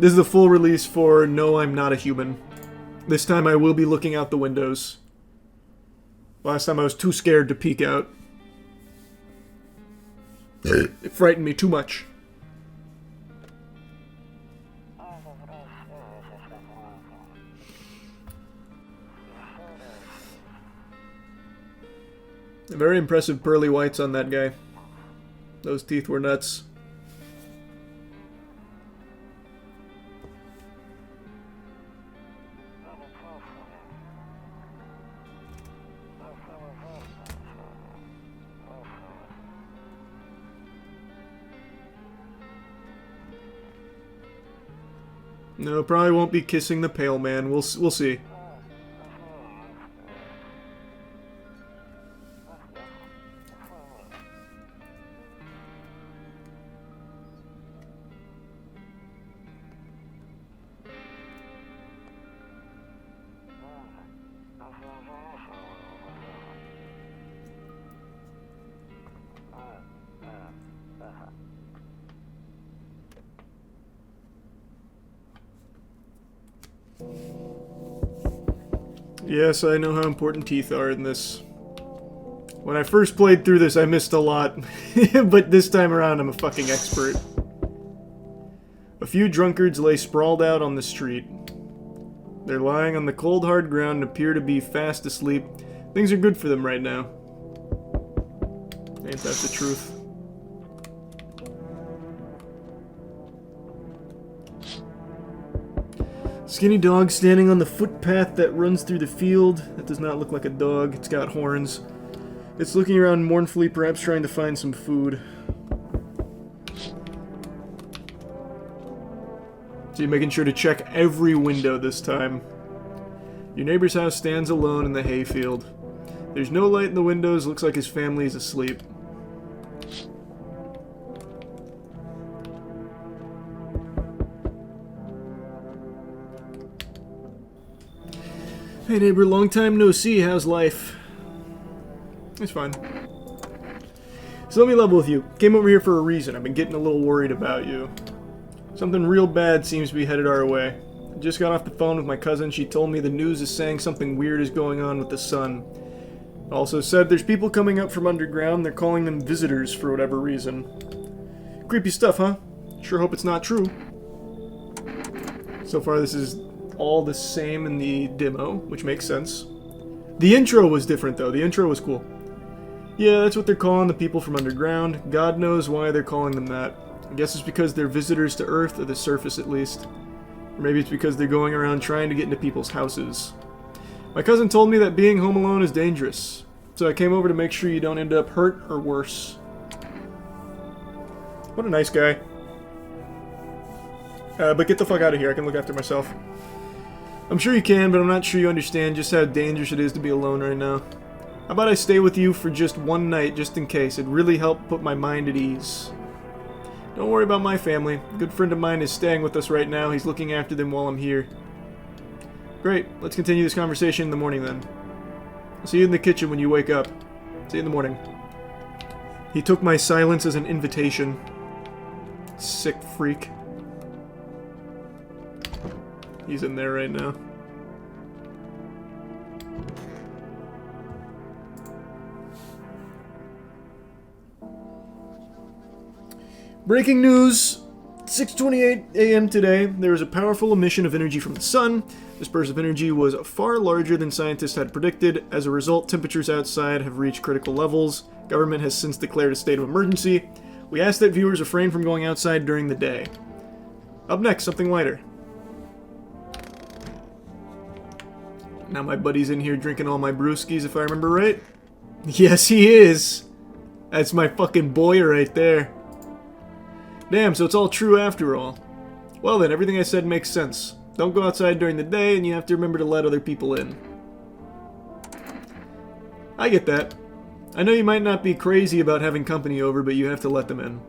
This is the full release for No, I'm Not a Human. This time I will be looking out the windows. Last time I was too scared to peek out. It frightened me too much. Very impressive pearly whites on that guy. Those teeth were nuts. No, probably won't be kissing the pale man. We'll see. Yes, I know how important teeth are in this. When I first played through this, I missed a lot. But this time around, I'm a fucking expert. A few drunkards lay sprawled out on the street. They're lying on the cold, hard ground and appear to be fast asleep. Things are good for them right now. Ain't that the truth? Skinny dog standing on the footpath that runs through the field. That does not look like a dog. It's got horns. It's looking around mournfully, perhaps trying to find some food. So you're making sure to check every window this time. Your neighbor's house stands alone in the hayfield. There's no light in the windows. Looks like his family is asleep. Hey neighbor, long time no see, how's life? It's fine. So let me level with you. Came over here for a reason. I've been getting a little worried about you. Something real bad seems to be headed our way. I just got off the phone with my cousin. She told me the news is saying something weird is going on with the sun. Also said there's people coming up from underground. They're calling them visitors for whatever reason. Creepy stuff, huh? Sure hope it's not true. So far this is all the same in the demo, which makes sense. The intro was different though. The intro was cool. Yeah, that's what they're calling the people from underground. God knows why they're calling them that. I guess it's because they're visitors to Earth, or the surface at least. Or maybe it's because they're going around trying to get into people's houses. My cousin told me that being home alone is dangerous, so I came over to make sure you don't end up hurt or worse. What a nice guy. But get the fuck out of here, I can look after myself. I'm sure you can, but I'm not sure you understand just how dangerous it is to be alone right now. How about I stay with you for just one night, just in case? It'd really help put my mind at ease. Don't worry about my family. A good friend of mine is staying with us right now. He's looking after them while I'm here. Great. Let's continue this conversation in the morning then. I'll see you in the kitchen when you wake up. See you in the morning. He took my silence as an invitation. Sick freak. He's in there right now. Breaking news! 6:28 a.m. today, there was a powerful emission of energy from the sun. This burst of energy was far larger than scientists had predicted. As a result, temperatures outside have reached critical levels. Government has since declared a state of emergency. We ask that viewers refrain from going outside during the day. Up next, something lighter. Now my buddy's in here drinking all my brewskis, if I remember right. Yes, he is! That's my fucking boy right there. Damn, so it's all true after all. Well then, everything I said makes sense. Don't go outside during the day, and you have to remember to let other people in. I get that. I know you might not be crazy about having company over, but you have to let them in.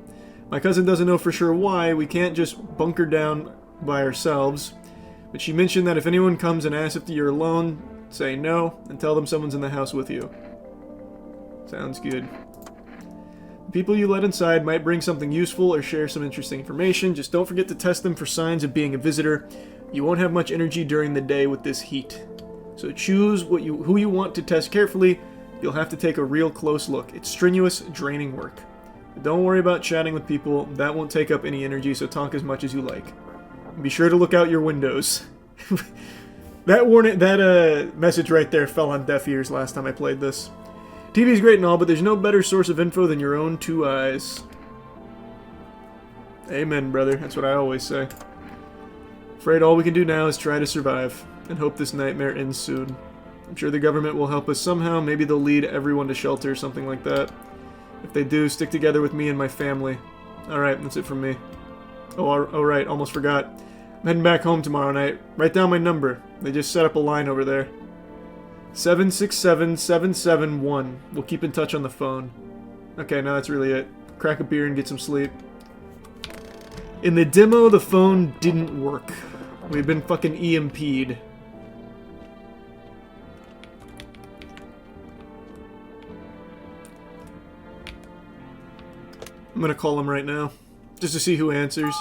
My cousin doesn't know for sure why. We can't just bunker down by ourselves. But she mentioned that if anyone comes and asks if you're alone, say no, and tell them someone's in the house with you. Sounds good. People you let inside might bring something useful or share some interesting information. Just don't forget to test them for signs of being a visitor. You won't have much energy during the day with this heat. So choose who you want to test carefully. You'll have to take a real close look. It's strenuous, draining work. But don't worry about chatting with people. That won't take up any energy, so talk as much as you like. And be sure to look out your windows. That message right there fell on deaf ears last time I played this. TV's great and all, but there's no better source of info than your own two eyes. Amen, brother. That's what I always say. Afraid all we can do now is try to survive, and hope this nightmare ends soon. I'm sure the government will help us somehow. Maybe they'll lead everyone to shelter or something like that. If they do, stick together with me and my family. Alright, that's it from me. Oh, right, almost forgot. I'm heading back home tomorrow night. Write down my number. They just set up a line over there. 767-771. We'll keep in touch on the phone. Okay, now that's really it. Crack a beer and get some sleep. In the demo, the phone didn't work. We've been fucking EMP'd. I'm gonna call him right now, just to see who answers.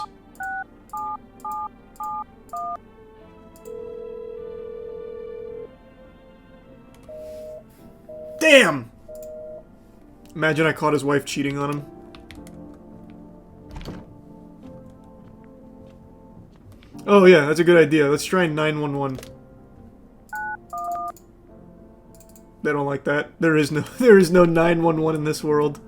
Damn! Imagine I caught his wife cheating on him. Oh yeah, that's a good idea. Let's try 911. They don't like that. There is no 911 in this world.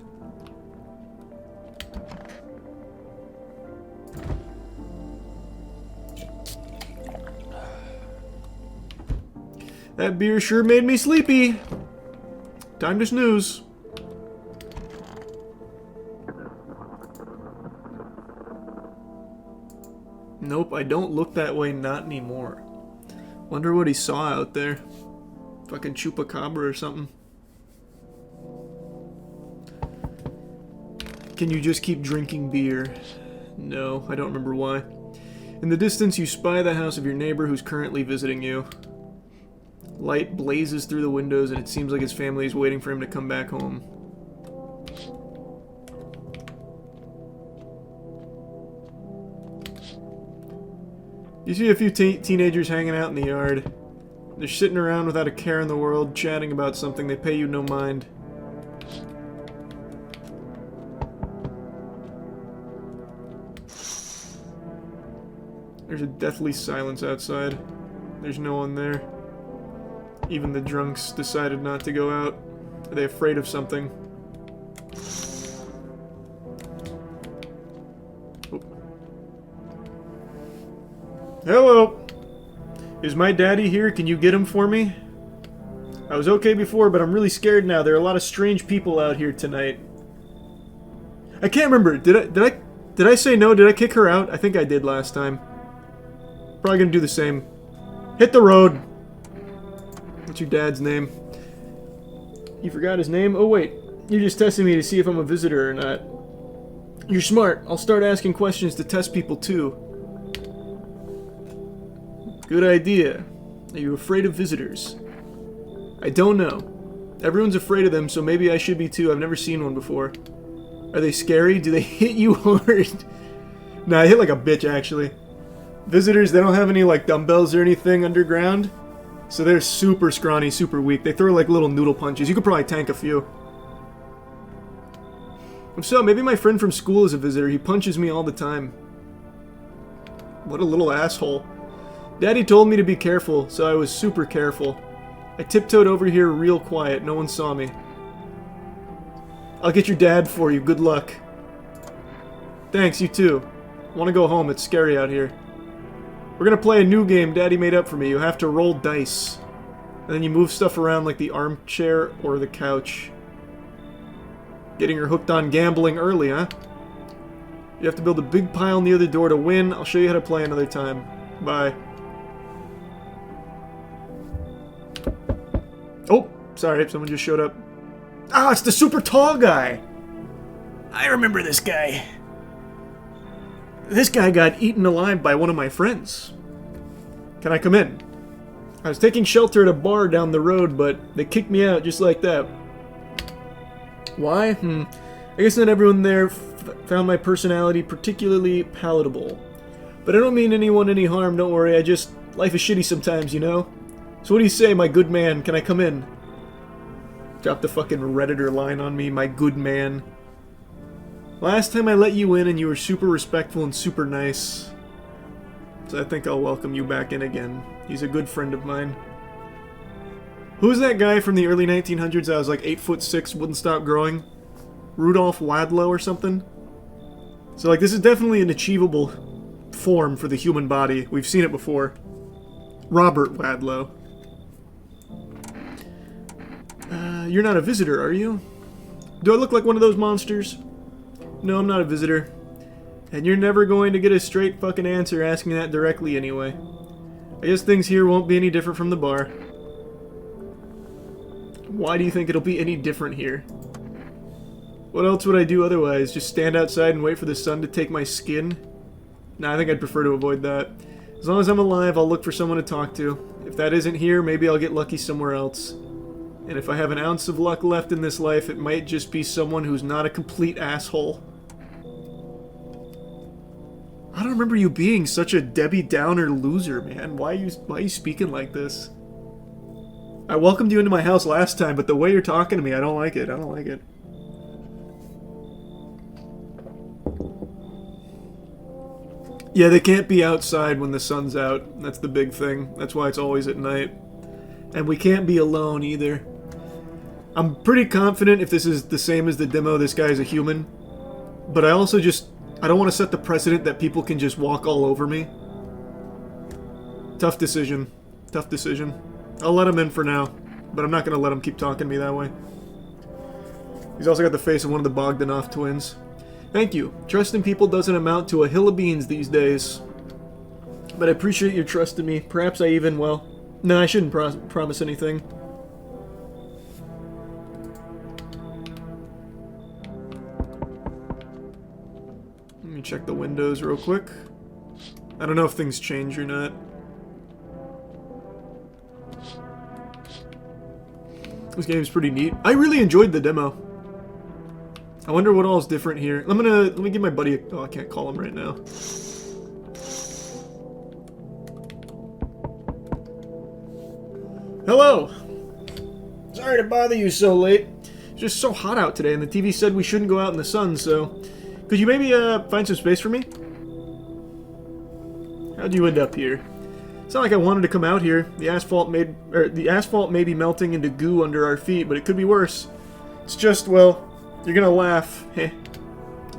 That beer sure made me sleepy. Time to snooze. Nope, I don't look that way, not anymore. Wonder what he saw out there. Fucking chupacabra or something. Can you just keep drinking beer? No, I don't remember why. In the distance, you spy the house of your neighbor who's currently visiting you. Light blazes through the windows, and it seems like his family is waiting for him to come back home. You see a few teenagers hanging out in the yard. They're sitting around without a care in the world, chatting about something. They pay you no mind. There's a deathly silence outside. There's no one there. Even the drunks decided not to go out. Are they afraid of something? Oh. Hello! Is my daddy here? Can you get him for me? I was okay before, but I'm really scared now. There are a lot of strange people out here tonight. I can't remember. Did I say no? Did I kick her out? I think I did last time. Probably gonna do the same. Hit the road! What's your dad's name? You forgot his name? Oh wait, you're just testing me to see if I'm a visitor or not. You're smart. I'll start asking questions to test people too. Good idea. Are you afraid of visitors? I don't know. Everyone's afraid of them, so maybe I should be too. I've never seen one before. Are they scary? Do they hit you hard? Nah, I hit like a bitch actually. Visitors, they don't have any like dumbbells or anything underground. So they're super scrawny, super weak. They throw like little noodle punches. You could probably tank a few. If so, maybe my friend from school is a visitor. He punches me all the time. What a little asshole. Daddy told me to be careful, so I was super careful. I tiptoed over here real quiet. No one saw me. I'll get your dad for you. Good luck. Thanks, you too. Want to go home. It's scary out here. We're gonna play a new game Daddy made up for me. You have to roll dice. And then you move stuff around like the armchair or the couch. Getting her hooked on gambling early, huh? You have to build a big pile near the door to win. I'll show you how to play another time. Bye. Oh, sorry, someone just showed up. Ah, it's the super tall guy! I remember this guy. This guy got eaten alive by one of my friends. Can I come in? I was taking shelter at a bar down the road, but they kicked me out just like that. Why? I guess not everyone there found my personality particularly palatable. But I don't mean anyone any harm, don't worry, life is shitty sometimes, you know? So what do you say, my good man? Can I come in? Drop the fucking Redditor line on me, my good man. Last time I let you in and you were super respectful and super nice. So I think I'll welcome you back in again. He's a good friend of mine. Who's that guy from the early 1900s that was like 8'6", wouldn't stop growing? Rudolph Wadlow or something? So like this is definitely an achievable form for the human body. We've seen it before. Robert Wadlow. You're not a visitor, are you? Do I look like one of those monsters? No, I'm not a visitor. And you're never going to get a straight fucking answer asking that directly anyway. I guess things here won't be any different from the bar. Why do you think it'll be any different here? What else would I do otherwise? Just stand outside and wait for the sun to take my skin? Nah, I think I'd prefer to avoid that. As long as I'm alive, I'll look for someone to talk to. If that isn't here, maybe I'll get lucky somewhere else. And if I have an ounce of luck left in this life, it might just be someone who's not a complete asshole. I don't remember you being such a Debbie Downer loser, man. Why are you speaking like this? I welcomed you into my house last time, but the way you're talking to me, I don't like it. I don't like it. Yeah, they can't be outside when the sun's out. That's the big thing. That's why it's always at night. And we can't be alone either. I'm pretty confident if this is the same as the demo, this guy is a human. But I also I don't want to set the precedent that people can just walk all over me. Tough decision. Tough decision. I'll let him in for now, but I'm not going to let him keep talking to me that way. He's also got the face of one of the Bogdanov twins. Thank you. Trusting people doesn't amount to a hill of beans these days. But I appreciate your trust in me. Perhaps I even, well... No, I shouldn't promise anything. Let me check the windows real quick. I don't know if things change or not. This game's pretty neat. I really enjoyed the demo. I wonder what all's different here. Let me give my buddy a... Oh, I can't call him right now. Hello! Sorry to bother you so late. It's just so hot out today, and the TV said we shouldn't go out in the sun, so... Could you maybe, find some space for me? How'd you end up here? It's not like I wanted to come out here. The asphalt may be melting into goo under our feet, but it could be worse. It's just, well, you're gonna laugh. Heh.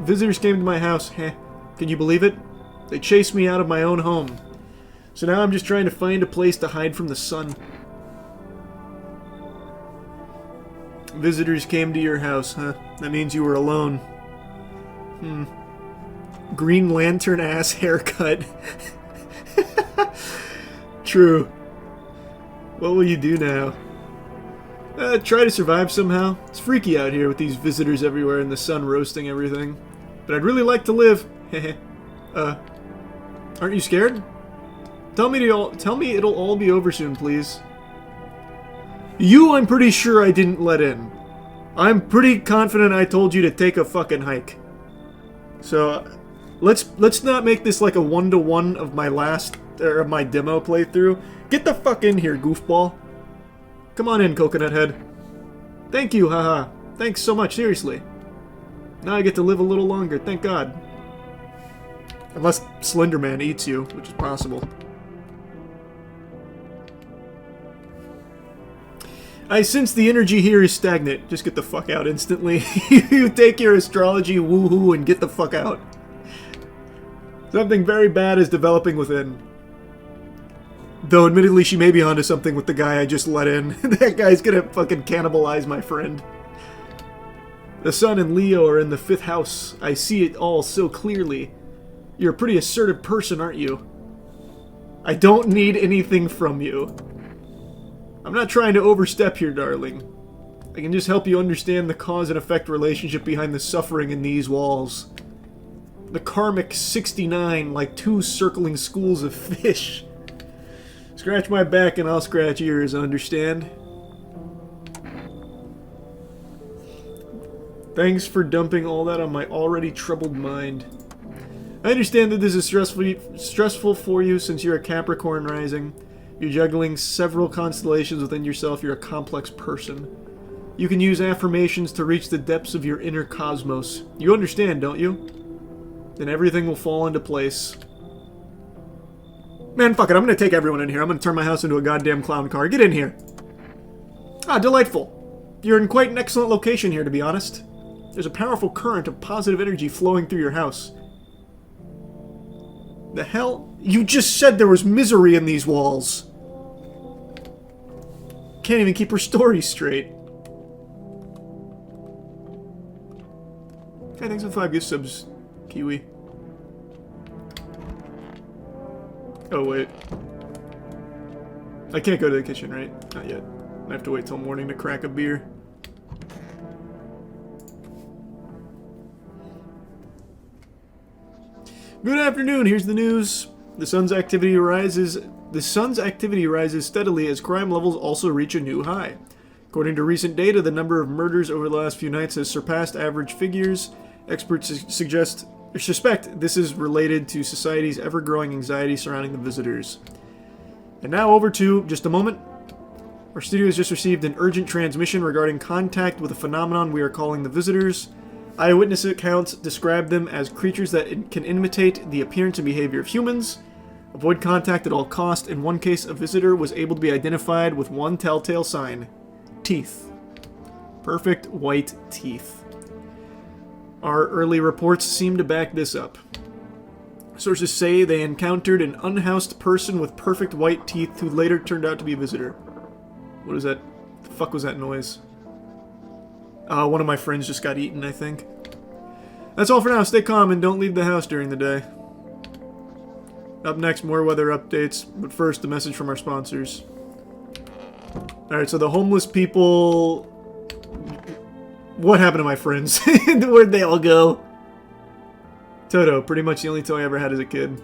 Visitors came to my house. Heh. Can you believe it? They chased me out of my own home. So now I'm just trying to find a place to hide from the sun. Visitors came to your house, huh? That means you were alone. Green Lantern ass haircut. True. What will you do now? Try to survive somehow. It's freaky out here with these visitors everywhere and the sun roasting everything. But I'd really like to live. Aren't you scared? Tell me it'll all be over soon, please. You, I'm pretty sure I didn't let in. I'm pretty confident I told you to take a fucking hike. So, let's not make this like a 1-to-1 of my demo playthrough. Get the fuck in here, goofball. Come on in, Coconut Head. Thank you, haha. Thanks so much, seriously. Now I get to live a little longer, thank God. Unless Slenderman eats you, which is possible. I sense the energy here is stagnant. Just get the fuck out instantly. You take your astrology woohoo and get the fuck out. Something very bad is developing within. Though admittedly she may be onto something with the guy I just let in. That guy's gonna fucking cannibalize my friend. The sun and Leo are in the 5th house. I see it all so clearly. You're a pretty assertive person, aren't you? I don't need anything from you. I'm not trying to overstep here, darling. I can just help you understand the cause and effect relationship behind the suffering in these walls. The karmic 69, like 2 circling schools of fish. Scratch my back and I'll scratch yours, understand? Thanks for dumping all that on my already troubled mind. I understand that this is stressful for you since you're a Capricorn rising. You're juggling several constellations within yourself. You're a complex person. You can use affirmations to reach the depths of your inner cosmos. You understand, don't you? Then everything will fall into place. Man, fuck it. I'm gonna take everyone in here. I'm gonna turn my house into a goddamn clown car. Get in here. Ah, delightful. You're in quite an excellent location here, to be honest. There's a powerful current of positive energy flowing through your house. The hell? You just said there was misery in these walls. Can't even keep her story straight. Okay, thanks for the 5 gift subs, Kiwi. Oh, wait. I can't go to the kitchen, right? Not yet. I have to wait till morning to crack a beer. Good afternoon, here's the news. The sun's activity rises steadily as crime levels also reach a new high. According to recent data, the number of murders over the last few nights has surpassed average figures. Experts suspect this is related to society's ever-growing anxiety surrounding the visitors. And now over to, just a moment. Our studio has just received an urgent transmission regarding contact with a phenomenon we are calling the visitors. Eyewitness accounts describe them as creatures that can imitate the appearance and behavior of humans. Avoid contact at all costs. In one case, a visitor was able to be identified with one telltale sign. Teeth. Perfect white teeth. Our early reports seem to back this up. Sources say they encountered an unhoused person with perfect white teeth who later turned out to be a visitor. What is that? The fuck was that noise? One of my friends just got eaten, I think. That's all for now. Stay calm and don't leave the house during the day. Up next, more weather updates. But first, a message from our sponsors. Alright, so the homeless people... What happened to my friends? Where'd they all go? Toto, pretty much the only toy I ever had as a kid.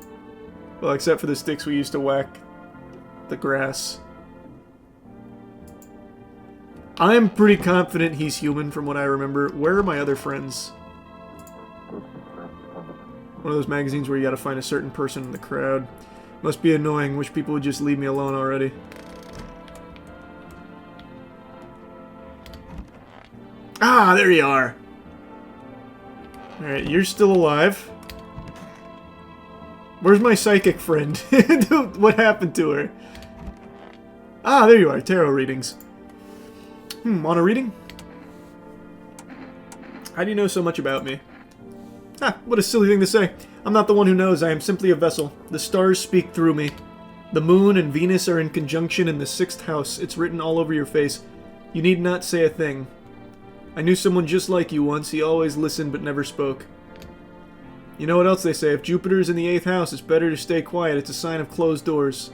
Well, except for the sticks we used to whack the grass. I'm pretty confident he's human from what I remember. Where are my other friends? One of those magazines where you gotta find a certain person in the crowd. Must be annoying. Wish people would just leave me alone already. Ah, there you are. Alright, you're still alive. Where's my psychic friend? What happened to her? Ah, there you are. Tarot readings. Want a reading? How do you know so much about me? Ah, what a silly thing to say. I'm not the one who knows. I am simply a vessel. The stars speak through me. The moon and Venus are in conjunction in the 6th house. It's written all over your face. You need not say a thing. I knew someone just like you once. He always listened but never spoke. You know what else they say? If Jupiter's in the 8th house, it's better to stay quiet. It's a sign of closed doors.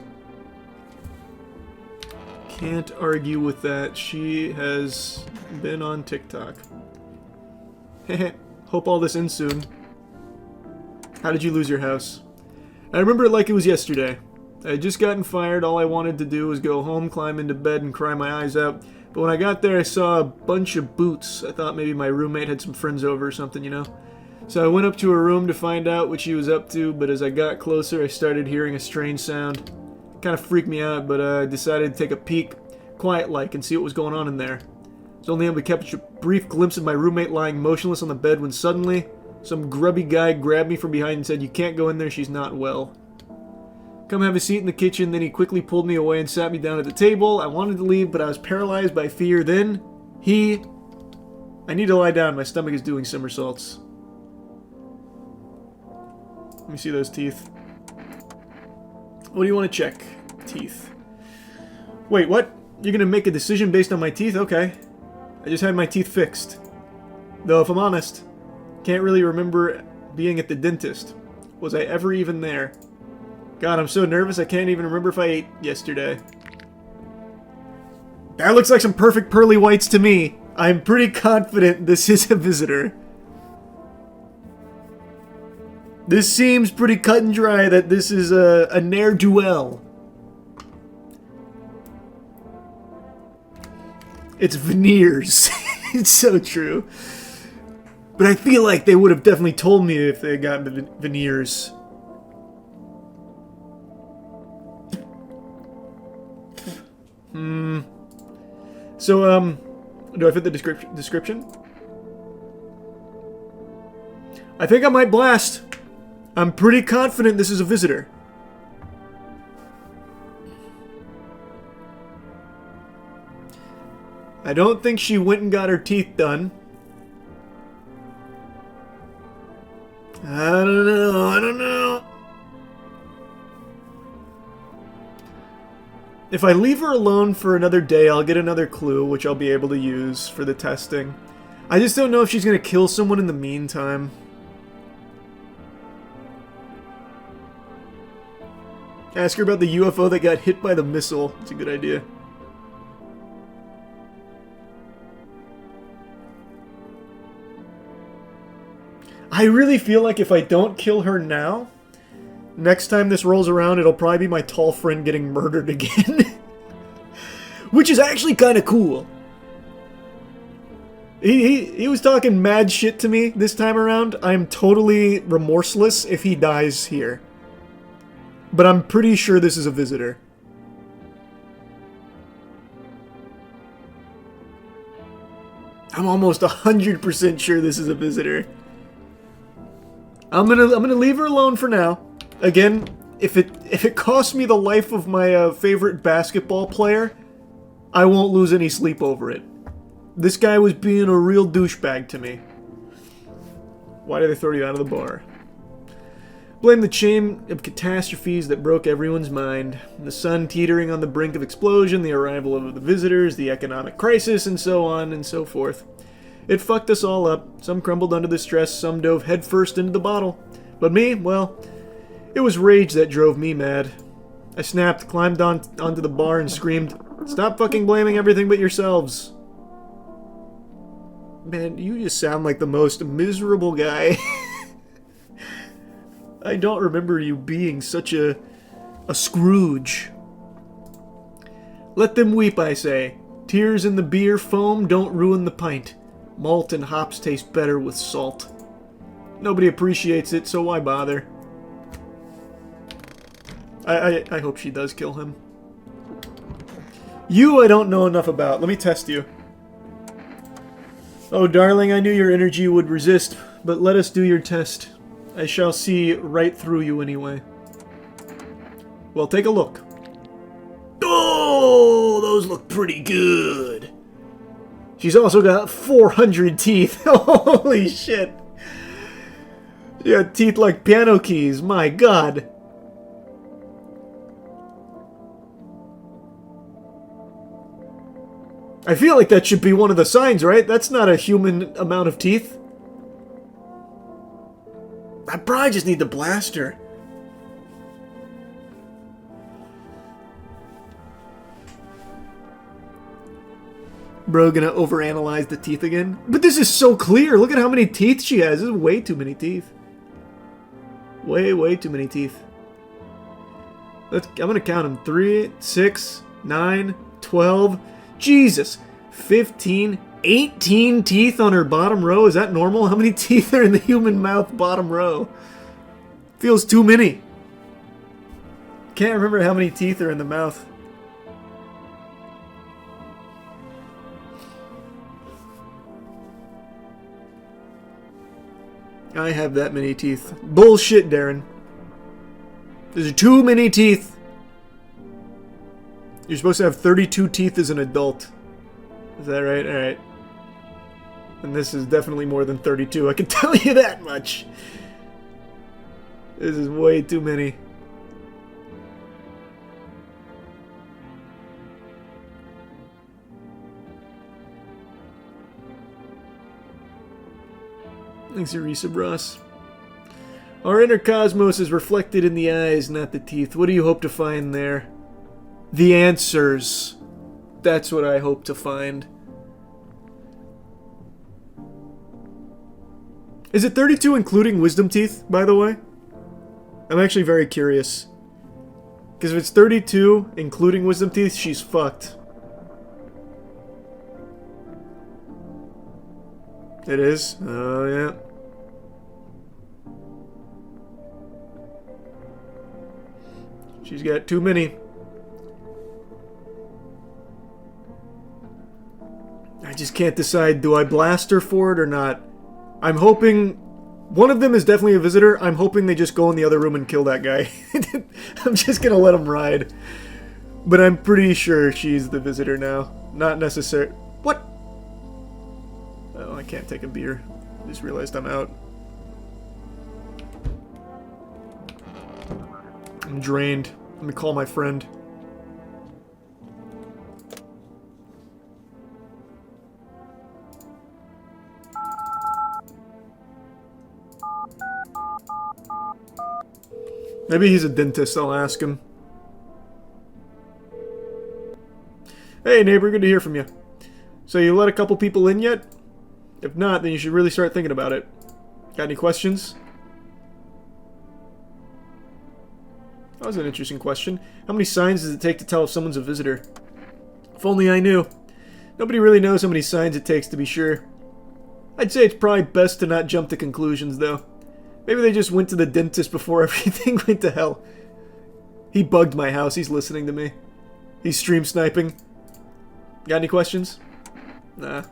Can't argue with that. She has been on TikTok. Heh. Hope all this ends soon. How did you lose your house? I remember it like it was yesterday. I had just gotten fired. All I wanted to do was go home, climb into bed, and cry my eyes out. But when I got there, I saw a bunch of boots. I thought maybe my roommate had some friends over or something, you know? So I went up to her room to find out what she was up to, but as I got closer, I started hearing a strange sound. Kind of freaked me out, but I decided to take a peek, quiet-like, and see what was going on in there. I was only able to catch a brief glimpse of my roommate lying motionless on the bed when suddenly, some grubby guy grabbed me from behind and said, "You can't go in there, she's not well." Come have a seat in the kitchen, then he quickly pulled me away and sat me down at the table. I wanted to leave, but I was paralyzed by fear. Then, I need to lie down, my stomach is doing somersaults. Let me see those teeth. What do you want to check? Teeth. Wait, what? You're gonna make a decision based on my teeth? Okay. I just had my teeth fixed. Though, if I'm honest, can't really remember being at the dentist. Was I ever even there? God, I'm so nervous I can't even remember if I ate yesterday. That looks like some perfect pearly whites to me. I'm pretty confident this is a visitor. This seems pretty cut and dry that this is a ne'er-do-well. It's veneers. It's so true. But I feel like they would have definitely told me if they got veneers. So, do I fit the description? I think I might blast. I'm pretty confident this is a visitor. I don't think she went and got her teeth done. I don't know. If I leave her alone for another day, I'll get another clue, which I'll be able to use for the testing. I just don't know if she's gonna kill someone in the meantime. Ask her about the UFO that got hit by the missile. It's a good idea. I really feel like if I don't kill her now, next time this rolls around, it'll probably be my tall friend getting murdered again. Which is actually kind of cool. He was talking mad shit to me this time around. I'm totally remorseless if he dies here. But I'm pretty sure this is a visitor. I'm almost 100% sure this is a visitor. I'm gonna leave her alone for now. Again, if it costs me the life of my favorite basketball player, I won't lose any sleep over it. This guy was being a real douchebag to me. Why did they throw you out of the bar? Blame the chain of catastrophes that broke everyone's mind. The sun teetering on the brink of explosion, the arrival of the visitors, the economic crisis, and so on and so forth. It fucked us all up. Some crumbled under the stress, some dove headfirst into the bottle. But me, well, it was rage that drove me mad. I snapped, climbed onto the bar and screamed, "Stop fucking blaming everything but yourselves." Man, you just sound like the most miserable guy. I don't remember you being such a Scrooge. Let them weep, I say. Tears in the beer foam don't ruin the pint. Malt and hops taste better with salt. Nobody appreciates it, so why bother? I hope she does kill him. You I don't know enough about. Let me test you. Oh, darling, I knew your energy would resist, but let us do your test. I shall see right through you anyway. Well, take a look. Oh, those look pretty good. She's also got 400 teeth. Holy shit. She got teeth like piano keys. My god. I feel like that should be one of the signs, right? That's not a human amount of teeth. I probably just need the blaster. Bro, gonna overanalyze the teeth again? But this is so clear. Look at how many teeth she has. This is way too many teeth. Way too many teeth. I'm gonna count them. 3, 6, 9, 12. Jesus. 15, 18 teeth on her bottom row. Is that normal? How many teeth are in the human mouth bottom row? Feels too many. Can't remember how many teeth are in the mouth. I have that many teeth. Bullshit, Darren. There's too many teeth. You're supposed to have 32 teeth as an adult. Is that right? Alright. And this is definitely more than 32. I can tell you that much. This is way too many. Thanks, Arisa Bros. Our inner cosmos is reflected in the eyes, not the teeth. What do you hope to find there? The answers. That's what I hope to find. Is it 32 including wisdom teeth, by the way? I'm actually very curious. Because if it's 32 including wisdom teeth, she's fucked. It is? Oh, yeah. She's got too many. I just can't decide, do I blast her for it or not? I'm hoping... One of them is definitely a visitor. I'm hoping they just go in the other room and kill that guy. I'm just gonna let them ride. But I'm pretty sure she's the visitor now. Not necessary. What? Oh, I can't take a beer. I just realized I'm out. I'm drained. Let me call my friend. Maybe he's a dentist, I'll ask him. Hey neighbor, good to hear from you. So you let a couple people in yet? If not, then you should really start thinking about it. Got any questions? That was an interesting question. How many signs does it take to tell if someone's a visitor? If only I knew. Nobody really knows how many signs it takes to be sure. I'd say it's probably best to not jump to conclusions, though. Maybe they just went to the dentist before everything went to hell. He bugged my house. He's listening to me. He's stream sniping. Got any questions? Nah.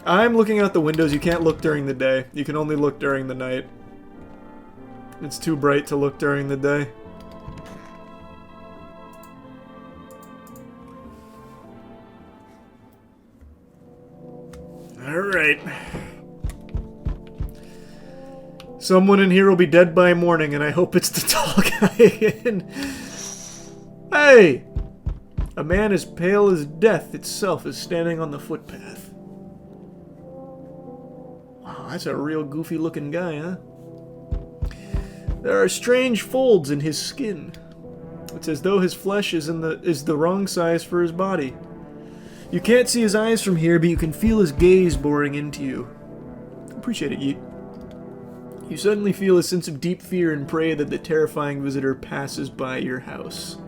I'm looking out the windows. You can't look during the day. You can only look during the night. It's too bright to look during the day. Alright. Someone in here will be dead by morning, and I hope it's the tall guy again. Hey! A man as pale as death itself is standing on the footpath. Wow, that's a real goofy looking guy, huh? There are strange folds in his skin. It's as though his flesh is the wrong size for his body. You can't see his eyes from here, but you can feel his gaze boring into you. Appreciate it, Yeet. You suddenly feel a sense of deep fear and pray that the terrifying visitor passes by your house.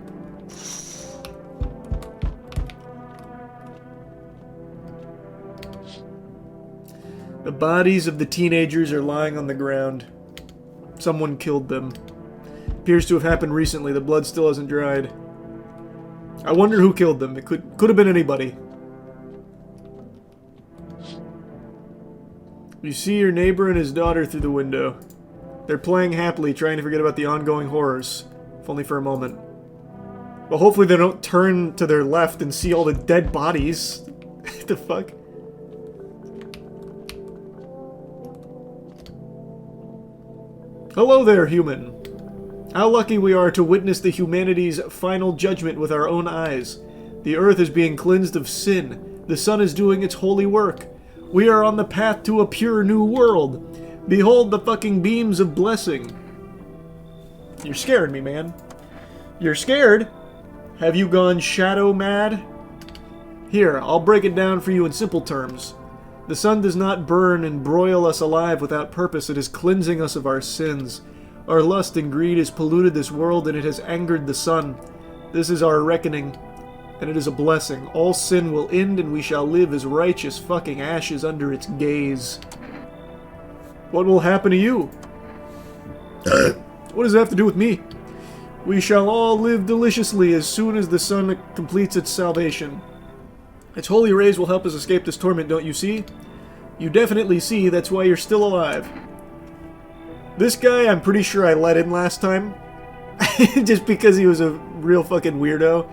The bodies of the teenagers are lying on the ground. Someone killed them. Appears to have happened recently. The blood still hasn't dried. I wonder who killed them. It could have been anybody. You see your neighbor and his daughter through the window. They're playing happily, trying to forget about the ongoing horrors, if only for a moment. But hopefully they don't turn to their left and see all the dead bodies. What the fuck? Hello there, human. How lucky we are to witness the humanity's final judgment with our own eyes. The earth is being cleansed of sin. The sun is doing its holy work. We are on the path to a pure new world. Behold the fucking beams of blessing. You're scaring me, man. You're scared? Have you gone shadow mad? Here, I'll break it down for you in simple terms. The sun does not burn and broil us alive without purpose. It is cleansing us of our sins. Our lust and greed has polluted this world, and it has angered the sun. This is our reckoning, and it is a blessing. All sin will end, and we shall live as righteous fucking ashes under its gaze. What will happen to you? What does it have to do with me? We shall all live deliciously as soon as the sun completes its salvation. Its holy rays will help us escape this torment, don't you see? You definitely see, that's why you're still alive. This guy, I'm pretty sure I let in last time. Just because he was a real fucking weirdo.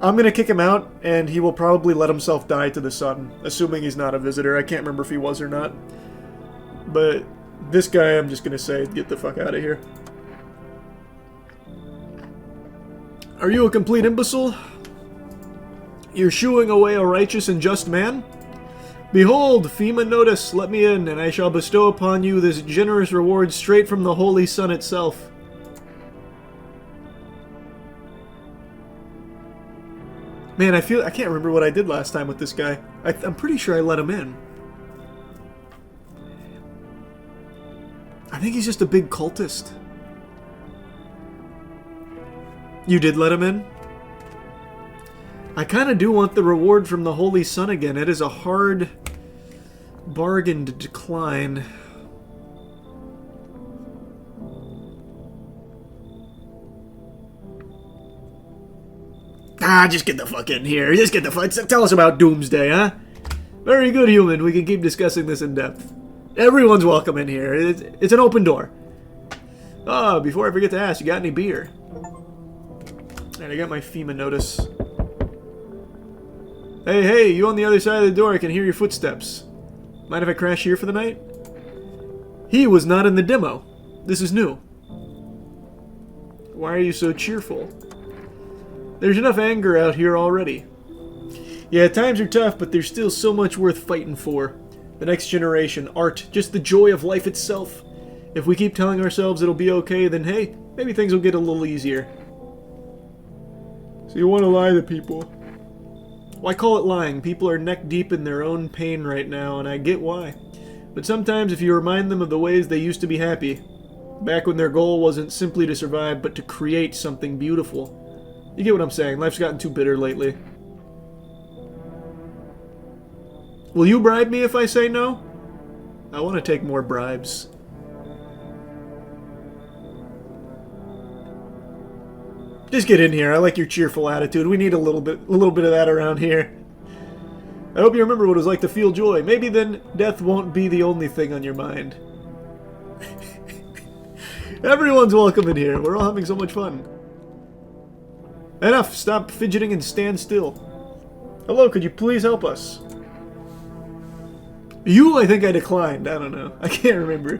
I'm gonna kick him out, and he will probably let himself die to the sun. Assuming he's not a visitor. I can't remember if he was or not. But this guy, I'm just gonna say, get the fuck out of here. Are you a complete imbecile? You're shooing away a righteous and just man? Behold, FEMA notice, let me in, and I shall bestow upon you this generous reward straight from the holy sun itself. Man, I can't remember what I did last time with this guy. I'm pretty sure I let him in. I think he's just a big cultist. You did let him in? I kind of do want the reward from the Holy Sun again. It is a hard bargain to decline. Ah, just get the fuck in here. Just get the fuck... Tell us about Doomsday, huh? Very good, human. We can keep discussing this in depth. Everyone's welcome in here. It's an open door. Ah, before I forget to ask, you got any beer? And I got my FEMA notice. Hey, hey, you on the other side of the door. I can hear your footsteps. Mind if I crash here for the night? He was not in the demo. This is new. Why are you so cheerful? There's enough anger out here already. Yeah, times are tough, but there's still so much worth fighting for. The next generation, art, just the joy of life itself. If we keep telling ourselves it'll be okay, then hey, maybe things will get a little easier. So you want to lie to people? Why call it lying? People are neck deep in their own pain right now, and I get why. But sometimes if you remind them of the ways they used to be happy, back when their goal wasn't simply to survive, but to create something beautiful. You get what I'm saying? Life's gotten too bitter lately. Will you bribe me if I say no? I want to take more bribes. Just get in here. I like your cheerful attitude. We need a little bit of that around here. I hope you remember what it was like to feel joy. Maybe then death won't be the only thing on your mind. Everyone's welcome in here. We're all having so much fun. Enough. Stop fidgeting and stand still. Hello, could you please help us? You, I think I declined. I don't know. I can't remember.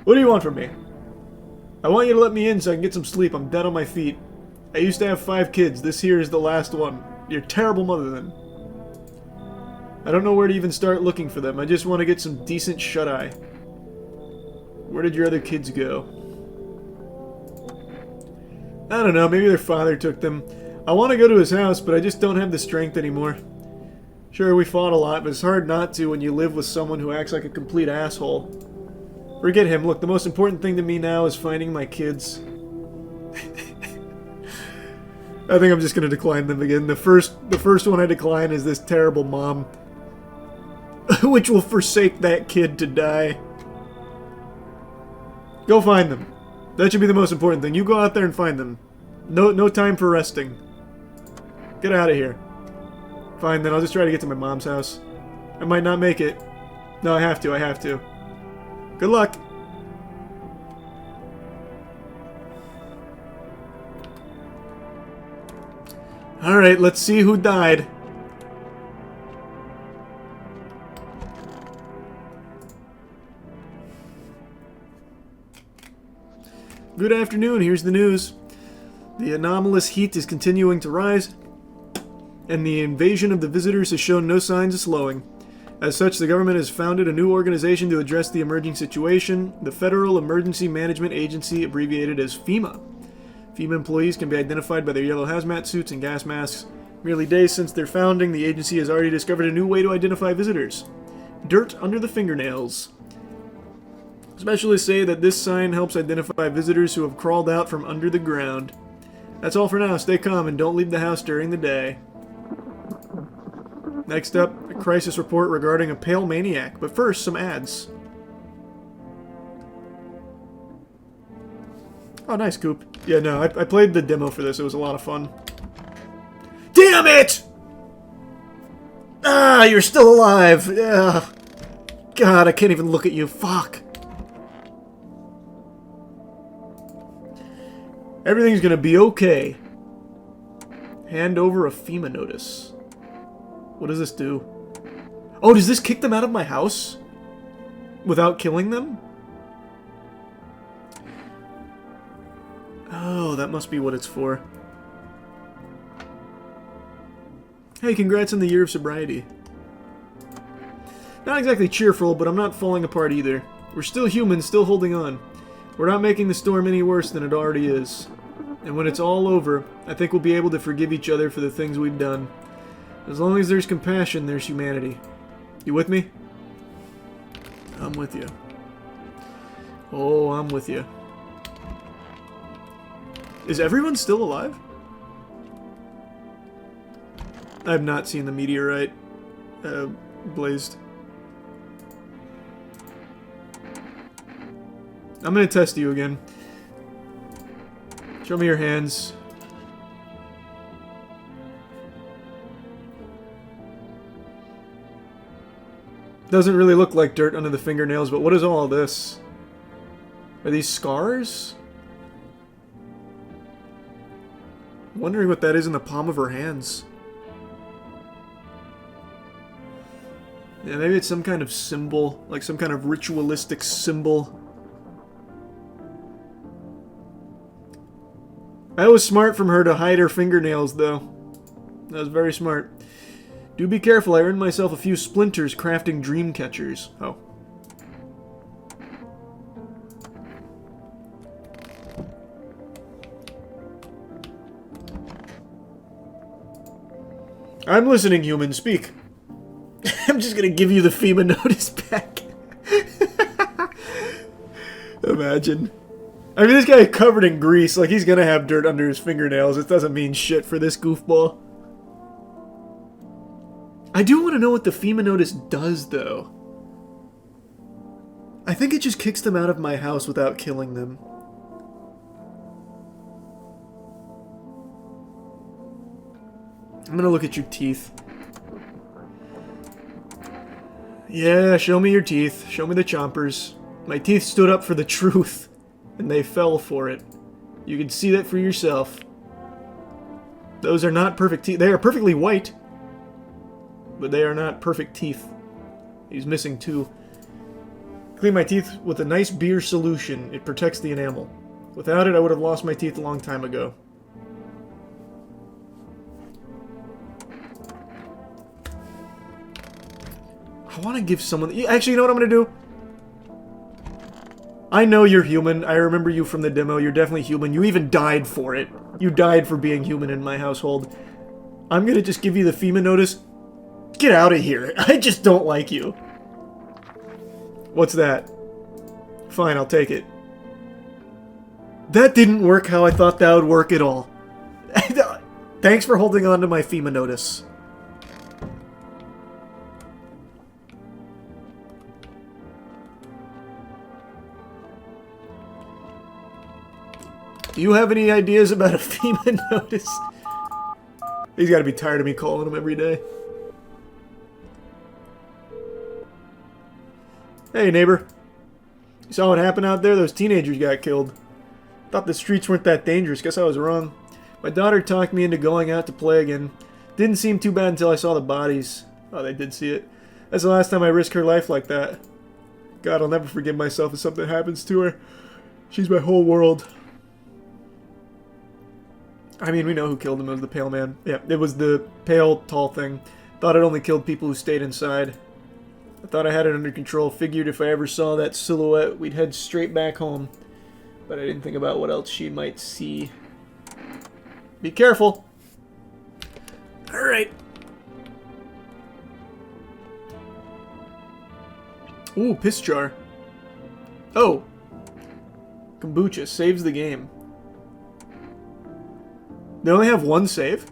What do you want from me? I want you to let me in so I can get some sleep. I'm dead on my feet. I used to have 5 kids. This here is the last one. You're a terrible mother then. I don't know where to even start looking for them. I just want to get some decent shut-eye. Where did your other kids go? I don't know. Maybe their father took them. I want to go to his house, but I just don't have the strength anymore. Sure, we fought a lot, but it's hard not to when you live with someone who acts like a complete asshole. Forget him. Look, the most important thing to me now is finding my kids. I think I'm just going to decline them again. The first one I decline is this terrible mom. Which will forsake that kid to die. Go find them. That should be the most important thing. You go out there and find them. No time for resting. Get out of here. Fine, then I'll just try to get to my mom's house. I might not make it. No, I have to. Good luck. Alright, let's see who died. Good afternoon, here's the news. The anomalous heat is continuing to rise, and the invasion of the visitors has shown no signs of slowing. As such, the government has founded a new organization to address the emerging situation, the Federal Emergency Management Agency, abbreviated as FEMA. FEMA employees can be identified by their yellow hazmat suits and gas masks. Merely days since their founding, the agency has already discovered a new way to identify visitors. Dirt under the fingernails. Specialists say that this sign helps identify visitors who have crawled out from under the ground. That's all for now. Stay calm and don't leave the house during the day. Next up, a crisis report regarding a pale maniac. But first, some ads. Oh, nice, Coop. Yeah, no, I played the demo for this. It was a lot of fun. Damn it! Ah, you're still alive. Ugh. God, I can't even look at you. Fuck. Everything's gonna be okay. Hand over a FEMA notice. What does this do? Oh, does this kick them out of my house? Without killing them? Oh, that must be what it's for. Hey, congrats on the year of sobriety. Not exactly cheerful, but I'm not falling apart either. We're still human, still holding on. We're not making the storm any worse than it already is. And when it's all over, I think we'll be able to forgive each other for the things we've done. As long as there's compassion, there's humanity. You with me? I'm with you. Oh, I'm with you. Is everyone still alive? I have not seen the meteorite blazed. I'm gonna test you again. Show me your hands. Doesn't really look like dirt under the fingernails, but what is all this? Are these scars? I'm wondering what that is in the palm of her hands. Yeah, maybe it's some kind of symbol, like some kind of ritualistic symbol. That was smart from her to hide her fingernails, though. That was very smart. Do be careful, I earned myself a few splinters crafting dream catchers. Oh. I'm listening, human. Speak. I'm just gonna give you the FEMA notice back. Imagine. I mean, this guy is covered in grease. Like, he's gonna have dirt under his fingernails. It doesn't mean shit for this goofball. I do want to know what the FEMA notice does, though. I think it just kicks them out of my house without killing them. I'm gonna look at your teeth. Yeah, show me your teeth. Show me the chompers. My teeth stood up for the truth, and they fell for it. You can see that for yourself. Those are not perfect teeth. They are perfectly white, but they are not perfect teeth. He's missing two. Clean my teeth with a nice beer solution. It protects the enamel. Without it, I would have lost my teeth a long time ago. I want to give someone... Actually, you know what I'm going to do? I know you're human. I remember you from the demo. You're definitely human. You even died for it. You died for being human in my household. I'm going to just give you the FEMA notice. Get out of here. I just don't like you. What's that? Fine, I'll take it. That didn't work how I thought that would work at all. Thanks for holding on to my FEMA notice. Do you have any ideas about a FEMA notice? He's got to be tired of me calling him every day. Hey, neighbor. You saw what happened out there? Those teenagers got killed. Thought the streets weren't that dangerous. Guess I was wrong. My daughter talked me into going out to play again. Didn't seem too bad until I saw the bodies. Oh, they did see it. That's the last time I risked her life like that. God, I'll never forgive myself if something happens to her. She's my whole world. I mean, we know who killed him. It was the pale man. Yeah, it was the pale, tall thing. Thought it only killed people who stayed inside. I thought I had it under control. Figured if I ever saw that silhouette, we'd head straight back home. But I didn't think about what else she might see. Be careful. Alright. Ooh, piss jar. Oh. Kombucha saves the game. They only have one save?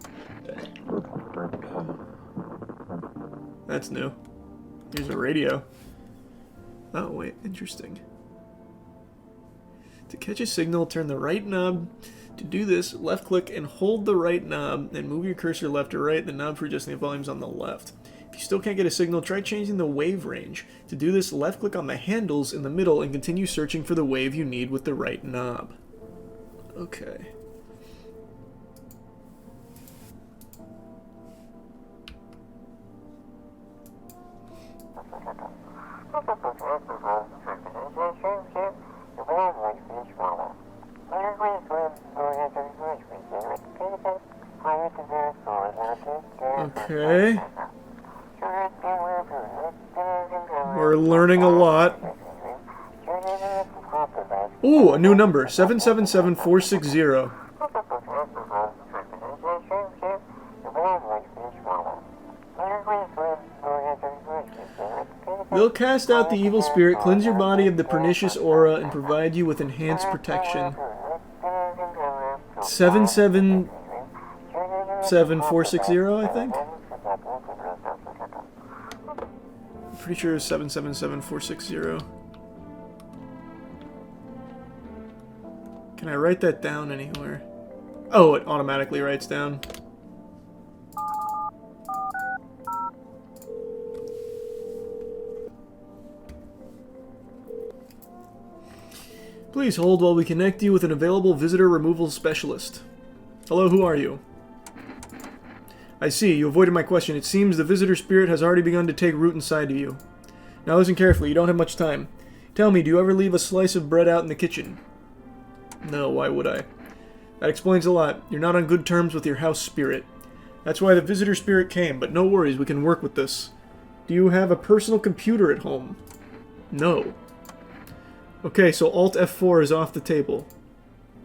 That's new. Here's a radio. Oh, wait. Interesting. To catch a signal, turn the right knob. To do this, left click and hold the right knob, and move your cursor left or right. The knob for adjusting the volume's on the left. If you still can't get a signal, try changing the wave range. To do this, left click on the handles in the middle and continue searching for the wave you need with the right knob. Okay. Okay. We're learning a lot. Ooh, a new number. 777460. They'll cast out the evil spirit, cleanse your body of the pernicious aura, and provide you with enhanced protection. 777460, I think? Pretty sure it's 777460. Can I write that down anywhere? Oh, it automatically writes down. Please hold while we connect you with an available visitor removal specialist. Hello, who are you? I see, you avoided my question. It seems the visitor spirit has already begun to take root inside of you. Now listen carefully, you don't have much time. Tell me, do you ever leave a slice of bread out in the kitchen? No, why would I? That explains a lot. You're not on good terms with your house spirit. That's why the visitor spirit came, but no worries, we can work with this. Do you have a personal computer at home? No. Okay, so Alt F4 is off the table.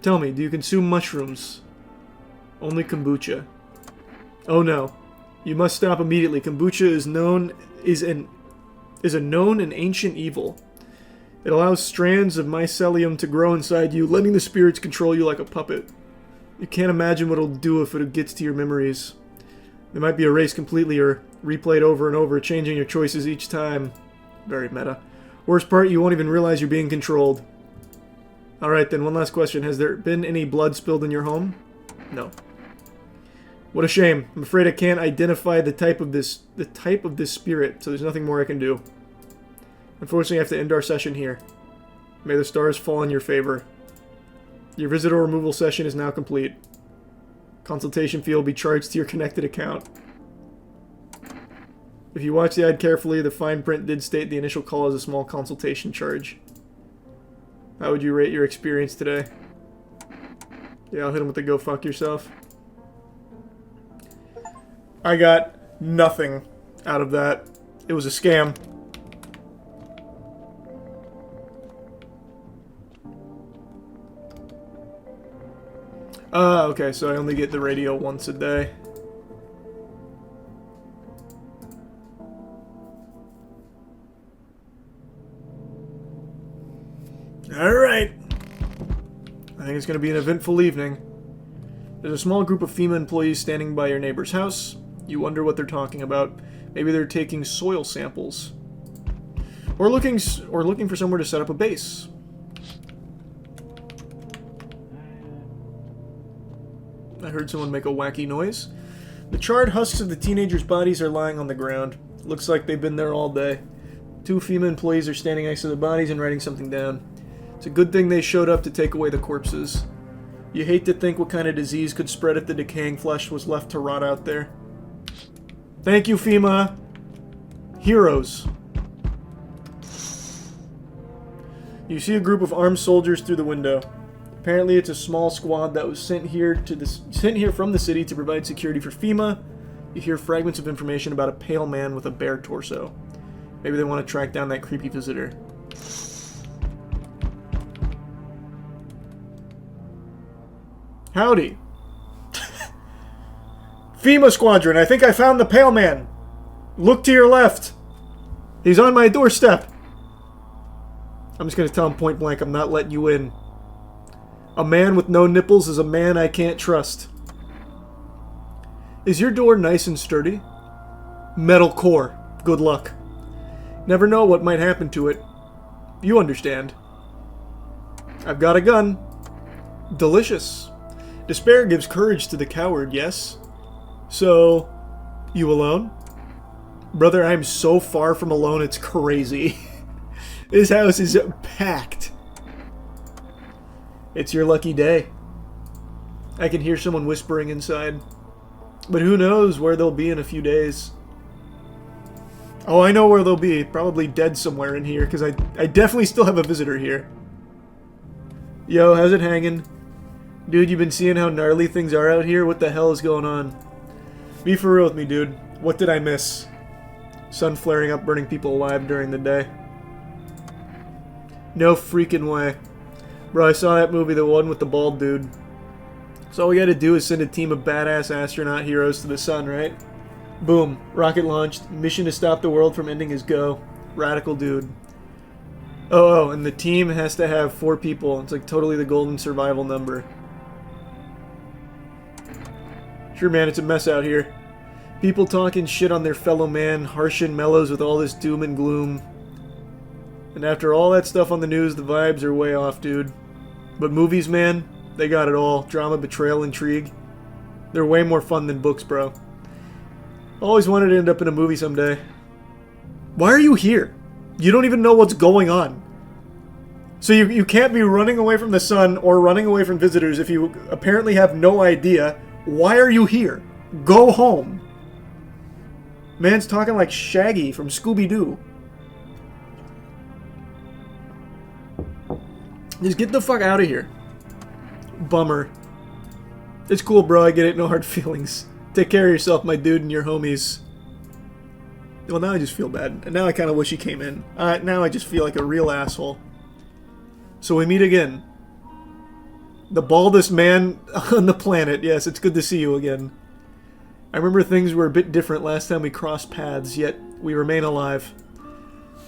Tell me, do you consume mushrooms? Only kombucha. Oh no. You must stop immediately. Kombucha is a known and ancient evil. It allows strands of mycelium to grow inside you, letting the spirits control you like a puppet. You can't imagine what it'll do if it gets to your memories. They might be erased completely or replayed over and over, changing your choices each time. Very meta. Worst part, you won't even realize you're being controlled. Alright then, one last question. Has there been any blood spilled in your home? No. What a shame. I'm afraid I can't identify the type of this spirit, so there's nothing more I can do. Unfortunately, I have to end our session here. May the stars fall in your favor. Your visitor removal session is now complete. Consultation fee will be charged to your connected account. If you watch the ad carefully, the fine print did state the initial call as a small consultation charge. How would you rate your experience today? Yeah, I'll hit him with the go fuck yourself. I got nothing out of that. It was a scam. Okay, so I only get the radio once a day. Alright. I think it's going to be an eventful evening. There's a small group of FEMA employees standing by your neighbor's house. You wonder what they're talking about. Maybe they're taking soil samples. Or looking for somewhere to set up a base. I heard someone make a wacky noise. The charred husks of the teenagers' bodies are lying on the ground. Looks like they've been there all day. 2 FEMA employees are standing next to the bodies and writing something down. It's a good thing they showed up to take away the corpses. You hate to think what kind of disease could spread if the decaying flesh was left to rot out there. Thank you, FEMA. Heroes. You see a group of armed soldiers through the window. Apparently it's a small squad that was sent here from the city to provide security for FEMA. You hear fragments of information about a pale man with a bare torso. Maybe they want to track down that creepy visitor. Howdy. FEMA squadron, I think I found the pale man. Look to your left. He's on my doorstep. I'm just going to tell him point blank, I'm not letting you in. A man with no nipples is a man I can't trust. Is your door nice and sturdy? Metal core. Good luck. Never know what might happen to it. You understand. I've got a gun. Delicious. Despair gives courage to the coward, yes? So, you alone? Brother, I'm so far from alone, it's crazy. This house is packed. It's your lucky day. I can hear someone whispering inside. But who knows where they'll be in a few days. Oh, I know where they'll be. Probably dead somewhere in here, because I definitely still have a visitor here. Yo, how's it hanging? Dude, you been seeing how gnarly things are out here? What the hell is going on? Be for real with me, dude. What did I miss? Sun flaring up, burning people alive during the day. No freaking way. Bro, I saw that movie, the one with the bald dude. So all we gotta do is send a team of badass astronaut heroes to the sun, right? Boom. Rocket launched. Mission to stop the world from ending is go. Radical dude. Oh, and the team has to have 4 people. It's like totally the golden survival number. Sure, man, it's a mess out here. People talking shit on their fellow man, harsh and mellows with all this doom and gloom. And after all that stuff on the news, the vibes are way off, dude. But movies, man, they got it all. Drama, betrayal, intrigue. They're way more fun than books, bro. Always wanted to end up in a movie someday. Why are you here? You don't even know what's going on. So you can't be running away from the sun or running away from visitors if you apparently have no idea. Why are you here? Go home. Man's talking like Shaggy from Scooby-Doo. Just get the fuck out of here. Bummer. It's cool, bro. I get it. No hard feelings. Take care of yourself, my dude, and your homies. Well, now I just feel bad. And now I kind of wish he came in. Now I just feel like a real asshole. So we meet again. The baldest man on the planet. Yes, it's good to see you again. I remember things were a bit different last time we crossed paths, yet we remain alive.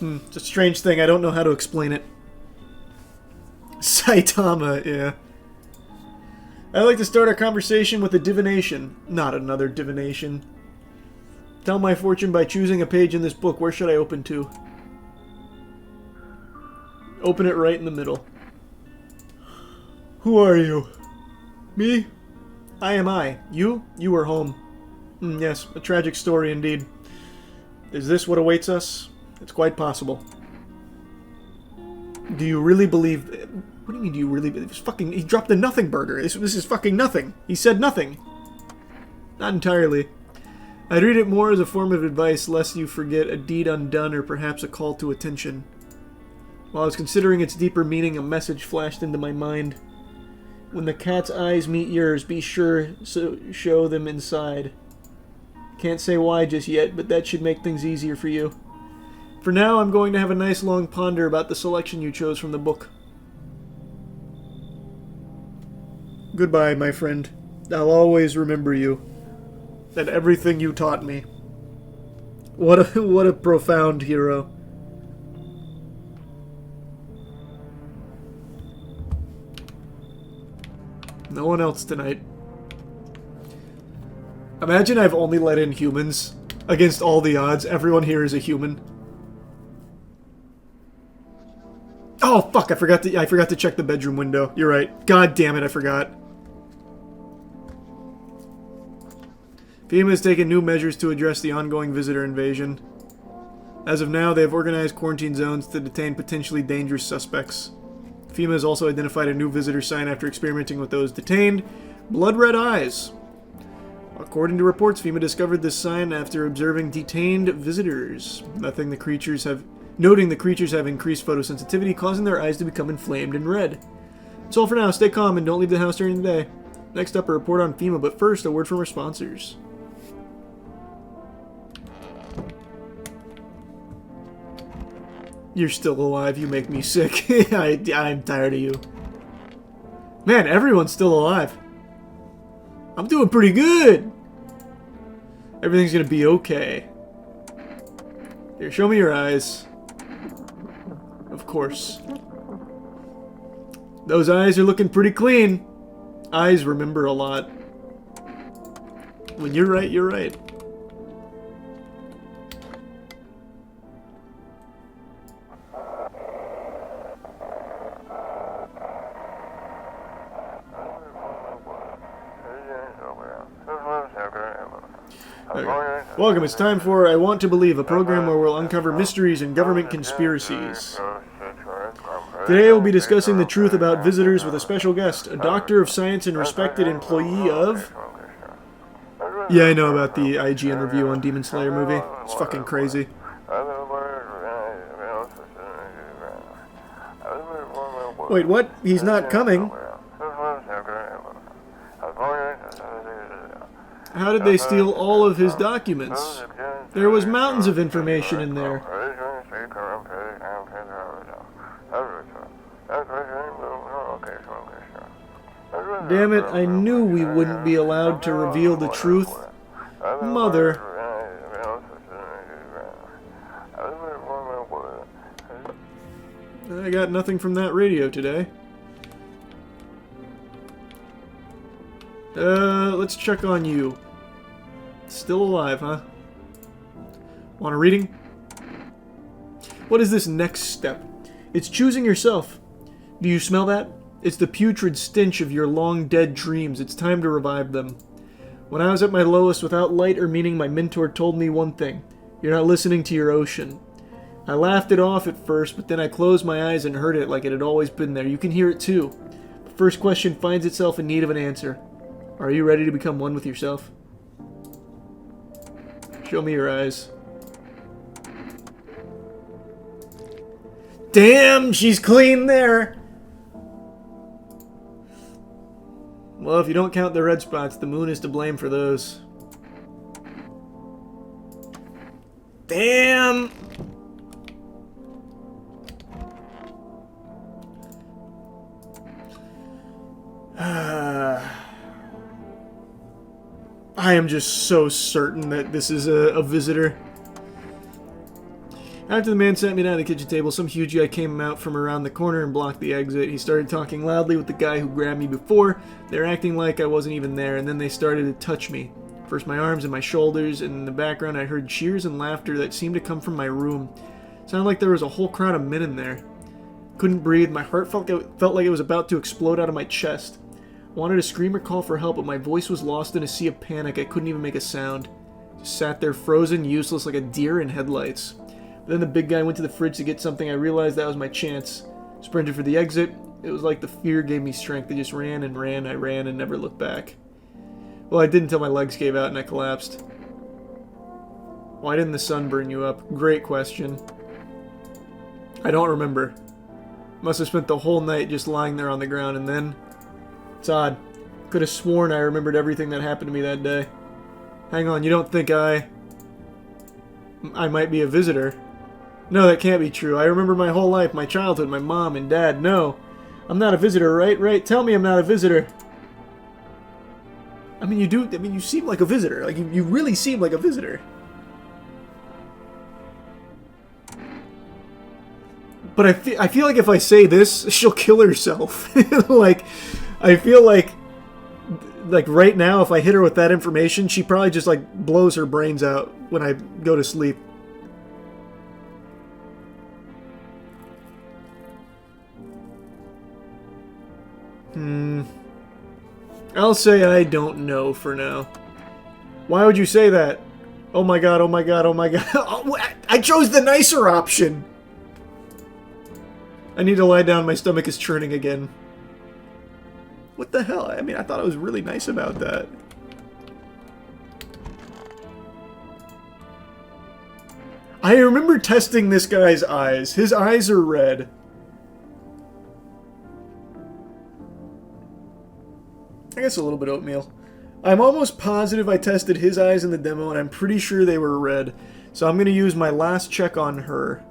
It's a strange thing. I don't know how to explain it. Saitama, yeah. I'd like to start our conversation with a divination. Not another divination. Tell my fortune by choosing a page in this book. Where should I open to? Open it right in the middle. Who are you? Me? I am I. You? You are home. Yes, a tragic story indeed. Is this what awaits us? It's quite possible. Do you really believe... What do you mean, do you really believe? He dropped the nothing burger. This is fucking nothing. He said nothing. Not entirely. I'd read it more as a form of advice, lest you forget a deed undone or perhaps a call to attention. While I was considering its deeper meaning, a message flashed into my mind. When the cat's eyes meet yours, be sure to show them inside. Can't say why just yet, but that should make things easier for you. For now, I'm going to have a nice long ponder about the selection you chose from the book. Goodbye, my friend. I'll always remember you. And everything you taught me. What a profound hero. No one else tonight. Imagine I've only let in humans. Against all the odds, everyone here is a human. Oh fuck! I forgot to check the bedroom window. You're right. God damn it! I forgot. FEMA has taken new measures to address the ongoing visitor invasion. As of now, they have organized quarantine zones to detain potentially dangerous suspects. FEMA has also identified a new visitor sign after experimenting with those detained. Blood red eyes. According to reports, FEMA discovered this sign after observing detained visitors. Noting the creatures have increased photosensitivity, causing their eyes to become inflamed and red. That's all for now. Stay calm and don't leave the house during the day. Next up, a report on FEMA, but first, a word from our sponsors. You're still alive. You make me sick. I'm tired of you. Man, everyone's still alive. I'm doing pretty good. Everything's gonna be okay. Here, show me your eyes. Of course. Those eyes are looking pretty clean. Eyes remember a lot. When you're right, you're right. Welcome, it's time for I Want to Believe, a program where we'll uncover mysteries and government conspiracies. Today we'll be discussing the truth about visitors with a special guest, a doctor of science and respected employee of... Yeah, I know about the IGN review on Demon Slayer movie. It's fucking crazy. Wait, what? He's not coming? How did they steal all of his documents? There was mountains of information in there. Damn it, I knew we wouldn't be allowed to reveal the truth. Mother. I got nothing from that radio today. Let's check on you. Still alive, huh? Want a reading? What is this next step? It's choosing yourself. Do you smell that? It's the putrid stench of your long-dead dreams. It's time to revive them. When I was at my lowest without light or meaning, my mentor told me one thing. You're not listening to your ocean. I laughed it off at first, but then I closed my eyes and heard it like it had always been there. You can hear it too. The first question finds itself in need of an answer. Are you ready to become one with yourself? Show me your eyes. Damn, she's clean there! Well, if you don't count the red spots, the moon is to blame for those. Damn! I am just so certain that this is a visitor. After the man sat me down at the kitchen table, some huge guy came out from around the corner and blocked the exit. He started talking loudly with the guy who grabbed me before. They were acting like I wasn't even there, and then they started to touch me. First my arms and my shoulders, and in the background I heard cheers and laughter that seemed to come from my room. It sounded like there was a whole crowd of men in there. Couldn't breathe. My heart felt like it was about to explode out of my chest. I wanted to scream or call for help, but my voice was lost in a sea of panic. I couldn't even make a sound. Just sat there frozen, useless like a deer in headlights. But then the big guy went to the fridge to get something. I realized that was my chance. Sprinted for the exit. It was like the fear gave me strength. I just ran and ran. I ran and never looked back. Well, I did until my legs gave out and I collapsed. Why didn't the sun burn you up? Great question. I don't remember. Must have spent the whole night just lying there on the ground, and then... It's odd. Could have sworn I remembered everything that happened to me that day. Hang on, you don't think I might be a visitor? No, that can't be true. I remember my whole life, my childhood, my mom and dad. No. I'm not a visitor, right? Right? Tell me I'm not a visitor. I mean, you do. I mean, you seem like a visitor. Like, you really seem like a visitor. But I feel like if I say this, she'll kill herself. Like, I feel like right now, if I hit her with that information, she probably just, like, blows her brains out when I go to sleep. I'll say I don't know for now. Why would you say that? Oh my god, oh my god, oh my god. Oh, I chose the nicer option! I need to lie down, my stomach is churning again. What the hell? I mean, I thought I was really nice about that. I remember testing this guy's eyes. His eyes are red. I guess a little bit oatmeal. I'm almost positive I tested his eyes in the demo, and I'm pretty sure they were red. So I'm going to use my last check on her.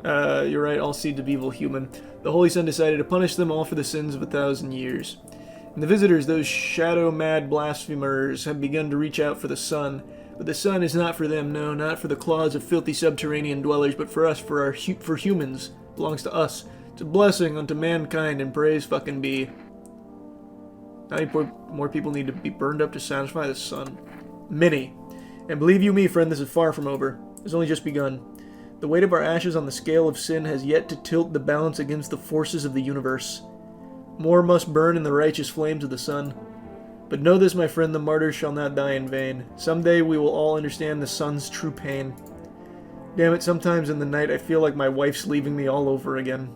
You're right, all seeds of evil human. The Holy Sun decided to punish them all for the sins of 1,000 years. And the visitors, those shadow-mad blasphemers, have begun to reach out for the sun. But the sun is not for them, no, not for the claws of filthy subterranean dwellers, but for us, for humans. It belongs to us. It's a blessing unto mankind, and praise fucking be. How many more people need to be burned up to satisfy the sun? Many. And believe you me, friend, this is far from over. It's only just begun. The weight of our ashes on the scale of sin has yet to tilt the balance against the forces of the universe. More must burn in the righteous flames of the sun. But know this, my friend, the martyrs shall not die in vain. Someday we will all understand the sun's true pain. Damn it, sometimes in the night I feel like my wife's leaving me all over again.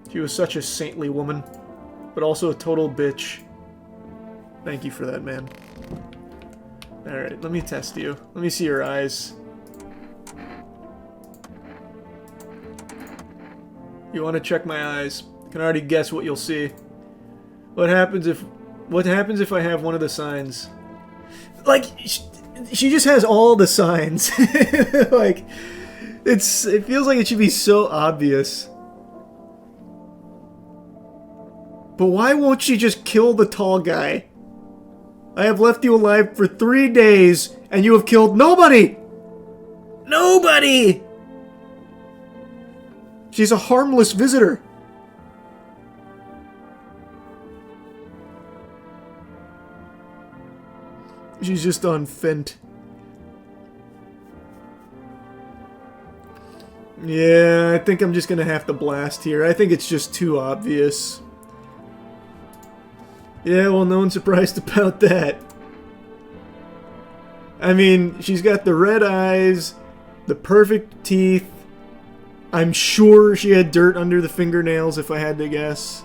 She was such a saintly woman, but also a total bitch. Thank you for that, man. Alright, let me test you. Let me see your eyes. You want to check my eyes? I can already guess what you'll see. What happens if I have one of the signs? Like, she just has all the signs. Like, it feels like it should be so obvious. But why won't she just kill the tall guy? I have left you alive for 3 days, and you have killed nobody! Nobody! She's a harmless visitor. She's just on Fent. Yeah, I think I'm just gonna have to blast here. I think it's just too obvious. Yeah, well, no one's surprised about that. I mean, she's got the red eyes, the perfect teeth. I'm sure she had dirt under the fingernails, if I had to guess.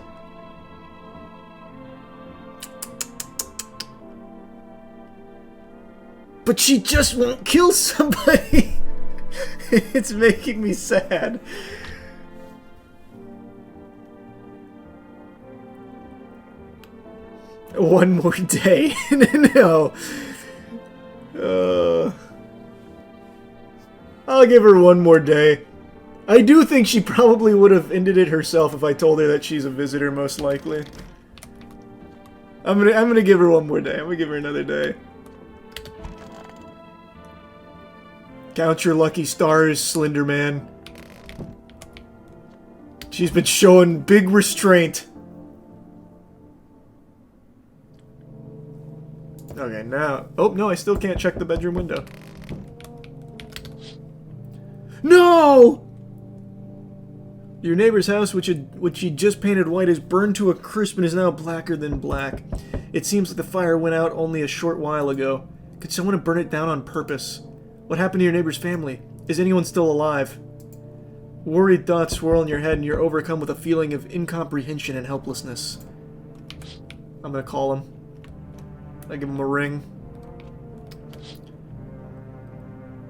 But she just won't kill somebody. It's making me sad. One more day. No. I'll give her one more day. I do think she probably would have ended it herself if I told her that she's a visitor, most likely. I'm gonna give her one more day. I'm gonna give her another day. Count your lucky stars, Slender Man. She's been showing big restraint. Okay, now... Oh, no, I still can't check the bedroom window. No! Your neighbor's house, which he just painted white, is burned to a crisp and is now blacker than black. It seems like the fire went out only a short while ago. Could someone have burned it down on purpose? What happened to your neighbor's family? Is anyone still alive? Worried thoughts swirl in your head and you're overcome with a feeling of incomprehension and helplessness. I'm gonna call him. I give him a ring.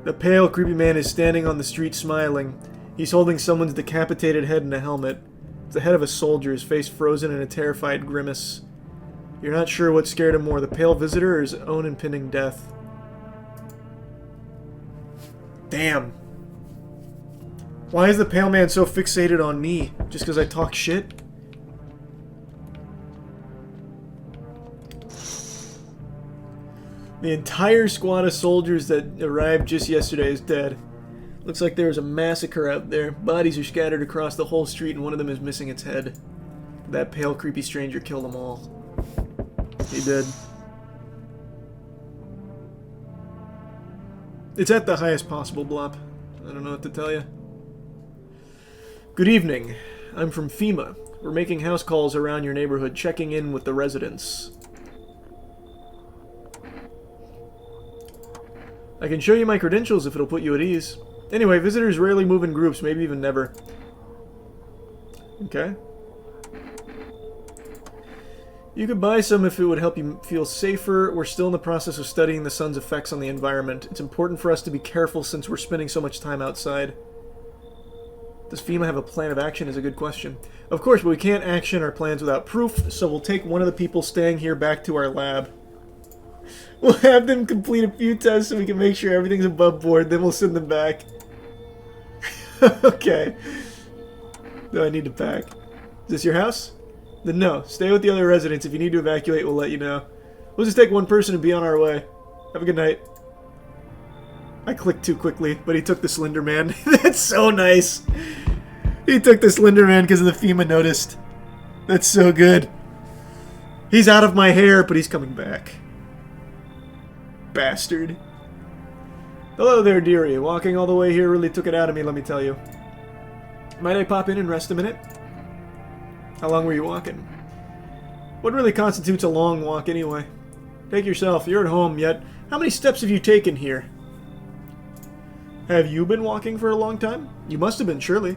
The pale, creepy man is standing on the street smiling. He's holding someone's decapitated head in a helmet. It's the head of a soldier, his face frozen in a terrified grimace. You're not sure what scared him more, the pale visitor or his own impending death. Damn. Why is the pale man so fixated on me? Just because I talk shit? The entire squad of soldiers that arrived just yesterday is dead. Looks like there was a massacre out there. Bodies are scattered across the whole street and one of them is missing its head. That pale, creepy stranger killed them all. He did. It's at the highest possible blop. I don't know what to tell you. Good evening. I'm from FEMA. We're making house calls around your neighborhood, checking in with the residents. I can show you my credentials if it'll put you at ease. Anyway, visitors rarely move in groups, maybe even never. Okay. You could buy some if it would help you feel safer. We're still in the process of studying the sun's effects on the environment. It's important for us to be careful since we're spending so much time outside. Does FEMA have a plan of action is a good question. Of course, but we can't action our plans without proof, so we'll take one of the people staying here back to our lab. We'll have them complete a few tests so we can make sure everything's above board, then we'll send them back. Okay. Do I need to pack? Is this your house? Then no. Stay with the other residents. If you need to evacuate, we'll let you know. We'll just take one person and be on our way. Have a good night. I clicked too quickly, but he took the Slender Man. That's so nice. He took the Slender Man because of the FEMA noticed. That's so good. He's out of my hair, but he's coming back. Bastard. Hello there, dearie. Walking all the way here really took it out of me, let me tell you. Might I pop in and rest a minute? How long were you walking? What really constitutes a long walk anyway? Take yourself, you're at home yet. How many steps have you taken here? Have you been walking for a long time? You must have been, surely.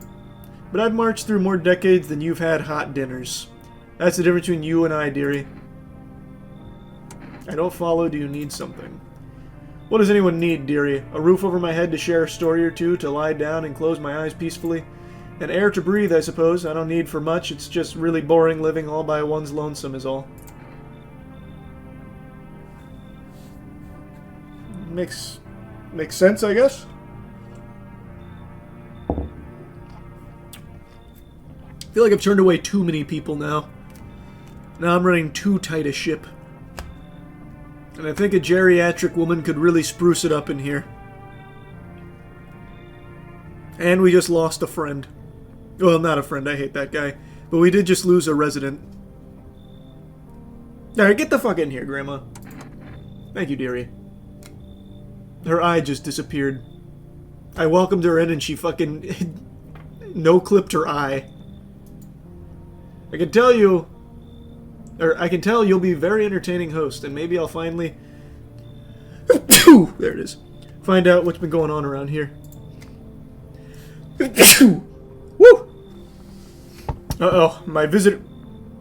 But I've marched through more decades than you've had hot dinners. That's the difference between you and I, dearie. I don't follow. Do you need something? What does anyone need, dearie? A roof over my head to share a story or two, to lie down and close my eyes peacefully? And air to breathe, I suppose. I don't need for much. It's just really boring living all by one's lonesome is all. Makes sense, I guess. I feel like I've turned away too many people now. Now I'm running too tight a ship. And I think a geriatric woman could really spruce it up in here. And we just lost a friend. Well, not a friend, I hate that guy. But we did just lose a resident. Alright, get the fuck in here, Grandma. Thank you, dearie. Her eye just disappeared. I welcomed her in and she fucking no-clipped her eye. I can tell you... I can tell you'll be a very entertaining host, and maybe I'll finally... there it is. Find out what's been going on around here. Woo! Uh-oh, my visitor...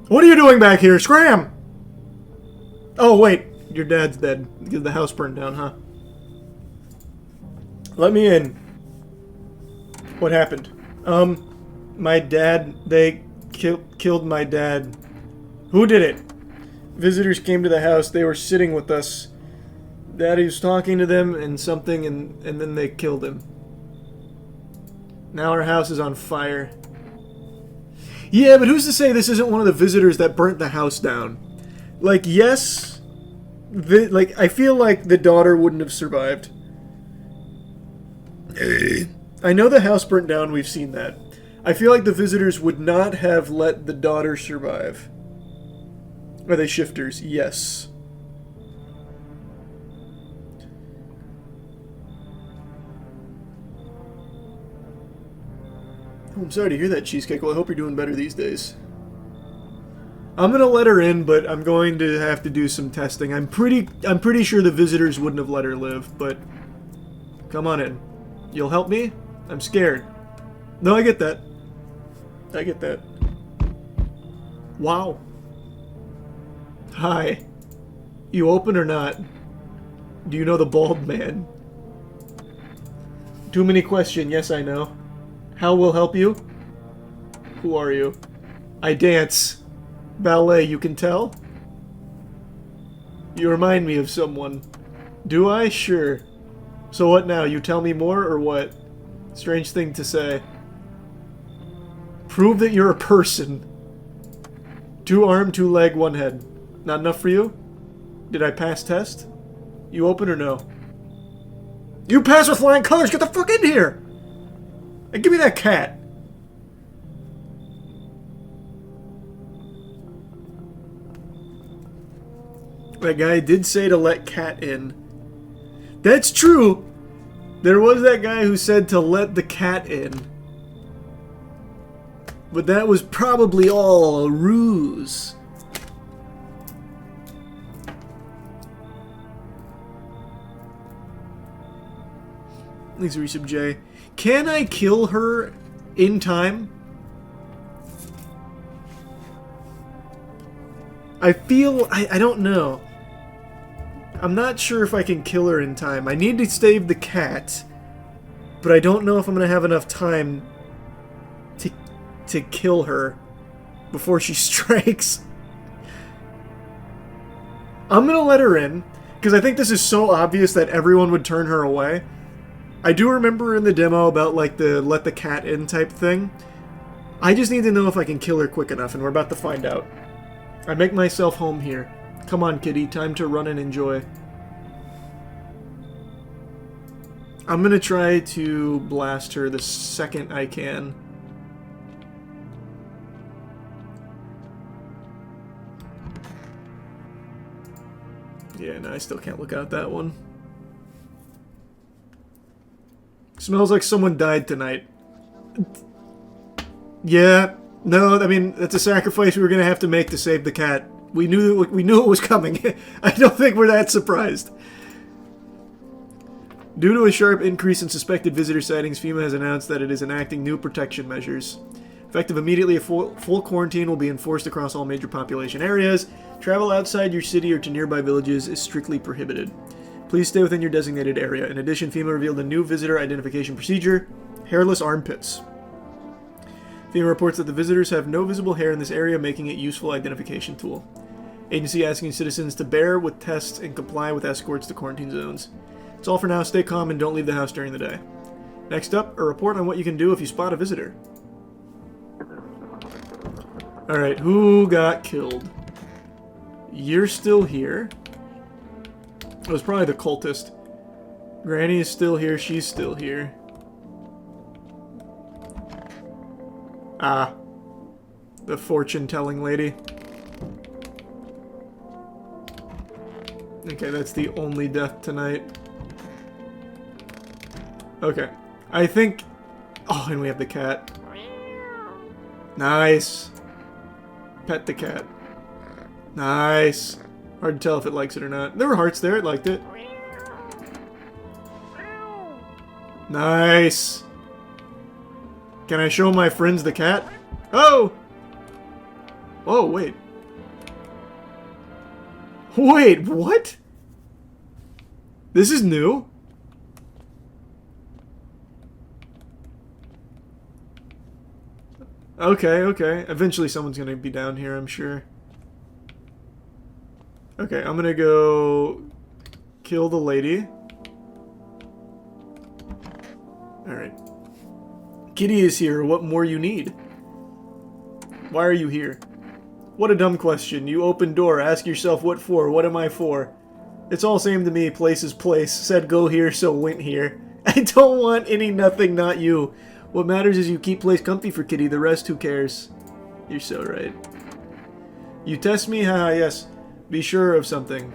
What are you doing back here? Scram! Oh, wait. Your dad's dead because the house burned down, huh? Let me in. What happened? My dad... They killed my dad. Who did it? Visitors came to the house. They were sitting with us. Daddy was talking to them and something, and then they killed him. Now our house is on fire. Yeah, but who's to say this isn't one of the visitors that burnt the house down? Like, yes... like, I feel like the daughter wouldn't have survived. I know the house burnt down, we've seen that. I feel like the visitors would not have let the daughter survive. Are they shifters? Yes. Oh, I'm sorry to hear that, Cheesecake. Well, I hope you're doing better these days. I'm gonna let her in, but I'm going to have to do some testing. I'm pretty sure the visitors wouldn't have let her live, but... Come on in. You'll help me? I'm scared. No, I get that. I get that. Wow. Hi. You open or not? Do you know the bald man? Too many questions. Yes, I know. How will help you? Who are you? I dance. Ballet, you can tell? You remind me of someone. Do I? Sure. So what now? You tell me more, or what? Strange thing to say. Prove that you're a person. 2 arm, 2 leg, 1 head. Not enough for you? Did I pass test? You open or no? You pass with flying colors! Get the fuck in here! And give me that cat! That guy did say to let cat in. That's true! There was that guy who said to let the cat in. But that was probably all a ruse. Thanks, Resub J. Can I kill her in time? I feel... I don't know. I'm not sure if I can kill her in time. I need to save the cat, but I don't know if I'm going to have enough time to kill her before she strikes. I'm going to let her in, because I think this is so obvious that everyone would turn her away. I do remember in the demo about, like, the let the cat in type thing. I just need to know if I can kill her quick enough, and we're about to find out. I make myself home here. Come on, kitty. Time to run and enjoy. I'm gonna try to blast her the second I can. Yeah, no, I still can't look out that one. Smells like someone died tonight. Yeah, no, I mean, that's a sacrifice we were gonna have to make to save the cat. We knew it was coming. I don't think we're that surprised. Due to a sharp increase in suspected visitor sightings, FEMA has announced that it is enacting new protection measures. Effective immediately, a full quarantine will be enforced across all major population areas. Travel outside your city or to nearby villages is strictly prohibited. Please stay within your designated area. In addition, FEMA revealed a new visitor identification procedure: hairless armpits. FEMA reports that the visitors have no visible hair in this area, making it a useful identification tool. Agency asking citizens to bear with tests and comply with escorts to quarantine zones. That's all for now. Stay calm and don't leave the house during the day. Next up, a report on what you can do if you spot a visitor. Alright, who got killed? You're still here. It was probably the cultist. Granny is still here. She's still here. Ah. The fortune-telling lady. Okay, that's the only death tonight. Okay. I think... Oh, and we have the cat. Nice. Pet the cat. Nice. Hard to tell if it likes it or not. There were hearts there. It liked it. Nice. Can I show my friends the cat? Oh! Oh, wait. Wait, what? This is new? Okay, okay. Eventually someone's gonna be down here, I'm sure. Okay, I'm gonna go kill the lady. Alright. Kitty is here. What more you need? Why are you here? What a dumb question. You open door. Ask yourself what for. What am I for? It's all same to me. Place is place. Said go here, so went here. I don't want any nothing, not you. What matters is you keep place comfy for Kitty. The rest, who cares? You're so right. You test me? Haha, yes. Be sure of something.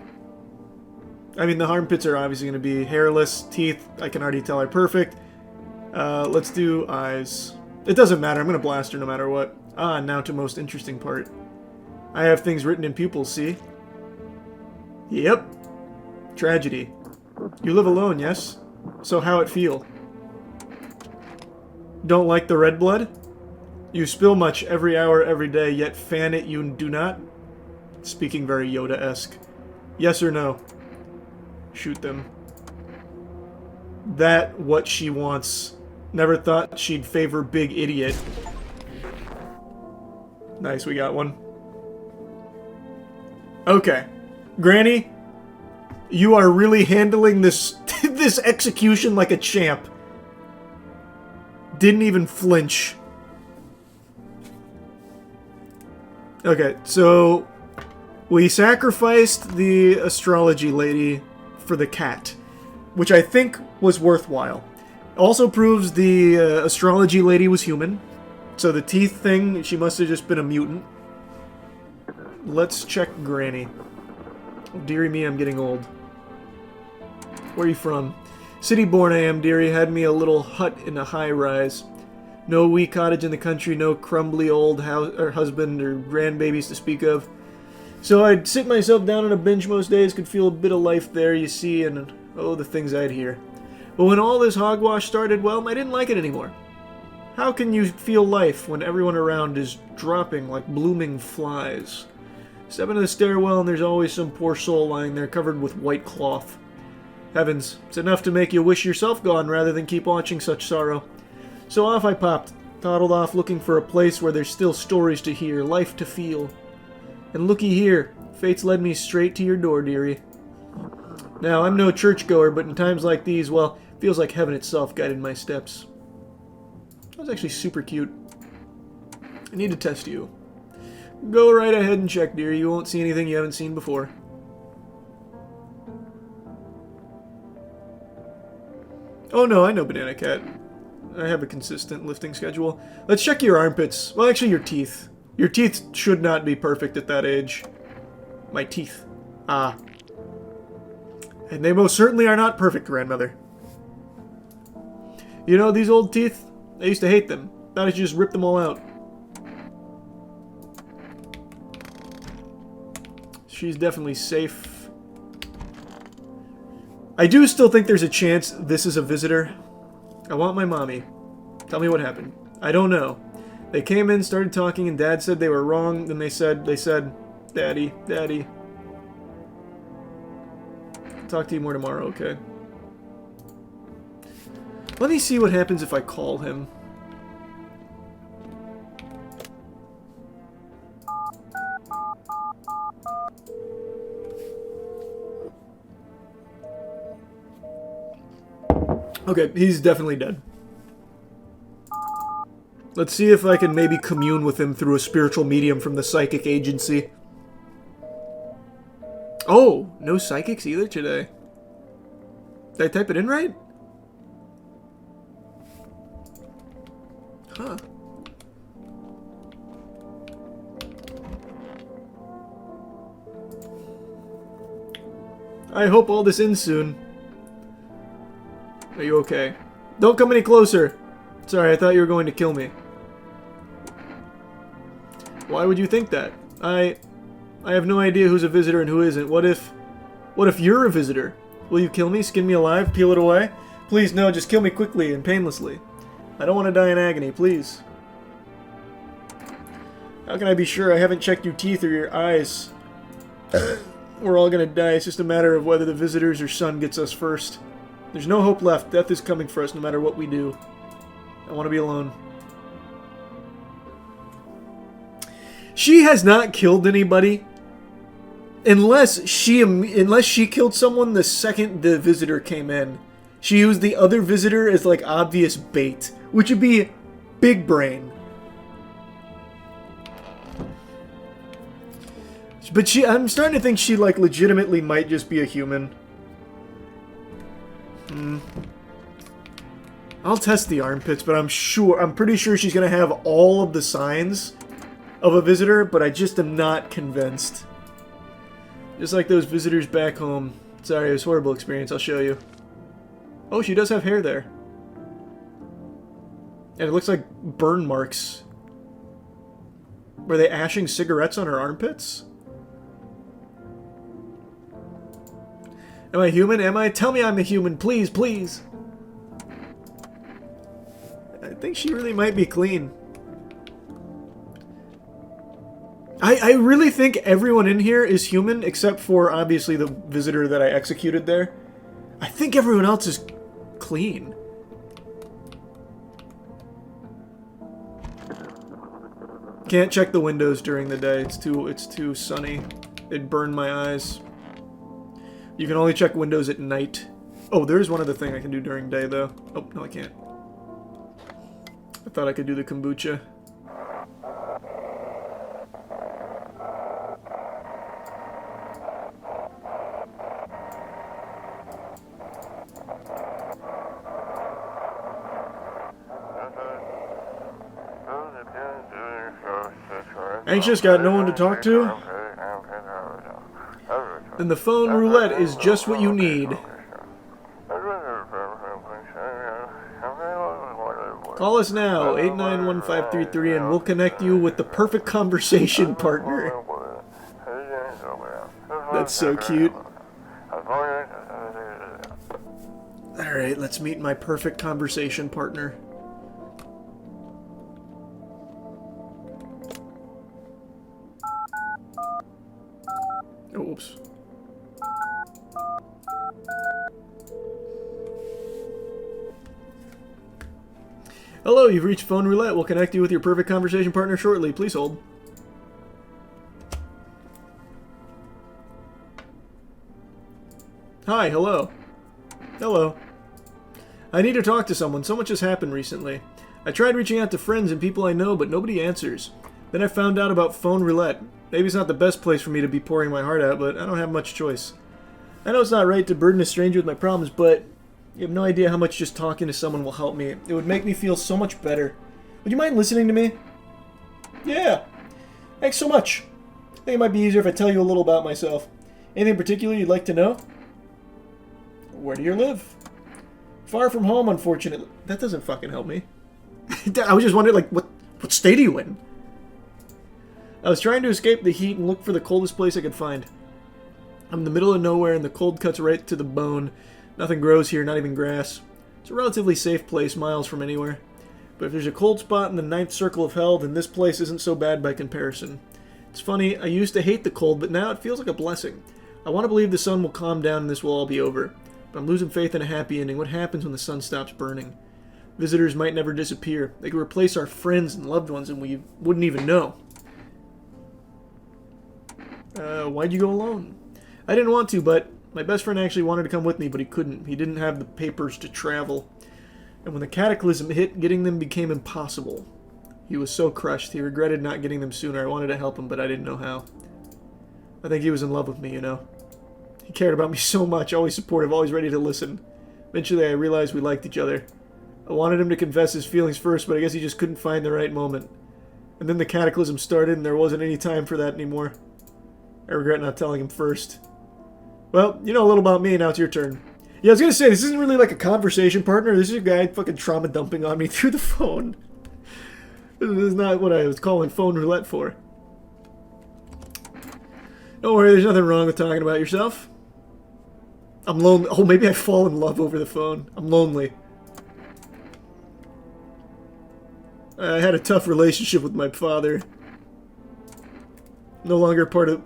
I mean, the armpits are obviously going to be hairless. Teeth, I can already tell, are perfect. Let's do eyes. It doesn't matter. I'm going to blast her no matter what. Ah, now to most interesting part. I have things written in pupils, see? Yep. Tragedy. You live alone, yes? So how it feel? Don't like the red blood? You spill much every hour, every day, yet fan it you do not? Speaking very Yoda-esque. Yes or no? Shoot them. That what she wants. Never thought she'd favor big idiot. Nice, we got one. Okay. Granny, you are really handling this this execution like a champ. Didn't even flinch. Okay, so we sacrificed the astrology lady for the cat, which I think was worthwhile. Also proves the astrology lady was human. So the teeth thing, she must have just been a mutant. Let's check Granny. Oh, dearie me, I'm getting old. Where are you from? City born I am, dearie. Had me a little hut in a high-rise. No wee cottage in the country, no crumbly old house or husband or grandbabies to speak of. So I'd sit myself down on a bench most days, could feel a bit of life there, you see, and oh, the things I'd hear. But when all this hogwash started, well, I didn't like it anymore. How can you feel life when everyone around is dropping like blooming flies? Step into the stairwell and there's always some poor soul lying there covered with white cloth. Heavens, it's enough to make you wish yourself gone rather than keep watching such sorrow. So off I popped, toddled off looking for a place where there's still stories to hear, life to feel. And looky here, fate's led me straight to your door, dearie. Now, I'm no churchgoer, but in times like these, well, feels like heaven itself guided my steps. That was actually super cute. I need to test you. Go right ahead and check, dearie. You won't see anything you haven't seen before. Oh no, I know Banana Cat. I have a consistent lifting schedule. Let's check your armpits. Well, actually, your teeth. Your teeth should not be perfect at that age. My teeth. Ah. And they most certainly are not perfect, grandmother. You know, these old teeth, I used to hate them. Thought I should just rip them all out. She's definitely safe. I do still think there's a chance this is a visitor. I want my mommy. Tell me what happened. I don't know. They came in, started talking, and Dad said they were wrong. Then they said, Daddy, Daddy. I'll talk to you more tomorrow, okay? Let me see what happens if I call him. Okay, he's definitely dead. Let's see if I can maybe commune with him through a spiritual medium from the psychic agency. Oh, no psychics either today. Did I type it in right? Huh. I hope all this ends soon. Are you okay? Don't come any closer! Sorry, I thought you were going to kill me. Why would you think that? I have no idea who's a visitor and who isn't. What if you're a visitor? Will you kill me, skin me alive, peel it away? Please, no, just kill me quickly and painlessly. I don't want to die in agony, please. How can I be sure? I haven't checked your teeth or your eyes. We're all gonna die. It's just a matter of whether the visitor's or sun gets us first. There's no hope left. Death is coming for us no matter what we do. I want to be alone. She has not killed anybody. Unless she killed someone the second the visitor came in. She used the other visitor as like obvious bait. Which would be big brain. But I'm starting to think she like legitimately might just be a human. I'll test the armpits, but I'm pretty sure she's gonna have all of the signs of a visitor, but I just am not convinced. Just like those visitors back home. Sorry, it was a horrible experience, I'll show you. Oh, she does have hair there. And it looks like burn marks. Were they ashing cigarettes on her armpits? Am I human? Am I? Tell me I'm a human, please, please. I think she really might be clean. I really think everyone in here is human, except for, obviously, the visitor that I executed there. I think everyone else is clean. Can't check the windows during the day. It's too sunny. It'd burn my eyes. You can only check windows at night. Oh, there's one other thing I can do during day, though. Oh, no, I can't. I thought I could do the kombucha. Anxious, got no one to talk to? Then the phone roulette is just what you need. Call us now, 891-533, and we'll connect you with the perfect conversation partner. That's so cute. Alright, let's meet my perfect conversation partner. Oh, oops. Hello, you've reached Phone Roulette. We'll connect you with your perfect conversation partner shortly. Please hold. Hi, hello. Hello. I need to talk to someone. So much has happened recently. I tried reaching out to friends and people I know, but nobody answers. Then I found out about Phone Roulette. Maybe it's not the best place for me to be pouring my heart out, but I don't have much choice. I know it's not right to burden a stranger with my problems, but you have no idea how much just talking to someone will help me. It would make me feel so much better. Would you mind listening to me? Yeah. Thanks so much. I think it might be easier if I tell you a little about myself. Anything in particular you'd like to know? Where do you live? Far from home, unfortunately. That doesn't fucking help me. I was just wondering, like, what state are you in? I was trying to escape the heat and look for the coldest place I could find. I'm in the middle of nowhere and the cold cuts right to the bone. Nothing grows here, not even grass. It's a relatively safe place, miles from anywhere. But if there's a cold spot in the ninth circle of hell, then this place isn't so bad by comparison. It's funny, I used to hate the cold, but now it feels like a blessing. I want to believe the sun will calm down and this will all be over. But I'm losing faith in a happy ending. What happens when the sun stops burning? Visitors might never disappear. They could replace our friends and loved ones and we wouldn't even know. Why'd you go alone? I didn't want to, but my best friend actually wanted to come with me, but he couldn't. He didn't have the papers to travel. And when the cataclysm hit, getting them became impossible. He was so crushed. He regretted not getting them sooner. I wanted to help him, but I didn't know how. I think he was in love with me, you know. He cared about me so much, always supportive, always ready to listen. Eventually, I realized we liked each other. I wanted him to confess his feelings first, but I guess he just couldn't find the right moment. And then the cataclysm started, and there wasn't any time for that anymore. I regret not telling him first. Well, you know a little about me, now it's your turn. Yeah, I was gonna say, this isn't really like a conversation partner. This is a guy fucking trauma dumping on me through the phone. This is not what I was calling phone roulette for. Don't worry, there's nothing wrong with talking about yourself. I'm lonely. Oh, maybe I fall in love over the phone. I'm lonely. I had a tough relationship with my father. No longer part of...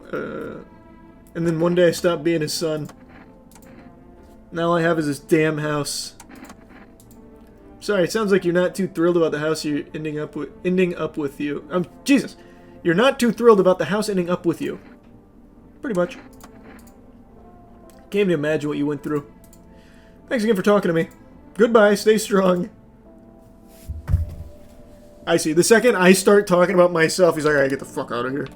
and then one day I stopped being his son. Now all I have is this damn house. Sorry, it sounds like you're not too thrilled about the house you're ending up with you. Jesus! You're not too thrilled about the house ending up with you. Pretty much. Can't even imagine what you went through. Thanks again for talking to me. Goodbye, stay strong. I see. The second I start talking about myself, he's like, alright, get the fuck out of here.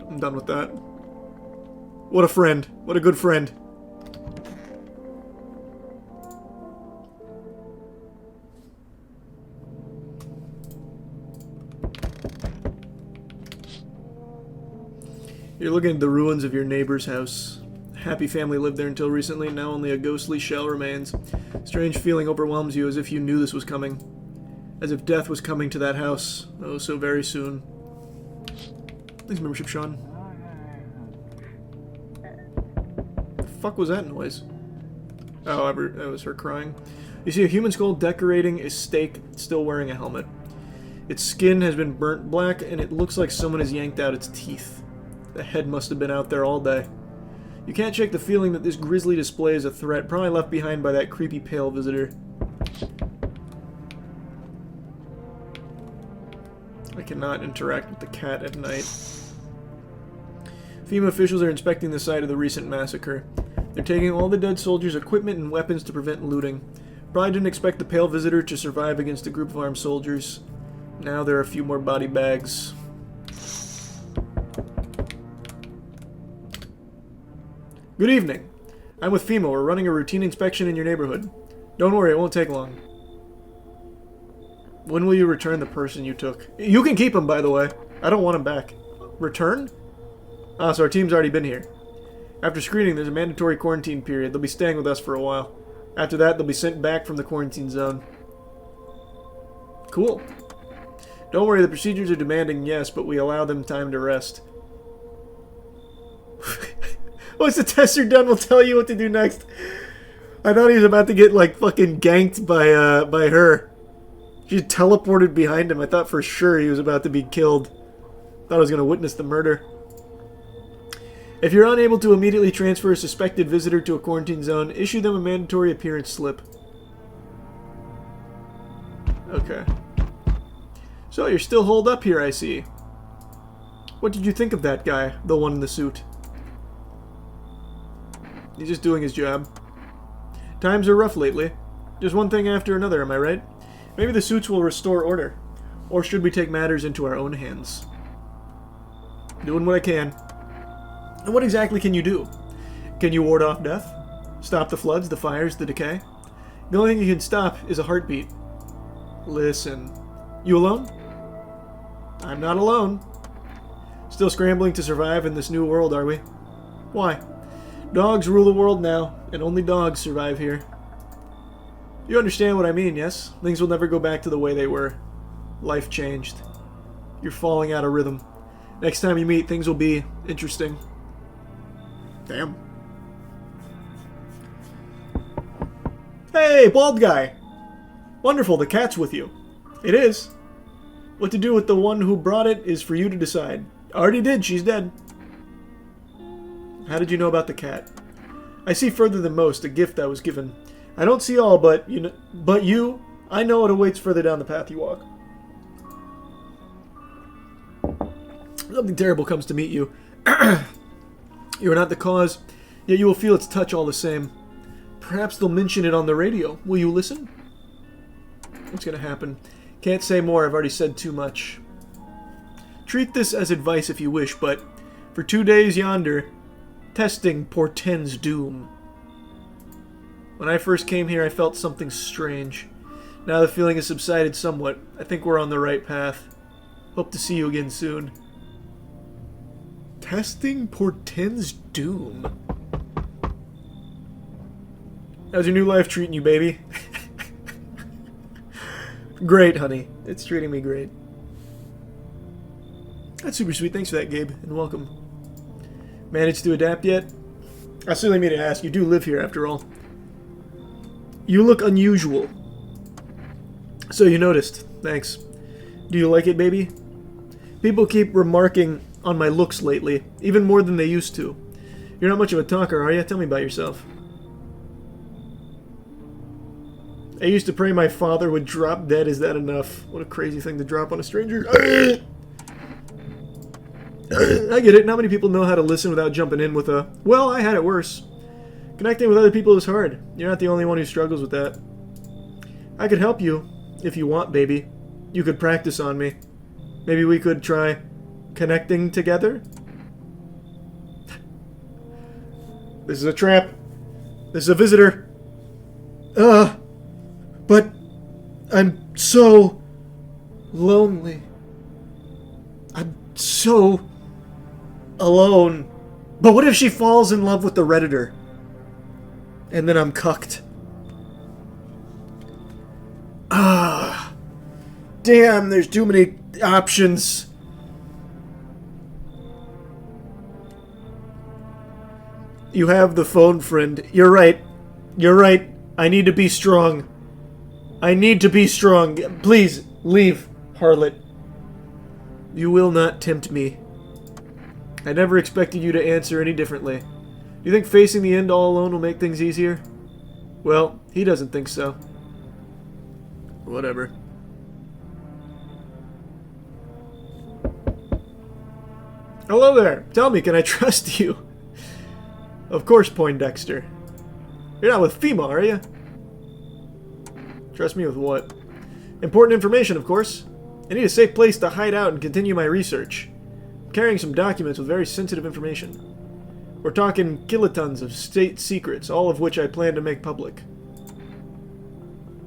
I'm done with that. What a friend. What a good friend. You're looking at the ruins of your neighbor's house. Happy family lived there until recently, now only a ghostly shell remains. Strange feeling overwhelms you as if you knew this was coming. As if death was coming to that house. Oh, so very soon. Thanks, membership, Sean. The fuck was that noise? Oh, that was her crying. You see a human skull decorating a stake, still wearing a helmet. Its skin has been burnt black, and it looks like someone has yanked out its teeth. The head must have been out there all day. You can't shake the feeling that this grisly display is a threat, probably left behind by that creepy pale visitor. I cannot interact with the cat at night. FEMA officials are inspecting the site of the recent massacre. They're taking all the dead soldiers' equipment and weapons to prevent looting. Probably didn't expect the pale visitor to survive against a group of armed soldiers. Now there are a few more body bags. Good evening. I'm with FEMA. We're running a routine inspection in your neighborhood. Don't worry, it won't take long. When will you return the person you took? You can keep him, by the way. I don't want him back. Return? Ah, so our team's already been here. After screening, there's a mandatory quarantine period. They'll be staying with us for a while. After that, they'll be sent back from the quarantine zone. Cool. Don't worry, the procedures are demanding, yes, but we allow them time to rest. Once the tests are done, we'll tell you what to do next. I thought he was about to get, like, fucking ganked by her. She teleported behind him. I thought for sure he was about to be killed. Thought I was going to witness the murder. If you're unable to immediately transfer a suspected visitor to a quarantine zone, issue them a mandatory appearance slip. Okay. So, you're still holed up here, I see. What did you think of that guy? The one in the suit. He's just doing his job. Times are rough lately. Just one thing after another, am I right? Maybe the suits will restore order. Or should we take matters into our own hands? Doing what I can. And what exactly can you do? Can you ward off death? Stop the floods, the fires, the decay? The only thing you can stop is a heartbeat. Listen. You alone? I'm not alone. Still scrambling to survive in this new world, are we? Why? Dogs rule the world now, and only dogs survive here. You understand what I mean, yes? Things will never go back to the way they were. Life changed. You're falling out of rhythm. Next time you meet, things will be interesting. Damn. Hey, bald guy! Wonderful, the cat's with you. It is. What to do with the one who brought it is for you to decide. Already did, she's dead. How did you know about the cat? I see further than most, a gift I was given. I don't see all, but I know what awaits further down the path you walk. Something terrible comes to meet you. You are not the cause, yet you will feel its touch all the same. Perhaps they'll mention it on the radio. Will you listen? What's going to happen? Can't say more, I've already said too much. Treat this as advice if you wish, but for 2 days yonder, testing portends doom. When I first came here, I felt something strange. Now the feeling has subsided somewhat. I think we're on the right path. Hope to see you again soon. Testing portends doom. How's your new life treating you, baby? Great, honey. It's treating me great. That's super sweet. Thanks for that, Gabe, and welcome. Managed to adapt yet? I certainly mean to ask. You do live here, after all. You look unusual. So you noticed. Thanks. Do you like it, baby? People keep remarking on my looks lately, even more than they used to. You're not much of a talker, are you? Tell me about yourself. I used to pray my father would drop dead. Is that enough? What a crazy thing to drop on a stranger. I get it. Not many people know how to listen without jumping in with a, well, I had it worse. Connecting with other people is hard. You're not the only one who struggles with that. I could help you, if you want, baby. You could practice on me. Maybe we could try connecting together? This is a trap. This is a visitor. But I'm so lonely. I'm so alone. But what if she falls in love with the Redditor? And then I'm cucked. Damn, there's too many options. You have the phone, friend. You're right. You're right. I need to be strong. I need to be strong. Please, leave, harlot. You will not tempt me. I never expected you to answer any differently. Do you think facing the end all alone will make things easier? Well, he doesn't think so. Whatever. Hello there. Tell me, can I trust you? Of course, Poindexter. You're not with FEMA, are you? Trust me with what? Important information, of course. I need a safe place to hide out and continue my research. I'm carrying some documents with very sensitive information. We're talking kilotons of state secrets, all of which I plan to make public.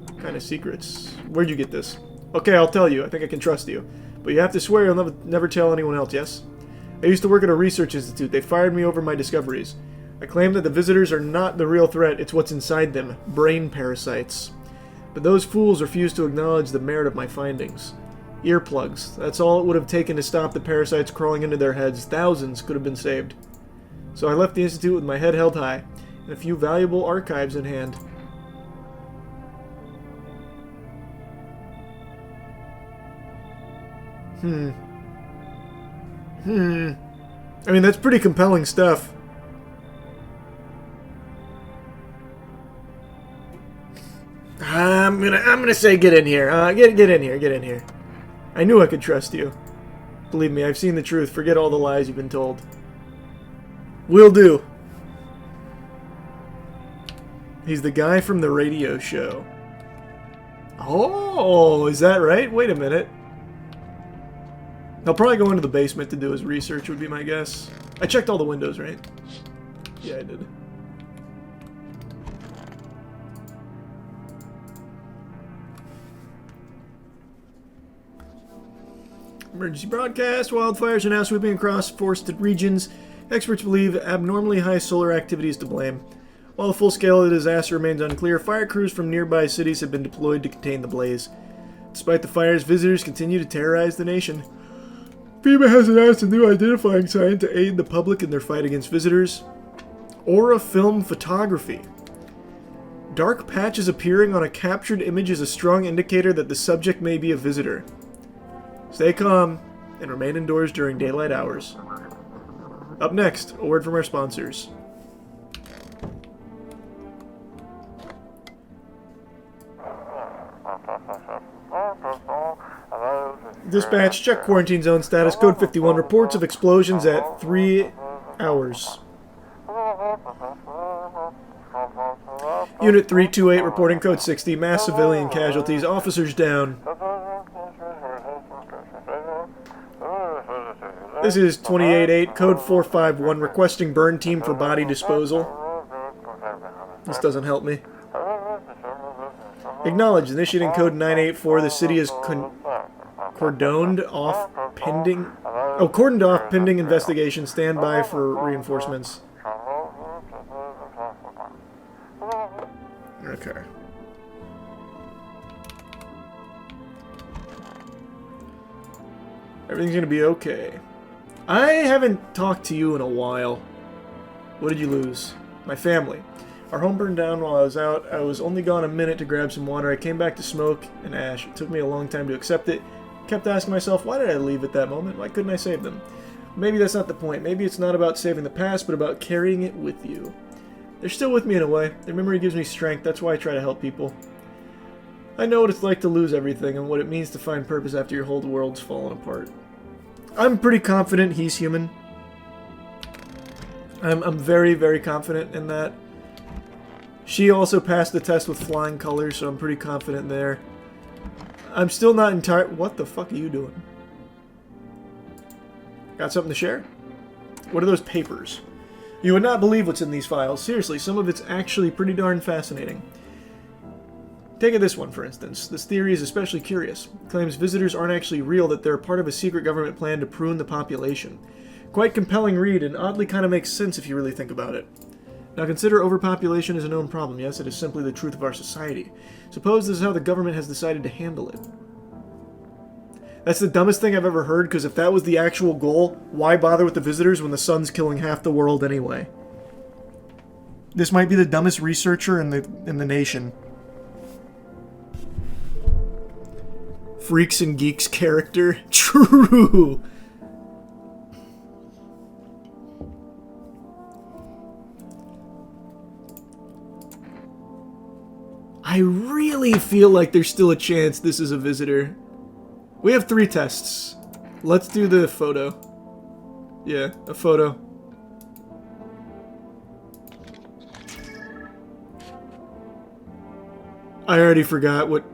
What kind of secrets? Where'd you get this? Okay, I'll tell you. I think I can trust you. But you have to swear you'll never tell anyone else, yes? I used to work at a research institute. They fired me over my discoveries. I claim that the visitors are not the real threat, it's what's inside them. Brain parasites. But those fools refuse to acknowledge the merit of my findings. Earplugs. That's all it would have taken to stop the parasites crawling into their heads. Thousands could have been saved. So I left the institute with my head held high, and a few valuable archives in hand. I mean, that's pretty compelling stuff. I'm gonna say get in here. Get in here. I knew I could trust you. Believe me, I've seen the truth. Forget all the lies you've been told. Will do. He's the guy from the radio show. Oh, is that right? Wait a minute. He'll probably go into the basement to do his research, would be my guess. I checked all the windows, right? Yeah, I did. Emergency broadcast. Wildfires are now sweeping across forested regions. Experts believe abnormally high solar activity is to blame. While the full scale of the disaster remains unclear, fire crews from nearby cities have been deployed to contain the blaze. Despite the fires, visitors continue to terrorize the nation. FEMA has announced a new identifying sign to aid the public in their fight against visitors. Aura film photography. Dark patches appearing on a captured image is a strong indicator that the subject may be a visitor. Stay calm and remain indoors during daylight hours. Up next, a word from our sponsors. Dispatch, check quarantine zone status. Code 51. Reports of explosions at 3 hours. Unit 328 reporting code 60. Mass civilian casualties. Officers down. This is 28-8. Code 451. Requesting burn team for body disposal. This doesn't help me. Acknowledged. Initiating code 984. The city is cordoned off pending... Oh, cordoned off pending investigation. Stand by for reinforcements. Okay. Everything's gonna be okay. I haven't talked to you in a while. What did you lose? My family. Our home burned down while I was out. I was only gone a minute to grab some water. I came back to smoke and ash. It took me a long time to accept it. Kept asking myself, why did I leave at that moment? Why couldn't I save them? Maybe that's not the point. Maybe it's not about saving the past, but about carrying it with you. They're still with me in a way. Their memory gives me strength. That's why I try to help people. I know what it's like to lose everything and what it means to find purpose after your whole world's fallen apart. I'm pretty confident he's human. I'm very, very confident in that. She also passed the test with flying colors, so I'm pretty confident there. I'm still not entirely... What the fuck are you doing? Got something to share? What are those papers? You would not believe what's in these files. Seriously, some of it's actually pretty darn fascinating. Take this one, for instance. This theory is especially curious. It claims visitors aren't actually real, that they're part of a secret government plan to prune the population. Quite compelling read, and oddly kind of makes sense if you really think about it. Now consider overpopulation is a known problem. Yes, it is simply the truth of our society. Suppose this is how the government has decided to handle it. That's the dumbest thing I've ever heard, because if that was the actual goal, why bother with the visitors when the sun's killing half the world anyway? This might be the dumbest researcher in the nation. Freaks and Geeks character. True! I really feel like there's still a chance this is a visitor. We have 3 tests. Let's do the photo. Yeah, a photo. I already forgot what...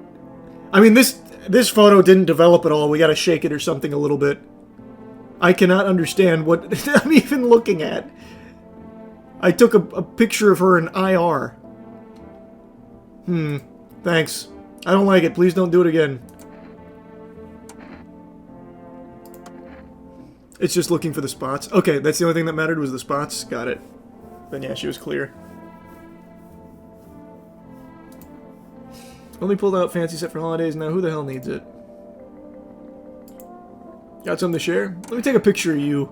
I mean, this photo didn't develop at all. We gotta shake it or something a little bit. I cannot understand what I'm even looking at. I took a picture of her in IR. Thanks. I don't like it. Please don't do it again. It's just looking for the spots. Okay, that's the only thing that mattered was the spots. Got it. Then yeah, she was clear. Only pulled out fancy set for holidays. Now who the hell needs it? Got something to share? Let me take a picture of you.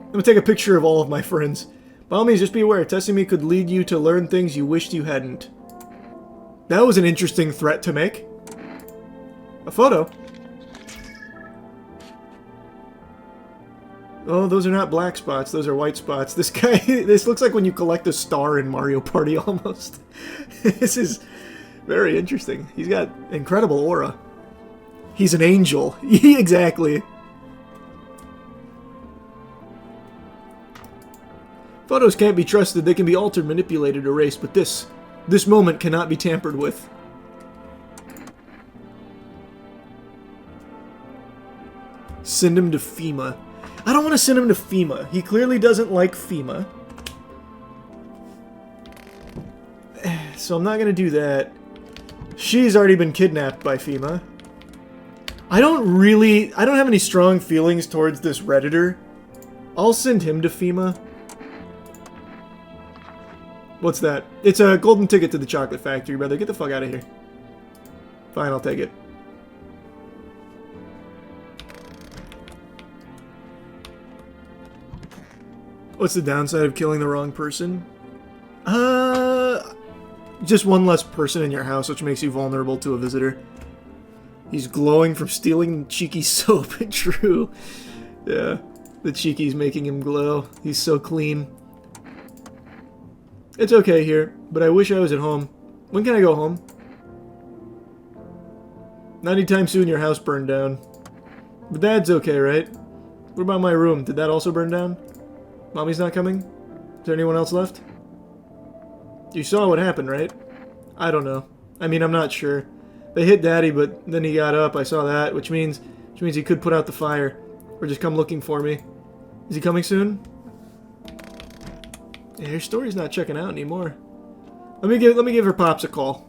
Let me take a picture of all of my friends. By all means, just be aware. Testing me could lead you to learn things you wished you hadn't. That was an interesting threat to make. A photo. Oh, those are not black spots. Those are white spots. This guy... This looks like when you collect a star in Mario Party, almost. This is very interesting. He's got incredible aura. He's an angel. Exactly. Photos can't be trusted. They can be altered, manipulated, erased. But this moment cannot be tampered with. Send him to FEMA. I don't want to send him to FEMA. He clearly doesn't like FEMA. So I'm not going to do that. She's already been kidnapped by FEMA. I don't have any strong feelings towards this Redditor. I'll send him to FEMA. What's that? It's a golden ticket to the chocolate factory, brother. Get the fuck out of here. Fine, I'll take it. What's the downside of killing the wrong person? Just one less person in your house, which makes you vulnerable to a visitor. He's glowing from stealing cheeky soap. True. Yeah, the cheeky's making him glow. He's so clean. It's okay here, but I wish I was at home. When can I go home? Not anytime soon. Your house burned down. But Dad's okay, right? What about my room? Did that also burn down? Mommy's not coming? Is there anyone else left? You saw what happened, right? I don't know. I mean, I'm not sure. They hit Daddy, but then he got up. I saw that, which means he could put out the fire. Or just come looking for me. Is he coming soon? Yeah, her story's not checking out anymore. Let me give her Pops a call.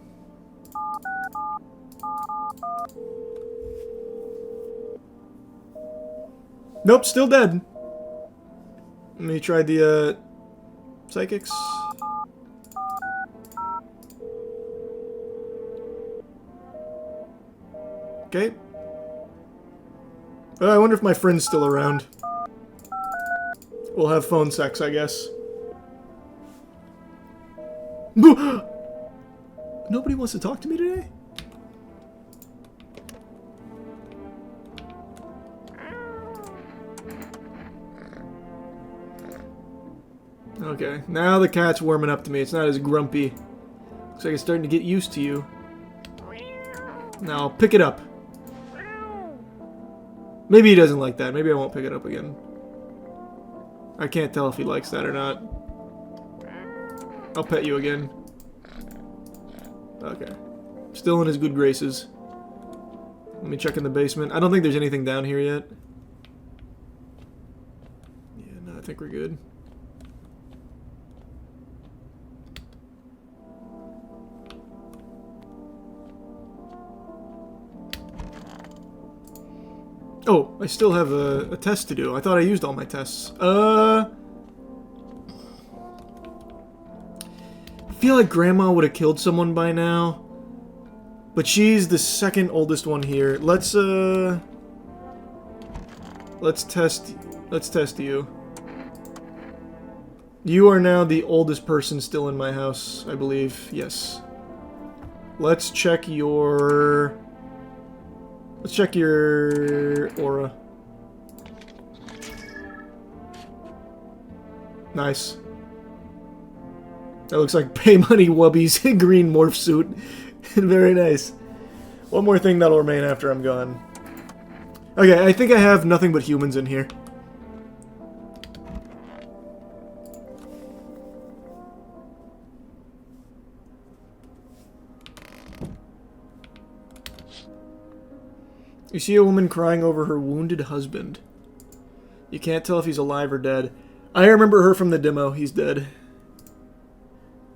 Nope, still dead. Let me try the psychics. Okay. I wonder if my friend's still around. We'll have phone sex, I guess. Nobody wants to talk to me today? Okay, now the cat's warming up to me. It's not as grumpy. Looks like it's starting to get used to you. Now I'll pick it up. Maybe he doesn't like that. Maybe I won't pick it up again. I can't tell if he likes that or not. I'll pet you again. Okay. Still in his good graces. Let me check in the basement. I don't think there's anything down here yet. Yeah, no, I think we're good. Oh, I still have a test to do. I thought I used all my tests. I feel like Grandma would have killed someone by now. But she's the second oldest one here. Let's test you. You are now the oldest person still in my house, I believe. Yes. Let's check your aura. Nice. That looks like Pay Money Wubby's green morph suit. Very nice. One more thing that'll remain after I'm gone. Okay, I think I have nothing but humans in here. You see a woman crying over her wounded husband. You can't tell if he's alive or dead. I remember her from the demo. He's dead.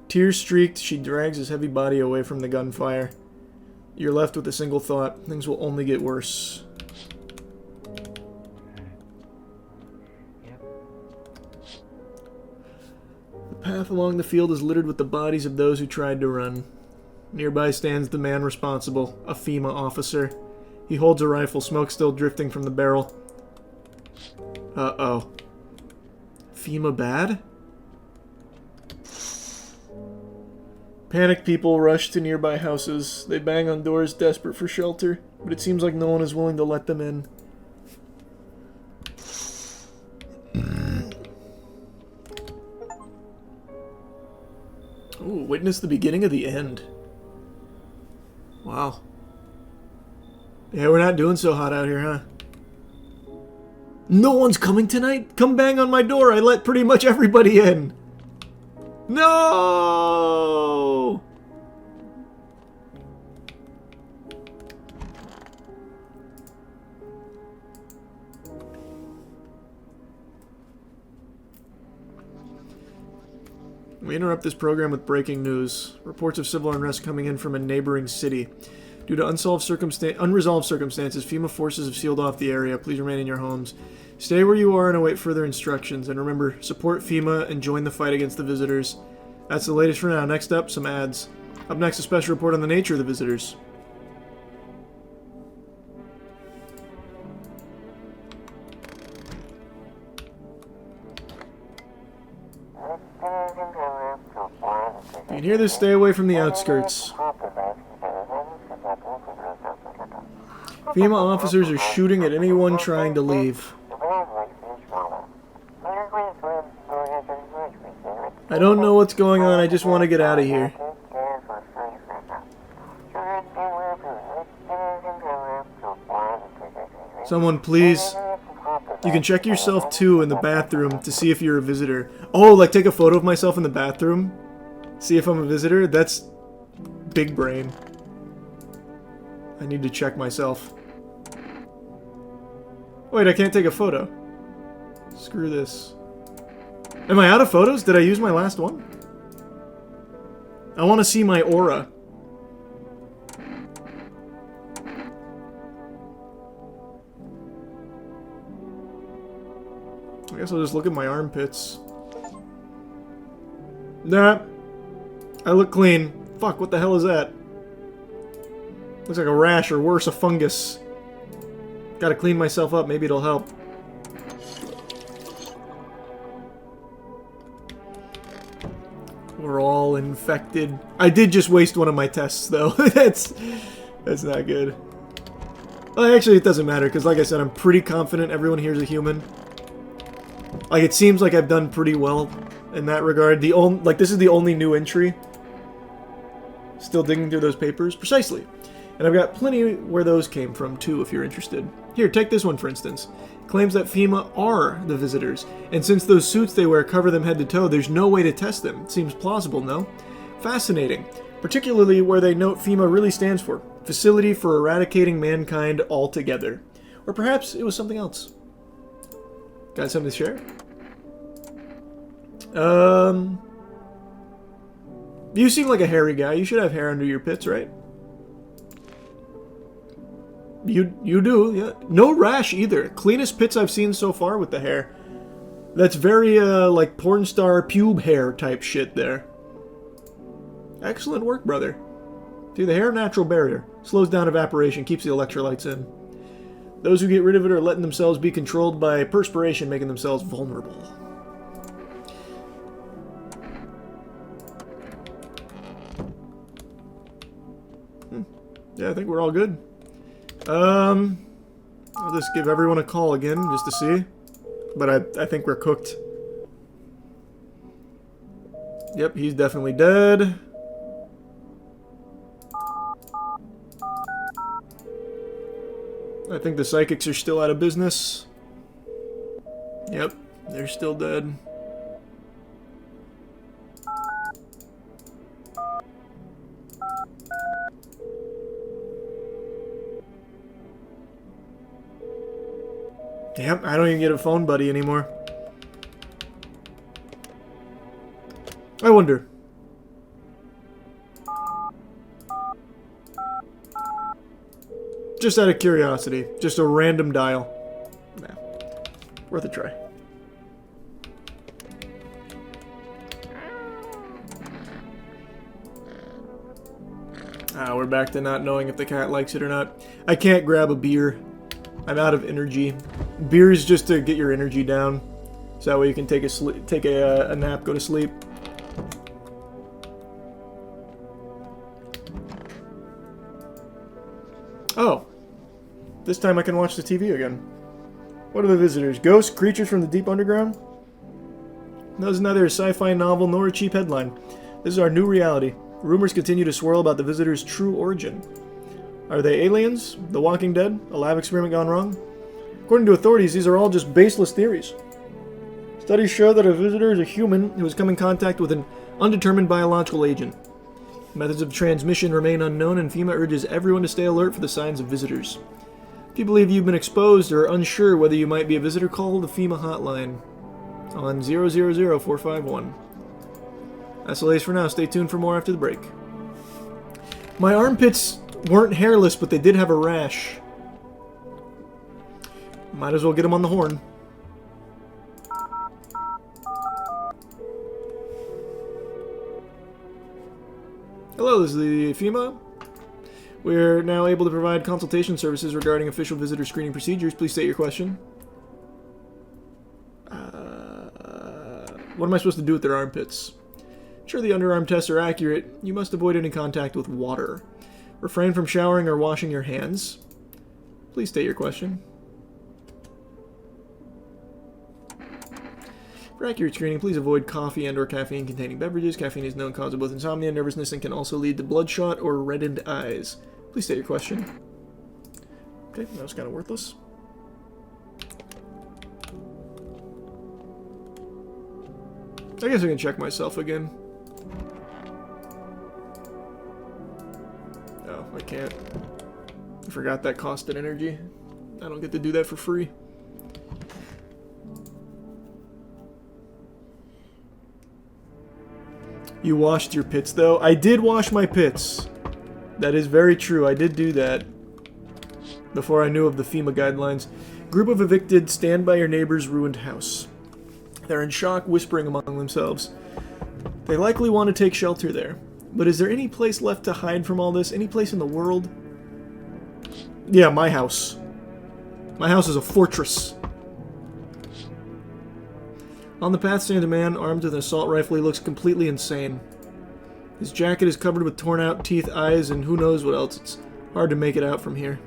Tears streaked, she drags his heavy body away from the gunfire. You're left with a single thought. Things will only get worse. The path along the field is littered with the bodies of those who tried to run. Nearby stands the man responsible, a FEMA officer. He holds a rifle, smoke still drifting from the barrel. Uh-oh. FEMA bad? Panicked people rush to nearby houses. They bang on doors, desperate for shelter, but it seems like no one is willing to let them in. Ooh, witness the beginning of the end. Wow. Yeah, we're not doing so hot out here, huh? No one's coming tonight? Come bang on my door. I let pretty much everybody in. No! We interrupt this program with breaking news. Reports of civil unrest coming in from a neighboring city. Due to unresolved circumstances, FEMA forces have sealed off the area. Please remain in your homes. Stay where you are and await further instructions. And remember, support FEMA and join the fight against the visitors. That's the latest for now. Next up, some ads. Up next, a special report on the nature of the visitors. You can hear this, stay away from the outskirts. FEMA officers are shooting at anyone trying to leave. I don't know what's going on, I just want to get out of here. Someone, please. You can check yourself too in the bathroom to see if you're a visitor. Oh, like take a photo of myself in the bathroom? See if I'm a visitor? That's big brain. I need to check myself. Wait, I can't take a photo. Screw this. Am I out of photos? Did I use my last one? I want to see my aura. I guess I'll just look at my armpits. Nah. I look clean. Fuck, what the hell is that? Looks like a rash, or worse, a fungus. Gotta clean myself up, maybe it'll help. We're all infected. I did just waste one of my tests, though. That's not good. Well, actually, it doesn't matter, because like I said, I'm pretty confident everyone here is a human. Like, it seems like I've done pretty well in that regard. This is the only new entry. Still digging through those papers. Precisely. And I've got plenty where those came from, too, if you're interested. Here, take this one, for instance. It claims that FEMA are the visitors, and since those suits they wear cover them head to toe, there's no way to test them. It seems plausible, no? Fascinating. Particularly where they note FEMA really stands for. Facility for Eradicating Mankind Altogether. Or perhaps it was something else. Got something to share? You seem like a hairy guy. You should have hair under your pits, right? You do, yeah. No rash either. Cleanest pits I've seen so far with the hair. That's very, like, porn star pube hair type shit there. Excellent work, brother. See, the hair natural barrier. Slows down evaporation, keeps the electrolytes in. Those who get rid of it are letting themselves be controlled by perspiration, making themselves vulnerable. Yeah, I think we're all good. I'll just give everyone a call again, just to see. But I think we're cooked. Yep, he's definitely dead. I think the psychics are still out of business. Yep, they're still dead. Damn, I don't even get a phone buddy anymore. I wonder. Just out of curiosity. Just a random dial. Nah. Worth a try. We're back to not knowing if the cat likes it or not. I can't grab a beer. I'm out of energy. Beer is just to get your energy down. So that way you can take a nap, go to sleep. Oh. This time I can watch the TV again. What are the visitors? Ghosts? Creatures from the deep underground? That was neither a sci-fi novel nor a cheap headline. This is our new reality. Rumors continue to swirl about the visitors' true origin. Are they aliens? The Walking Dead? A lab experiment gone wrong? According to authorities, these are all just baseless theories. Studies show that a visitor is a human who has come in contact with an undetermined biological agent. Methods of transmission remain unknown, and FEMA urges everyone to stay alert for the signs of visitors. If you believe you've been exposed or are unsure whether you might be a visitor, call the FEMA hotline on 000-451. That's the latest for now. Stay tuned for more after the break. My armpits weren't hairless, but they did have a rash. Might as well get them on the horn. Hello, this is the FEMA. We're now able to provide consultation services regarding official visitor screening procedures. Please state your question. What am I supposed to do with their armpits? Sure, the underarm tests are accurate. You must avoid any contact with water. Refrain from showering or washing your hands. Please state your question. For accurate screening, please avoid coffee and/or caffeine-containing beverages. Caffeine is a known cause of both insomnia and nervousness and can also lead to bloodshot or reddened eyes. Please state your question. Okay, that was kind of worthless. I guess I can check myself again. Oh, I can't. I forgot that costed energy. I don't get to do that for free. You washed your pits, though? I did wash my pits. That is very true. I did do that. Before I knew of the FEMA guidelines. Group of evicted stand by your neighbor's ruined house. They're in shock, whispering among themselves. They likely want to take shelter there. But is there any place left to hide from all this? Any place in the world? Yeah, my house. My house is a fortress. On the path stands a man armed with an assault rifle. He looks completely insane. His jacket is covered with torn out teeth, eyes, and who knows what else. It's hard to make it out from here.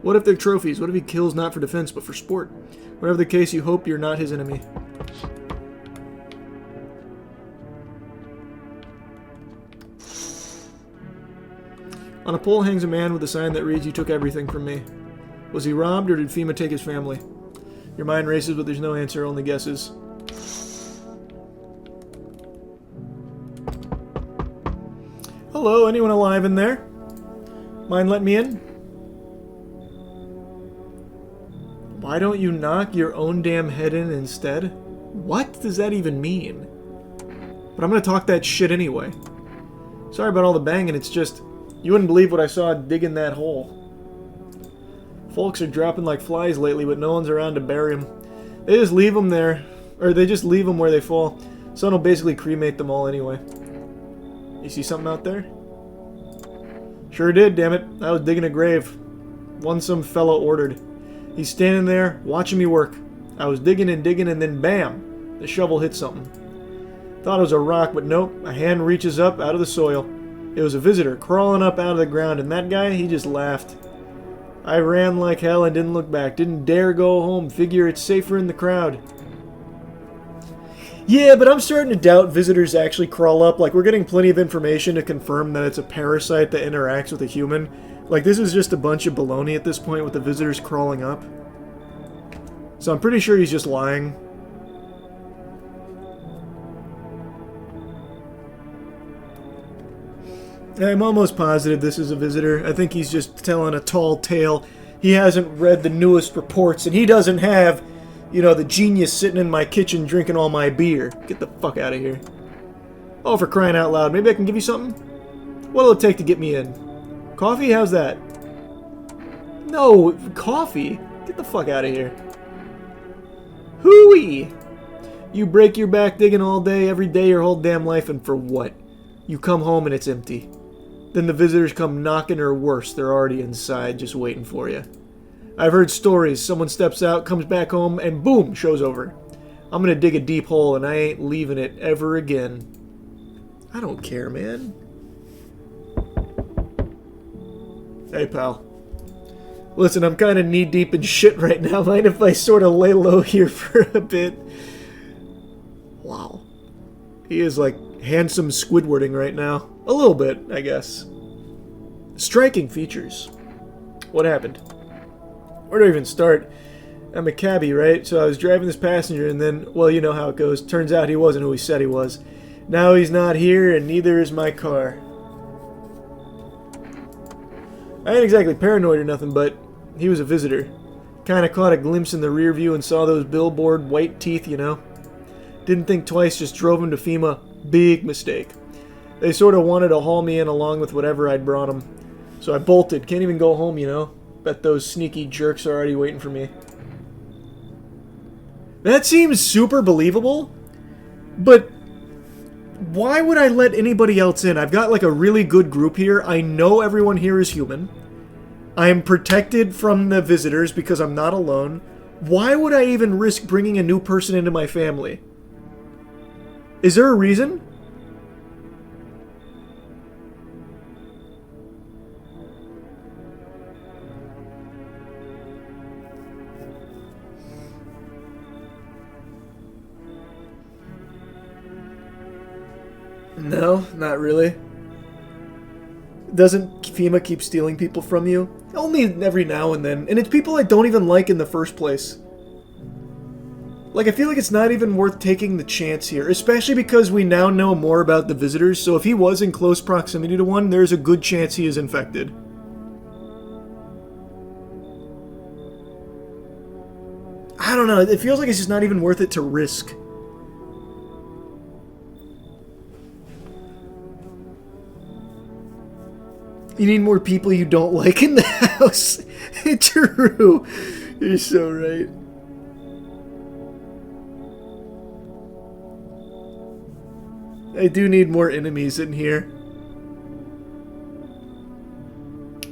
What if they're trophies? What if he kills not for defense, but for sport? Whatever the case, you hope you're not his enemy. On a pole hangs a man with a sign that reads, "You took everything from me." Was he robbed, or did FEMA take his family? Your mind races, but there's no answer, only guesses. Hello, anyone alive in there? Mind letting me in? Why don't you knock your own damn head in instead? What does that even mean? But I'm gonna talk that shit anyway. Sorry about all the banging, it's just... You wouldn't believe what I saw digging that hole. Folks are dropping like flies lately, but no one's around to bury them. They just leave them there, or they just leave them where they fall. Sun will basically cremate them all anyway. You see something out there? Sure did, damn it. I was digging a grave. One some fella ordered. He's standing there, watching me work. I was digging, and then bam! The shovel hit something. Thought it was a rock, but nope. A hand reaches up out of the soil. It was a visitor crawling up out of the ground, and that guy, he just laughed. I ran like hell and didn't look back. Didn't dare go home. Figure it's safer in the crowd. Yeah, but I'm starting to doubt visitors actually crawl up. Like, we're getting plenty of information to confirm that it's a parasite that interacts with a human. Like, this is just a bunch of baloney at this point with the visitors crawling up. So I'm pretty sure he's just lying. I'm almost positive this is a visitor. I think he's just telling a tall tale. He hasn't read the newest reports, and he doesn't have, you know, the genius sitting in my kitchen drinking all my beer. Get the fuck out of here. Oh, for crying out loud. Maybe I can give you something? What'll it take to get me in? Coffee? How's that? No, coffee? Get the fuck out of here. Hooey! You break your back digging all day, every day, your whole damn life, and for what? You come home and it's empty. Then the visitors come knocking, or worse, they're already inside just waiting for you. I've heard stories. Someone steps out, comes back home, and boom, show's over. I'm gonna dig a deep hole, and I ain't leaving it ever again. I don't care, man. Hey, pal. Listen, I'm kind of knee-deep in shit right now. Mind if I sort of lay low here for a bit? Wow. He is, like, handsome Squidwarding right now. A little bit, I guess. Striking features. What happened? Where do I even start? I'm a cabbie, right? So I was driving this passenger and then, well, you know how it goes. Turns out he wasn't who he said he was. Now he's not here and neither is my car. I ain't exactly paranoid or nothing, but he was a visitor. Kinda caught a glimpse in the rear view and saw those billboard white teeth, you know? Didn't think twice, just drove him to FEMA. Big mistake. They sort of wanted to haul me in along with whatever I'd brought them. So I bolted. Can't even go home, you know? Bet those sneaky jerks are already waiting for me. That seems super believable, but why would I let anybody else in? I've got like a really good group here. I know everyone here is human. I am protected from the visitors because I'm not alone. Why would I even risk bringing a new person into my family? Is there a reason? No, not really. Doesn't FEMA keep stealing people from you? Only every now and then. And it's people I don't even like in the first place. Like, I feel like it's not even worth taking the chance here. Especially because we now know more about the visitors. So if he was in close proximity to one, there's a good chance he is infected. I don't know. It feels like it's just not even worth it to risk. You need more people you don't like in the house. True. You're so right. I do need more enemies in here.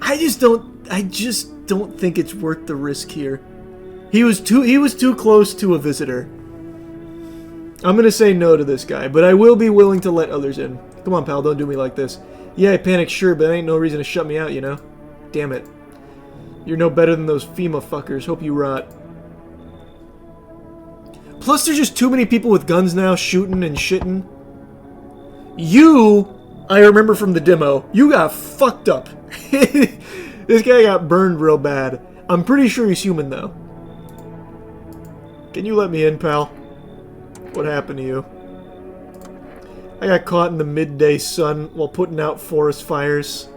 I just don't... I just don't think it's worth the risk here. He was too close to a visitor. I'm gonna say no to this guy, but I will be willing to let others in. Come on, pal, don't do me like this. Yeah, I panicked, sure, but that ain't no reason to shut me out, you know? Damn it. You're no better than those FEMA fuckers. Hope you rot. Plus, there's just too many people with guns now shooting and shitting. You, I remember from the demo, you got fucked up. This guy got burned real bad. I'm pretty sure he's human, though. Can you let me in, pal? What happened to you? I got caught in the midday sun while putting out forest fires.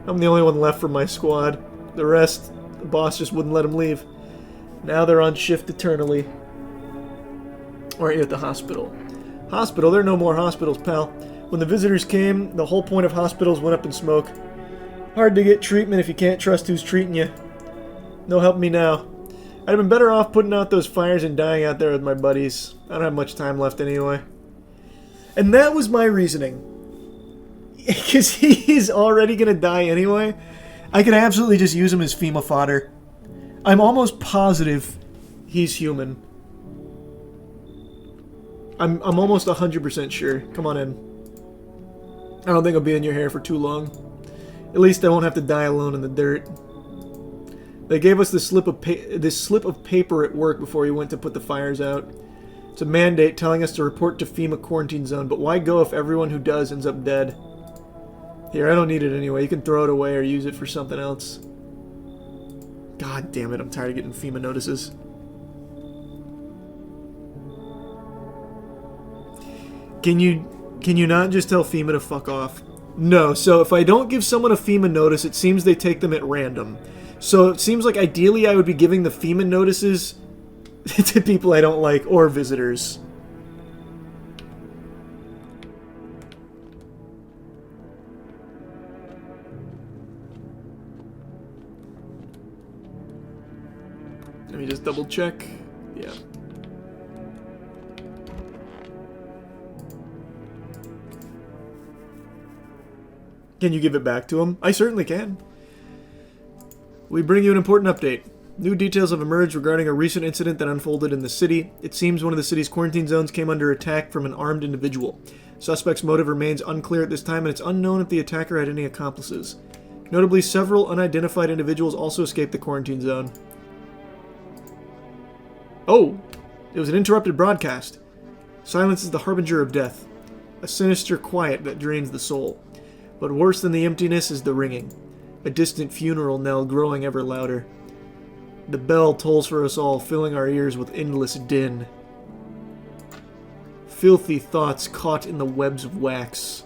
I'm the only one left from my squad. The rest, the boss just wouldn't let them leave. Now they're on shift eternally. Or at the hospital. Hospital? There are no more hospitals, pal. When the visitors came, the whole point of hospitals went up in smoke. Hard to get treatment if you can't trust who's treating you. No help me now. I'd have been better off putting out those fires and dying out there with my buddies. I don't have much time left anyway. And that was my reasoning. Because he's already going to die anyway. I could absolutely just use him as FEMA fodder. I'm almost positive he's human. I'm almost 100% sure. Come on in. I don't think I'll be in your hair for too long. At least I won't have to die alone in the dirt. They gave us this slip of paper at work before we went to put the fires out. It's a mandate telling us to report to FEMA quarantine zone, but why go if everyone who does ends up dead? Here, I don't need it anyway. You can throw it away or use it for something else. God damn it, I'm tired of getting FEMA notices. Can you not just tell FEMA to fuck off? No, so if I don't give someone a FEMA notice, it seems they take them at random. So it seems like ideally I would be giving the FEMA notices to people I don't like, or visitors. Let me just double check. Yeah. Can you give it back to him? I certainly can. We bring you an important update. New details have emerged regarding a recent incident that unfolded in the city. It seems one of the city's quarantine zones came under attack from an armed individual. Suspect's motive remains unclear at this time, and it's unknown if the attacker had any accomplices. Notably, several unidentified individuals also escaped the quarantine zone. Oh! It was an interrupted broadcast. Silence is the harbinger of death. A sinister quiet that drains the soul. But worse than the emptiness is the ringing. A distant funeral knell growing ever louder. The bell tolls for us all, filling our ears with endless din. Filthy thoughts caught in the webs of wax.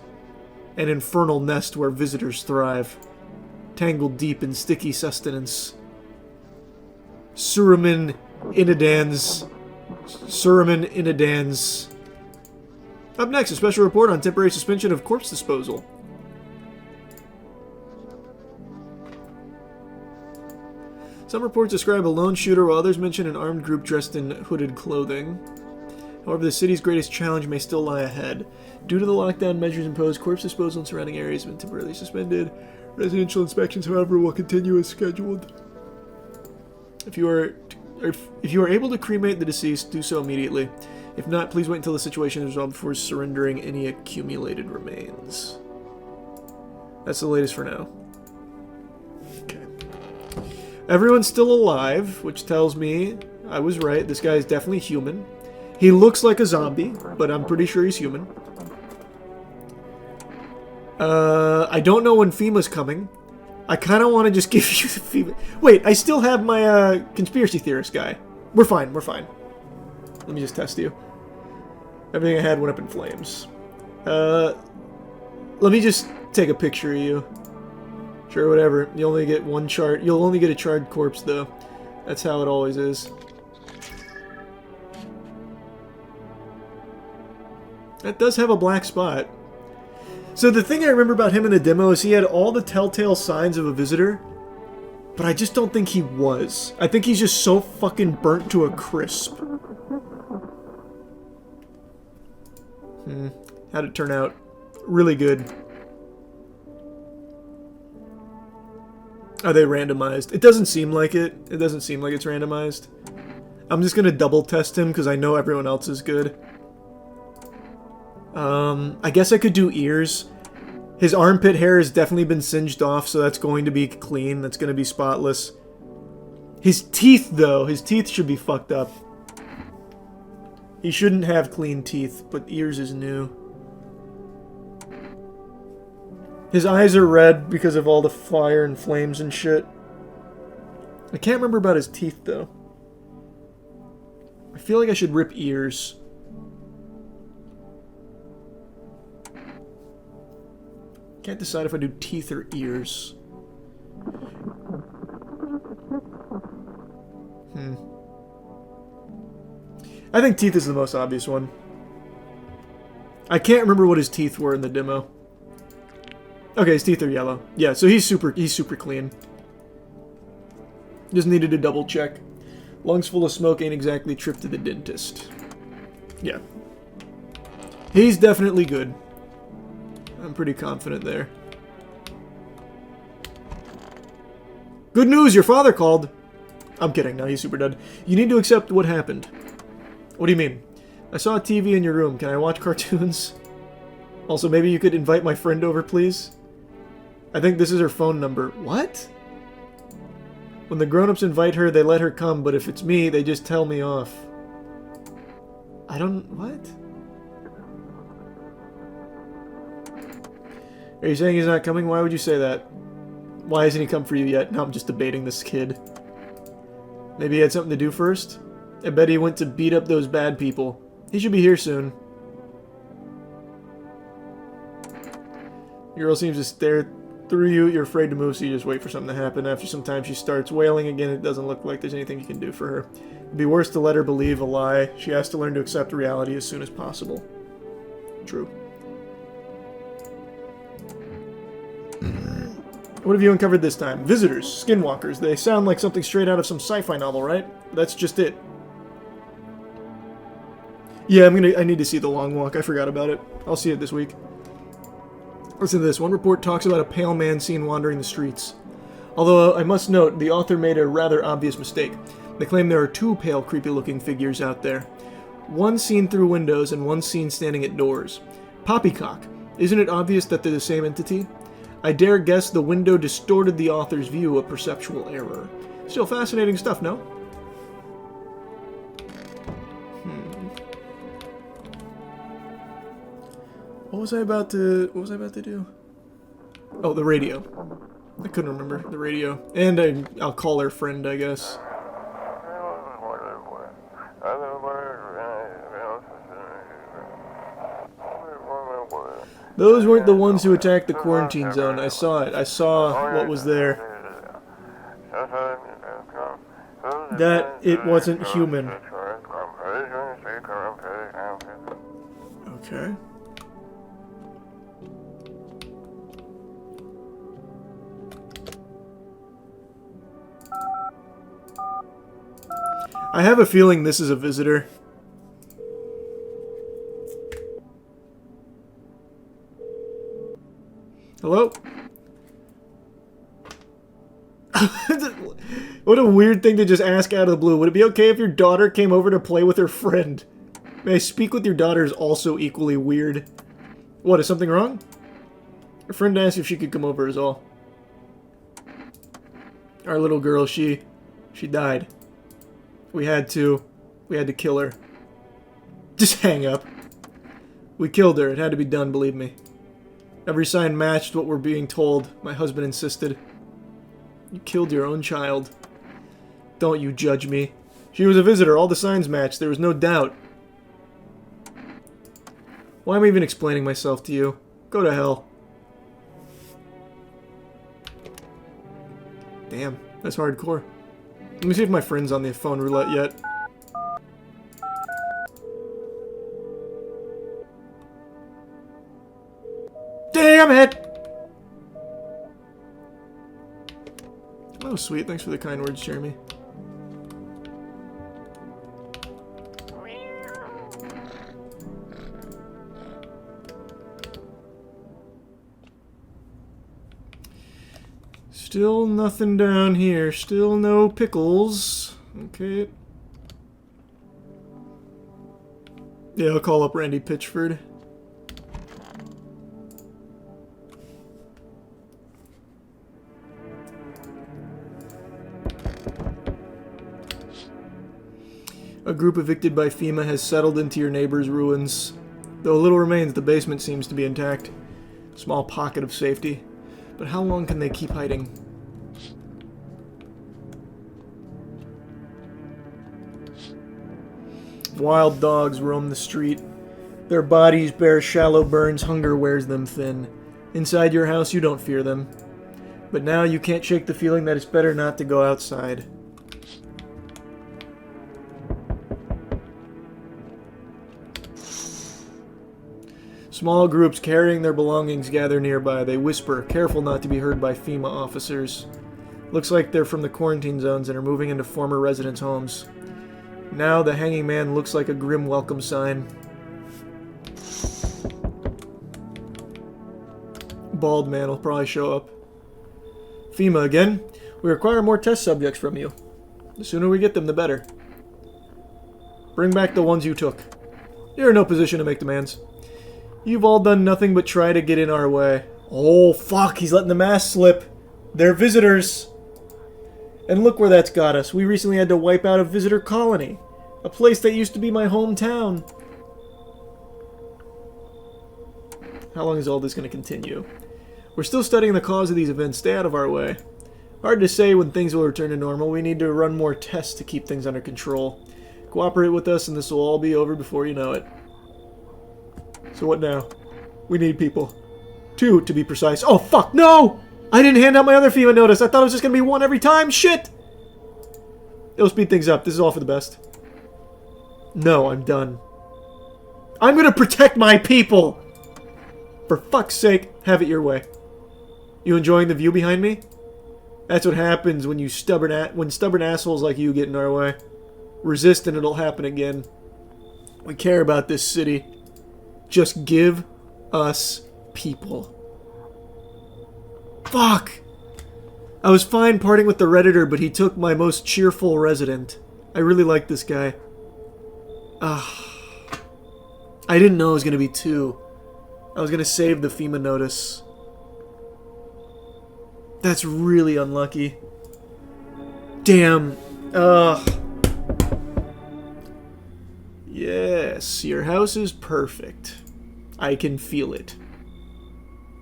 An infernal nest where visitors thrive. Tangled deep in sticky sustenance. Suramin Inadans. Up next, a special report on temporary suspension of corpse disposal. Some reports describe a lone shooter, while others mention an armed group dressed in hooded clothing. However, the city's greatest challenge may still lie ahead. Due to the lockdown measures imposed, corpse disposal in surrounding areas have been temporarily suspended. Residential inspections, however, will continue as scheduled. If you are able to cremate the deceased, do so immediately. If not, please wait until the situation is resolved before surrendering any accumulated remains. That's the latest for now. Okay. Everyone's still alive, which tells me I was right. This guy is definitely human. He looks like a zombie, but I'm pretty sure he's human. I don't know when FEMA's coming. I kind of want to just give you the FEMA... Wait, I still have my conspiracy theorist guy. We're fine, we're fine. Let me just test you. Everything I had went up in flames. Let me just take a picture of you. Sure, whatever. You only get one chart. You'll only get a charred corpse, though. That's how it always is. That does have a black spot. So the thing I remember about him in the demo is he had all the telltale signs of a visitor, but I just don't think he was. I think he's just so fucking burnt to a crisp. How'd it turn out? Really good. Are they randomized? It doesn't seem like it. It doesn't seem like it's randomized. I'm just gonna double test him because I know everyone else is good. I guess I could do ears. His armpit hair has definitely been singed off, so that's going to be clean. That's going to be spotless. His teeth, though. His teeth should be fucked up. He shouldn't have clean teeth, but ears is new. His eyes are red because of all the fire and flames and shit. I can't remember about his teeth, though. I feel like I should rip ears. Can't decide if I do teeth or ears. I think teeth is the most obvious one. I can't remember what his teeth were in the demo. Okay, his teeth are yellow. Yeah, so he's super clean. Just needed to double check. Lungs full of smoke ain't exactly trip to the dentist. Yeah. He's definitely good. I'm pretty confident there. Good news, your father called. I'm kidding, no, he's super dead. You need to accept what happened. What do you mean? I saw a TV in your room. Can I watch cartoons? Also, maybe you could invite my friend over, please? I think this is her phone number. What? When the grown-ups invite her, they let her come, but if it's me, they just tell me off. I don't... what? Are you saying he's not coming? Why would you say that? Why hasn't he come for you yet? Now I'm just debating this kid. Maybe he had something to do first? I bet he went to beat up those bad people. He should be here soon. The girl seems to stare through you. You're afraid to move, so you just wait for something to happen. After some time, she starts wailing again. It doesn't look like there's anything you can do for her. It'd be worse to let her believe a lie. She has to learn to accept reality as soon as possible. True. What have you uncovered this time? Visitors, skinwalkers. They sound like something straight out of some sci-fi novel, right? That's just it. Yeah, I need to see The Long Walk. I forgot about it. I'll see it this week. Listen to this. One report talks about a pale man seen wandering the streets. Although, I must note, the author made a rather obvious mistake. They claim there are two pale, creepy-looking figures out there. One seen through windows and one seen standing at doors. Poppycock. Isn't it obvious that they're the same entity? I dare guess the window distorted the author's view, a perceptual error. Still fascinating stuff, no? What was I about to do? Oh, the radio. I couldn't remember the radio. And I'll call her friend, I guess. Those weren't the ones who attacked the quarantine zone. I saw it. I saw what was there. That it wasn't human. Okay. I have a feeling this is a visitor. Hello? What a weird thing to just ask out of the blue. Would it be okay if your daughter came over to play with her friend? May I speak with your daughter is also equally weird. What, is something wrong? Her friend asked if she could come over is all. Our little girl, she died. We had to kill her. Just hang up. We killed her. It had to be done, believe me. Every sign matched what we're being told. My husband insisted. You killed your own child. Don't you judge me. She was a visitor. All the signs matched. There was no doubt. Why am I even explaining myself to you? Go to hell. Damn, that's hardcore. Let me see if my friend's on the phone roulette yet. Damn it! Oh, sweet. Thanks for the kind words, Jeremy. Still nothing down here. Still no pickles. Okay. Yeah, I'll call up Randy Pitchford. A group evicted by FEMA has settled into your neighbor's ruins. Though little remains, the basement seems to be intact. Small pocket of safety. But how long can they keep hiding? Wild dogs roam the street. Their bodies bear shallow burns, hunger wears them thin. Inside your house, you don't fear them. But now you can't shake the feeling that it's better not to go outside. Small groups carrying their belongings gather nearby. They whisper, careful not to be heard by FEMA officers. Looks like they're from the quarantine zones and are moving into former residents' homes. Now the hanging man looks like a grim welcome sign. Bald man will probably show up. FEMA again. We require more test subjects from you. The sooner we get them, the better. Bring back the ones you took. You're in no position to make demands. You've all done nothing but try to get in our way. Oh, fuck, he's letting the mask slip. They're visitors. And look where that's got us. We recently had to wipe out a visitor colony. A place that used to be my hometown. How long is all this going to continue? We're still studying the cause of these events. Stay out of our way. Hard to say when things will return to normal. We need to run more tests to keep things under control. Cooperate with us and this will all be over before you know it. So what now? We need people. 2, to be precise. Oh, fuck, no! I didn't hand out my other FEMA notice. I thought it was just going to be 1 every time. Shit! It'll speed things up. This is all for the best. No, I'm done. I'm going to protect my people! For fuck's sake, have it your way. You enjoying the view behind me? That's what happens when stubborn assholes like you get in our way. Resist and it'll happen again. We care about this city. Just give us people. Fuck! I was fine parting with the Redditor, but he took my most cheerful resident. I really like this guy. I didn't know it was going to be 2. I was going to save the FEMA notice. That's really unlucky. Damn. Yes, your house is perfect. I can feel it.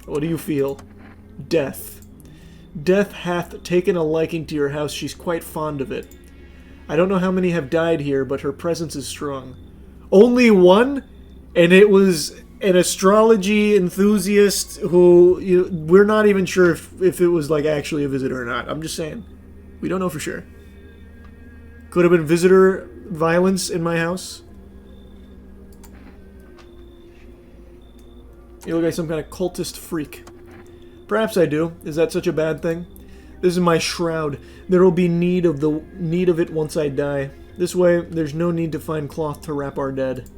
What do you feel? Death. Death hath taken a liking to your house. She's quite fond of it. I don't know how many have died here, but her presence is strong. Only 1? And it was an astrology enthusiast who... we're not even sure if it was like actually a visitor or not. I'm just saying. We don't know for sure. Could have been visitor violence in my house. You look like some kind of cultist freak. Perhaps I do. Is that such a bad thing? This is my shroud. There will be need of it once I die. This way, there's no need to find cloth to wrap our dead.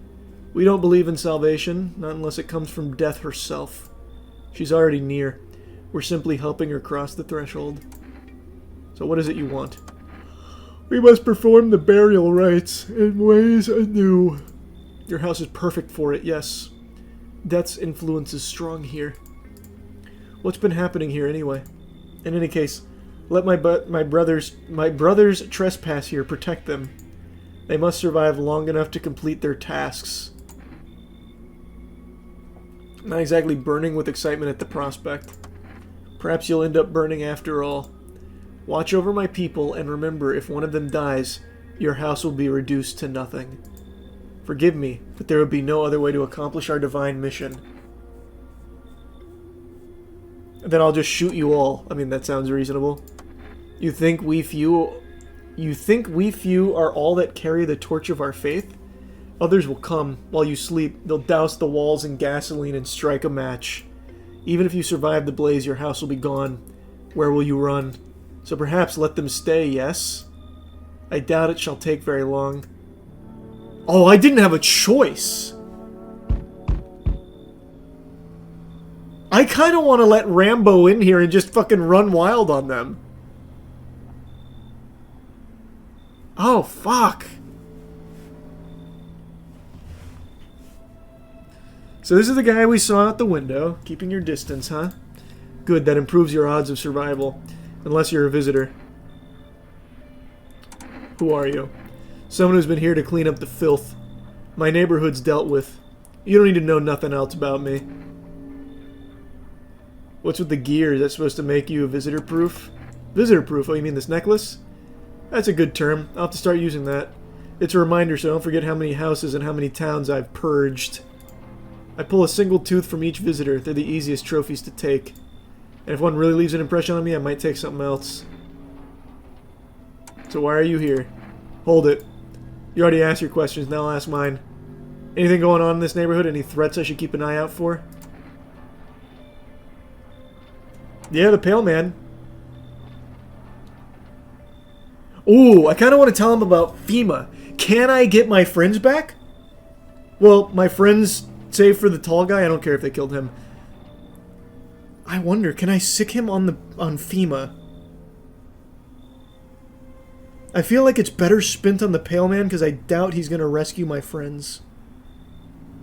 We don't believe in salvation, not unless it comes from death herself. She's already near. We're simply helping her cross the threshold. So what is it you want? We must perform the burial rites in ways anew. Your house is perfect for it, yes. Death's influence is strong here. What's been happening here anyway? In any case, let my brothers trespass here, protect them. They must survive long enough to complete their tasks. I'm not exactly burning with excitement at the prospect. Perhaps you'll end up burning after all. Watch over my people, and remember, if one of them dies, your house will be reduced to nothing. Forgive me, but there would be no other way to accomplish our divine mission. Then I'll just shoot you all. I mean, that sounds reasonable. You think we few are all that carry the torch of our faith? Others will come while you sleep. They'll douse the walls in gasoline and strike a match. Even if you survive the blaze, your house will be gone. Where will you run? So perhaps let them stay, yes? I doubt it shall take very long. Oh, I didn't have a choice! I kind of want to let Rambo in here and just fucking run wild on them. Oh, fuck. So this is the guy we saw out the window. Keeping your distance, huh? Good, that improves your odds of survival. Unless you're a visitor. Who are you? Someone who's been here to clean up the filth. My neighborhood's dealt with. You don't need to know nothing else about me. What's with the gear? Is that supposed to make you visitor-proof? Visitor-proof? Oh, you mean this necklace? That's a good term. I'll have to start using that. It's a reminder so I don't forget how many houses and how many towns I've purged. I pull a single tooth from each visitor. They're the easiest trophies to take. And if one really leaves an impression on me, I might take something else. So why are you here? Hold it. You already asked your questions, now I'll ask mine. Anything going on in this neighborhood? Any threats I should keep an eye out for? Yeah, the Pale Man. Ooh, I kind of want to tell him about FEMA. Can I get my friends back? Well, my friends, save for the tall guy, I don't care if they killed him. I wonder, can I sick him on FEMA? I feel like it's better spent on the Pale Man because I doubt he's going to rescue my friends.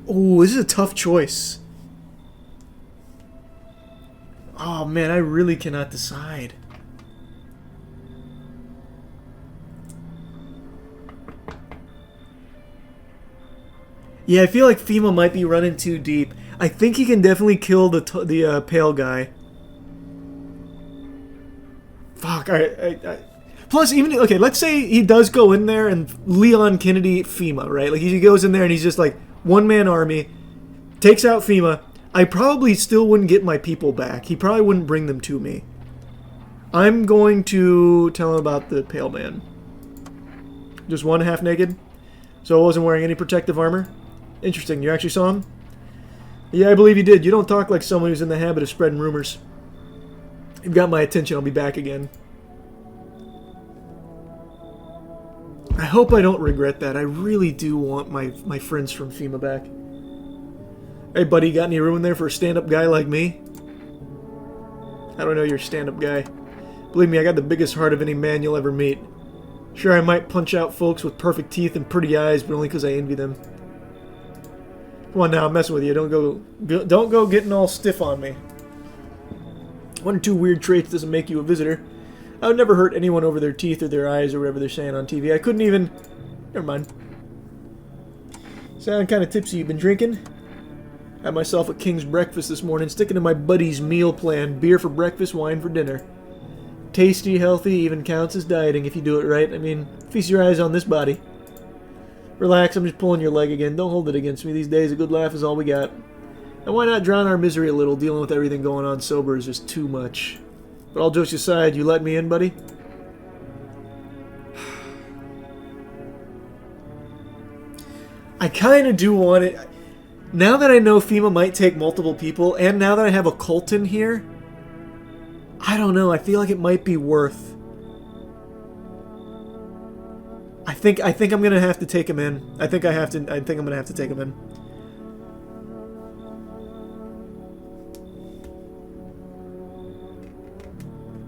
Ooh, this is a tough choice. Oh man, I really cannot decide. Yeah, I feel like FEMA might be running too deep. I think he can definitely kill the pale guy. Fuck, alright. Plus, even, okay, let's say he does go in there and Leon Kennedy FEMA, right? Like, he goes in there and he's just like, one-man army, takes out FEMA. I probably still wouldn't get my people back. He probably wouldn't bring them to me. I'm going to tell him about the Pale Man. Just one half naked. So I wasn't wearing any protective armor. Interesting, you actually saw him? Yeah, I believe you did. You don't talk like someone who's in the habit of spreading rumors. You've got my attention, I'll be back again. I hope I don't regret that. I really do want my friends from FEMA back. Hey buddy, got any room in there for a stand-up guy like me? I don't know you're a stand-up guy. Believe me, I got the biggest heart of any man you'll ever meet. Sure, I might punch out folks with perfect teeth and pretty eyes, but only because I envy them. Come on now, I'm messing with you. Don't go getting all stiff on me. One or two weird traits doesn't make you a visitor. I would never hurt anyone over their teeth or their eyes or whatever they're saying on TV. I couldn't even... Never mind. Sound kind of tipsy. You been drinking? Had myself a king's breakfast this morning, sticking to my buddy's meal plan. Beer for breakfast, wine for dinner. Tasty, healthy, even counts as dieting if you do it right. I mean, feast your eyes on this body. Relax, I'm just pulling your leg again. Don't hold it against me. These days, a good laugh is all we got. And why not drown our misery a little? Dealing with everything going on sober is just too much. But all jokes aside, you let me in, buddy? I kind of do want it. Now that I know FEMA might take multiple people, and now that I have a cult in here, I don't know. I feel like it might be worth. I think I'm gonna have to take him in. I think I'm gonna have to take him in.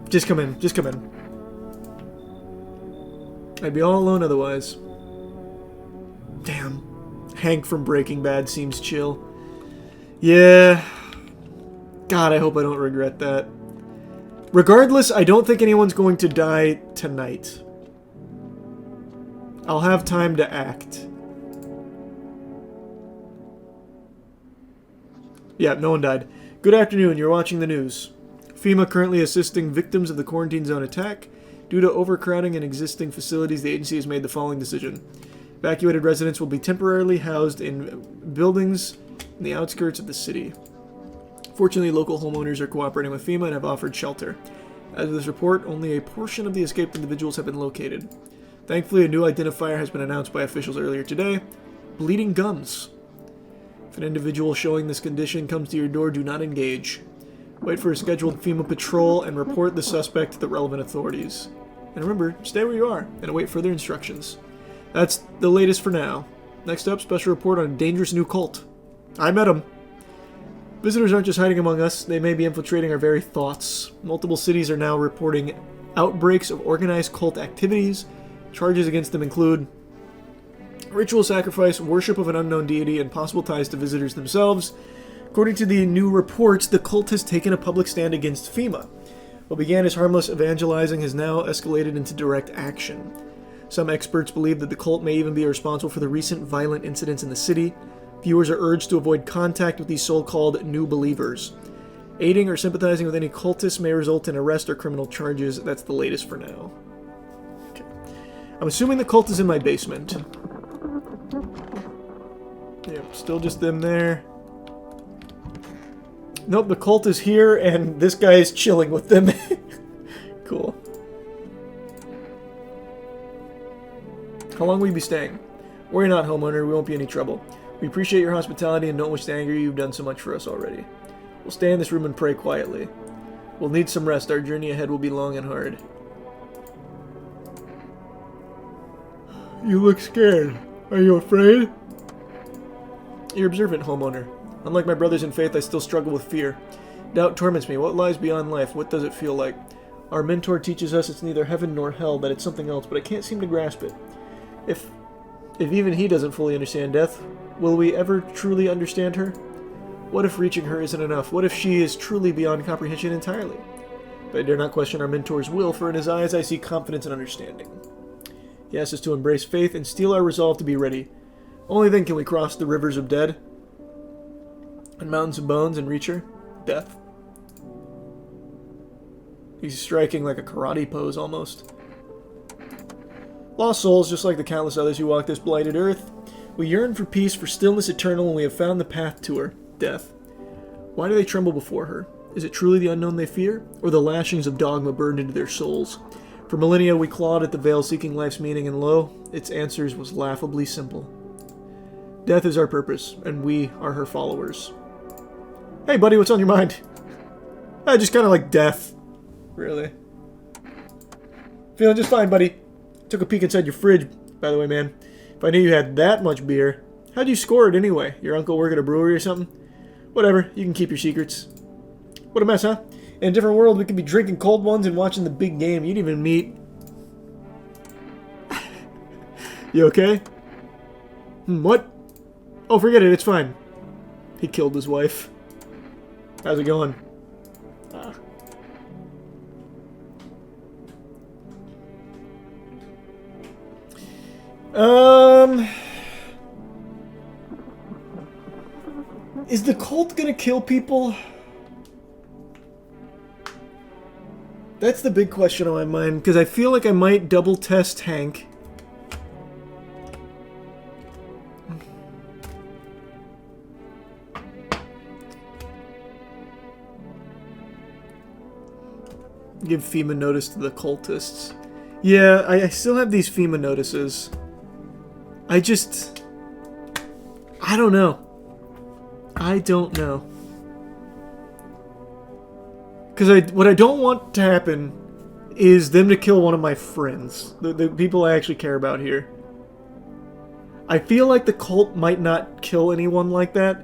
Just come in. Just come in. I'd be all alone otherwise. Damn. Hank from Breaking Bad seems chill. Yeah. God, I hope I don't regret that. Regardless, I don't think anyone's going to die tonight. I'll have time to act. Yeah, no one died. Good afternoon, you're watching the news. FEMA currently assisting victims of the quarantine zone attack. Due to overcrowding in existing facilities, the agency has made the following decision. Evacuated residents will be temporarily housed in buildings in the outskirts of the city. Fortunately, local homeowners are cooperating with FEMA and have offered shelter. As of this report, only a portion of the escaped individuals have been located. Thankfully, a new identifier has been announced by officials earlier today. Bleeding gums. If an individual showing this condition comes to your door, do not engage. Wait for a scheduled FEMA patrol and report the suspect to the relevant authorities. And remember, stay where you are and await further instructions. That's the latest for now. Next up, special report on a dangerous new cult. I met him. Visitors aren't just hiding among us, they may be infiltrating our very thoughts. Multiple cities are now reporting outbreaks of organized cult activities. Charges against them include ritual sacrifice, worship of an unknown deity, and possible ties to visitors themselves. According to the new reports, the cult has taken a public stand against FEMA. What began as harmless evangelizing has now escalated into direct action. Some experts believe that the cult may even be responsible for the recent violent incidents in the city. Viewers are urged to avoid contact with these so-called new believers. Aiding or sympathizing with any cultists may result in arrest or criminal charges. That's the latest for now. Okay. I'm assuming the cult is in my basement. Yep, still just them there. Nope, the cult is here, and this guy is chilling with them. Cool. How long will you be staying? Worry not, homeowner. We won't be any trouble. We appreciate your hospitality and don't wish to anger you. You've done so much for us already. We'll stay in this room and pray quietly. We'll need some rest. Our journey ahead will be long and hard. You look scared. Are you afraid? You're observant, homeowner. Unlike my brothers in faith, I still struggle with fear. Doubt torments me. What lies beyond life? What does it feel like? Our mentor teaches us it's neither heaven nor hell, that it's something else, but I can't seem to grasp it. If even he doesn't fully understand death, will we ever truly understand her? What if reaching her isn't enough? What if she is truly beyond comprehension entirely? But I dare not question our mentor's will, for in his eyes I see confidence and understanding. He asks us to embrace faith and steel our resolve to be ready. Only then can we cross the rivers of dead and mountains of bones and reach her. Death. He's striking like a karate pose almost. Lost souls, just like the countless others who walk this blighted earth, we yearn for peace, for stillness eternal, when we have found the path to her. Death. Why do they tremble before her? Is it truly the unknown they fear, or the lashings of dogma burned into their souls? For millennia we clawed at the veil seeking life's meaning, and lo, its answers was laughably simple. Death is our purpose, and we are her followers. Hey buddy, what's on your mind? Just kind of like death. Really. Feeling just fine, buddy. Took a peek inside your fridge, by the way, man. If I knew you had that much beer. How'd you score it anyway? Your uncle work at a brewery or something? Whatever, you can keep your secrets. What a mess, huh? In a different world, we could be drinking cold ones and watching the big game. You'd even meet... You okay? What? Oh, forget it, it's fine. He killed his wife. How's it going? Is the cult gonna kill people? That's the big question on my mind, because I feel like I might double test Hank. Give FEMA notice to the cultists. Yeah, I still have these FEMA notices. I don't know. I don't know. Because what I don't want to happen is them to kill one of my friends. The people I actually care about here. I feel like the cult might not kill anyone like that.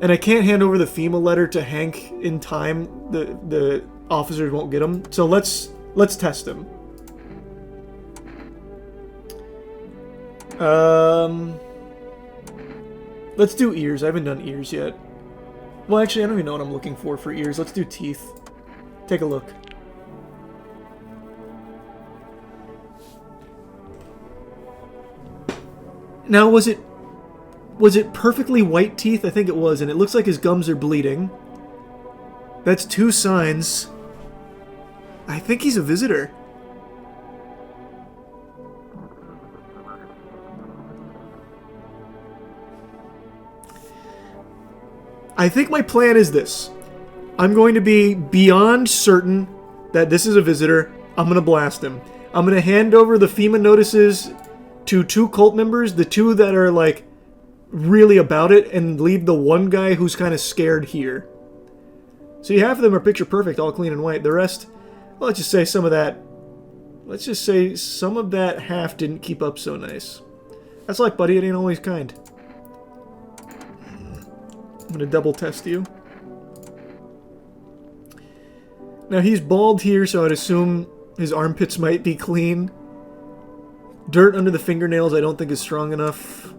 And I can't hand over the FEMA letter to Hank in time. The officers won't get him. So let's test him. Let's do ears. I haven't done ears yet. Well, actually, I don't even know what I'm looking for ears. Let's do teeth. Take a look. Now, was it perfectly white teeth? I think it was, and it looks like his gums are bleeding. That's 2 signs. I think he's a visitor. I think my plan is this. I'm going to be beyond certain that this is a visitor. I'm going to blast him. I'm going to hand over the FEMA notices to 2 cult members, the 2 that are, like, really about it, and leave the one guy who's kind of scared here. See, half of them are picture perfect, all clean and white. The rest, well, let's just say some of that half didn't keep up so nice. That's like, buddy, it ain't always kind. I'm gonna double test you. Now he's bald here, so I'd assume his armpits might be clean. Dirt under the fingernails I don't think is strong enough.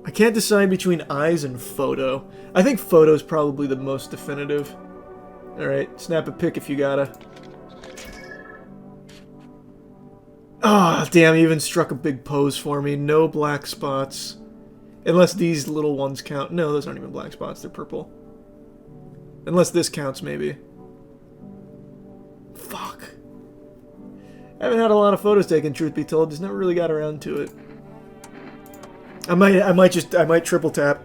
I can't decide between eyes and photo. I think photo's probably the most definitive. Alright, snap a pic if you gotta. Ah, oh, damn, he even struck a big pose for me. No black spots. Unless these little ones count. No, those aren't even black spots, they're purple. Unless this counts, maybe. Fuck. I haven't had a lot of photos taken, truth be told. Just never really got around to it. I might triple tap.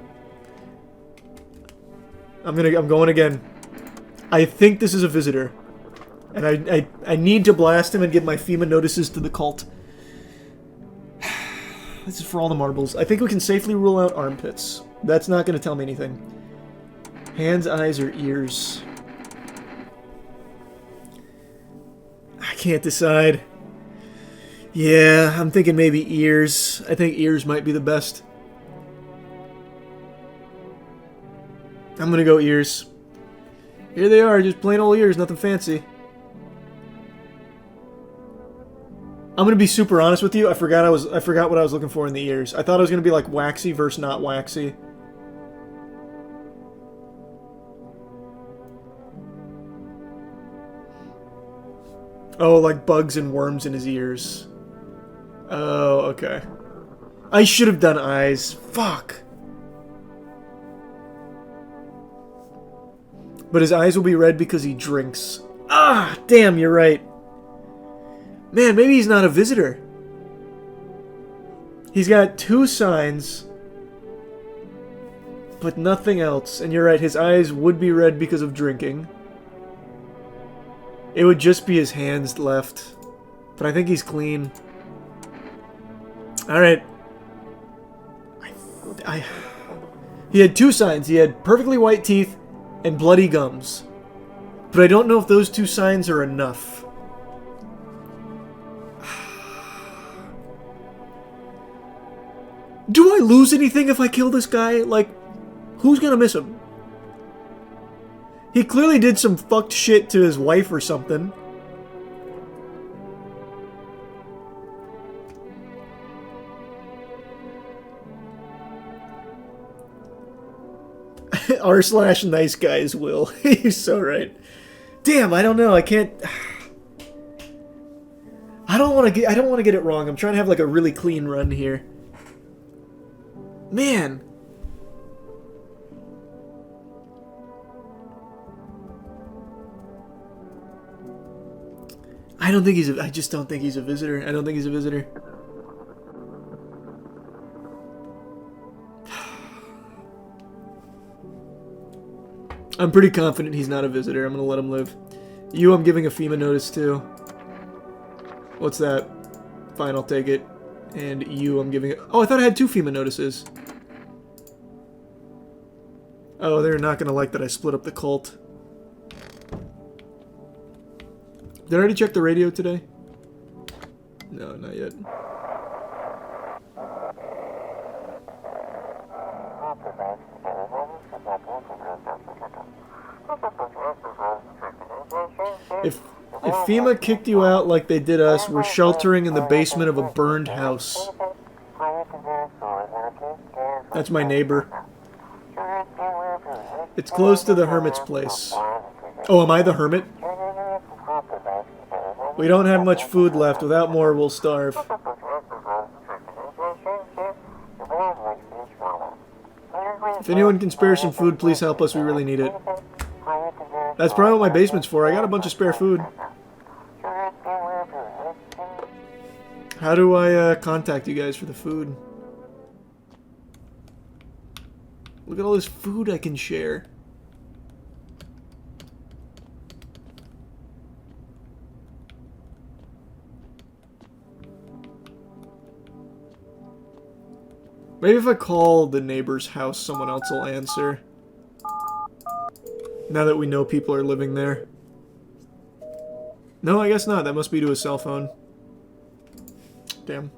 I'm going again. I think this is a visitor. And I need to blast him and give my FEMA notices to the cult. This is for all the marbles. I think we can safely rule out armpits. That's not going to tell me anything. Hands, eyes, or ears. I can't decide. Yeah, I'm thinking maybe ears. I think ears might be the best. I'm gonna go ears. Here they are, just plain old ears, nothing fancy. I'm gonna be super honest with you. I forgot what I was looking for in the ears. I thought it was gonna be like waxy versus not waxy. Oh, like bugs and worms in his ears. Oh, okay. I should have done eyes. Fuck. But his eyes will be red because he drinks. Ah, damn, you're right. Man, maybe he's not a visitor. He's got 2 signs, but nothing else. And you're right, his eyes would be red because of drinking. It would just be his hands left. But I think he's clean. Alright. He had 2 signs. He had perfectly white teeth and bloody gums. But I don't know if those 2 signs are enough. Do I lose anything if I kill this guy? Like, who's gonna miss him? He clearly did some fucked shit to his wife or something. R/nice guys will. He's so right. Damn, I don't know. I can't. I don't want to get it wrong. I'm trying to have like a really clean run here. Man. I just don't think he's a visitor. I don't think he's a visitor. I'm pretty confident he's not a visitor. I'm gonna let him live. You, I'm giving a FEMA notice to. What's that? Fine, I'll take it. And you, I'm giving it. Oh, I thought I had 2 FEMA notices. Oh, they're not gonna like that I split up the cult. Did I already check the radio today? No, not yet. If FEMA kicked you out like they did us, we're sheltering in the basement of a burned house. That's my neighbor. It's close to the hermit's place. Oh, am I the hermit? We don't have much food left. Without more, we'll starve. If anyone can spare some food, please help us. We really need it. That's probably what my basement's for. I got a bunch of spare food. How do I contact you guys for the food? Look at all this food I can share. Maybe if I call the neighbor's house, someone else will answer. Now that we know people are living there. No, I guess not. That must be to his cell phone. Damn.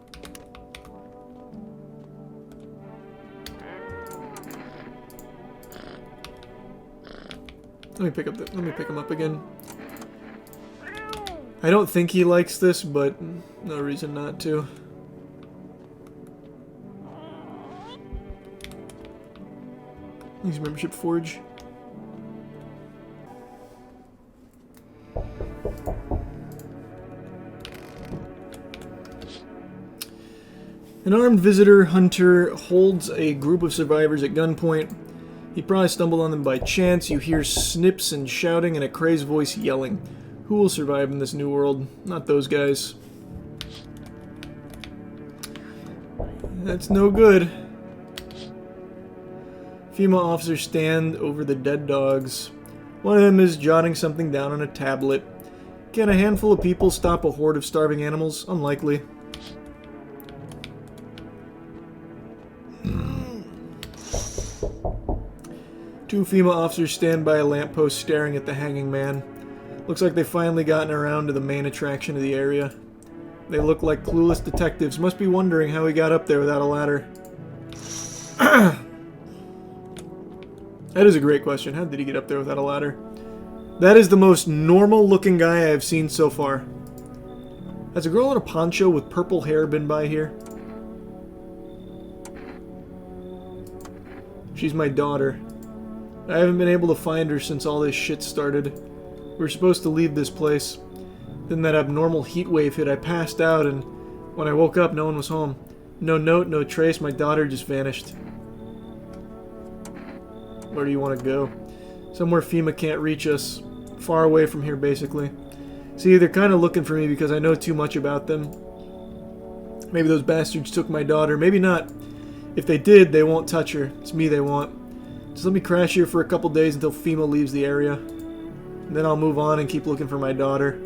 Let me pick him up again. I don't think he likes this, but no reason not to. Use membership forge. An armed visitor hunter holds a group of survivors at gunpoint. He probably stumbled on them by chance. You hear snips and shouting and a crazed voice yelling. Who will survive in this new world? Not those guys. That's no good. FEMA officers stand over the dead dogs. One of them is jotting something down on a tablet. Can a handful of people stop a horde of starving animals? Unlikely. Two FEMA officers stand by a lamppost staring at the hanging man. Looks like they've finally gotten around to the main attraction of the area. They look like clueless detectives. Must be wondering how he got up there without a ladder. That is a great question. How did he get up there without a ladder? That is the most normal looking guy I have seen so far. Has a girl in a poncho with purple hair been by here? She's my daughter. I haven't been able to find her since all this shit started. We were supposed to leave this place. Then that abnormal heat wave hit. I passed out, and when I woke up, no one was home. No note, no trace. My daughter just vanished. Where do you want to go? Somewhere FEMA can't reach us. Far away from here, basically. See, they're kind of looking for me because I know too much about them. Maybe those bastards took my daughter. Maybe not. If they did, they won't touch her. It's me they want. Just let me crash here for a couple days until FEMA leaves the area. And then I'll move on and keep looking for my daughter.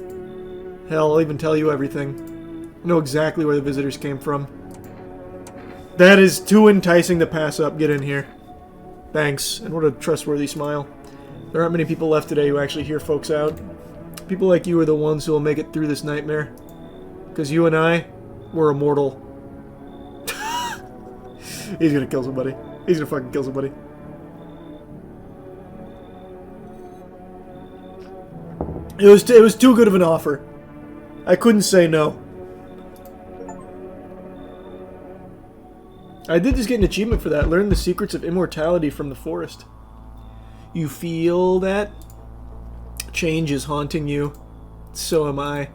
Hell, I'll even tell you everything. I know exactly where the visitors came from. That is too enticing to pass up. Get in here. Thanks. And what a trustworthy smile. There aren't many people left today who actually hear folks out. People like you are the ones who will make it through this nightmare. Because you and I, we're immortal. He's gonna kill somebody. He's gonna fucking kill somebody. It was too good of an offer. I couldn't say no. I did just get an achievement for that. Learn the secrets of immortality from the forest. You feel that? Change is haunting you. So am I.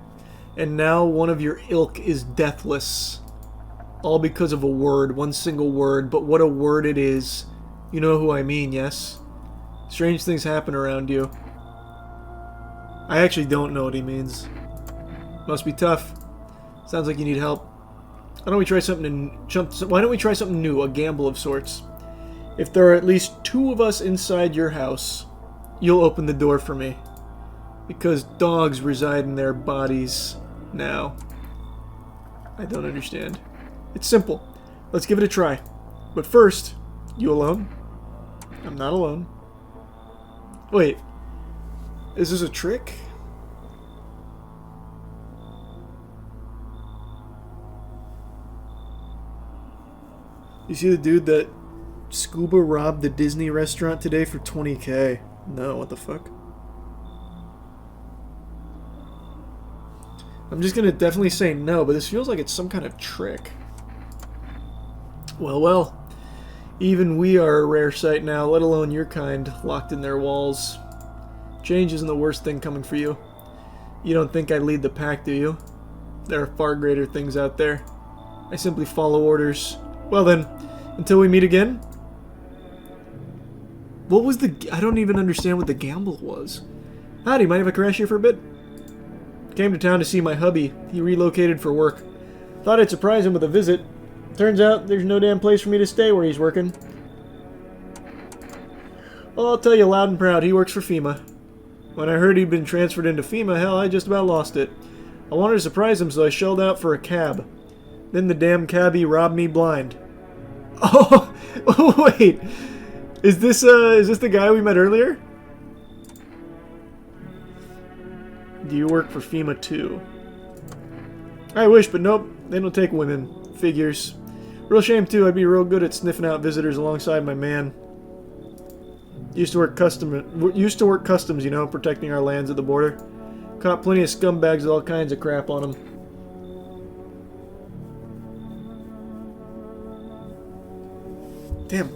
And now one of your ilk is deathless. All because of a word. One single word. But what a word it is. You know who I mean, yes? Strange things happen around you. I actually don't know what he means. Must be tough. Sounds like you need help. Why don't we try something new? A gamble of sorts. If there are at least 2 of us inside your house, you'll open the door for me. Because dogs reside in their bodies now. I don't understand. It's simple. Let's give it a try. But first, you alone? I'm not alone. Wait. Is this a trick? You see the dude that scuba robbed the Disney restaurant today for $20K? No, what the fuck? I'm just gonna definitely say no, but this feels like it's some kind of trick. Well, well. Even we are a rare sight now, let alone your kind, locked in their walls. Change isn't the worst thing coming for you. You don't think I lead the pack, do you? There are far greater things out there. I simply follow orders. Well then, until we meet again? What was the... I don't even understand what the gamble was. Howdy, mind if I crash here for a bit? Came to town to see my hubby. He relocated for work. Thought I'd surprise him with a visit. Turns out there's no damn place for me to stay where he's working. Well, I'll tell you loud and proud, he works for FEMA. When I heard he'd been transferred into FEMA, hell, I just about lost it. I wanted to surprise him, so I shelled out for a cab. Then the damn cabbie robbed me blind. Oh, wait. Is this the guy we met earlier? Do you work for FEMA too? I wish, but nope. They don't take women. Figures. Real shame too. I'd be real good at sniffing out visitors alongside my man. Used to work customs, you know, protecting our lands at the border. Caught plenty of scumbags with all kinds of crap on them. Damn.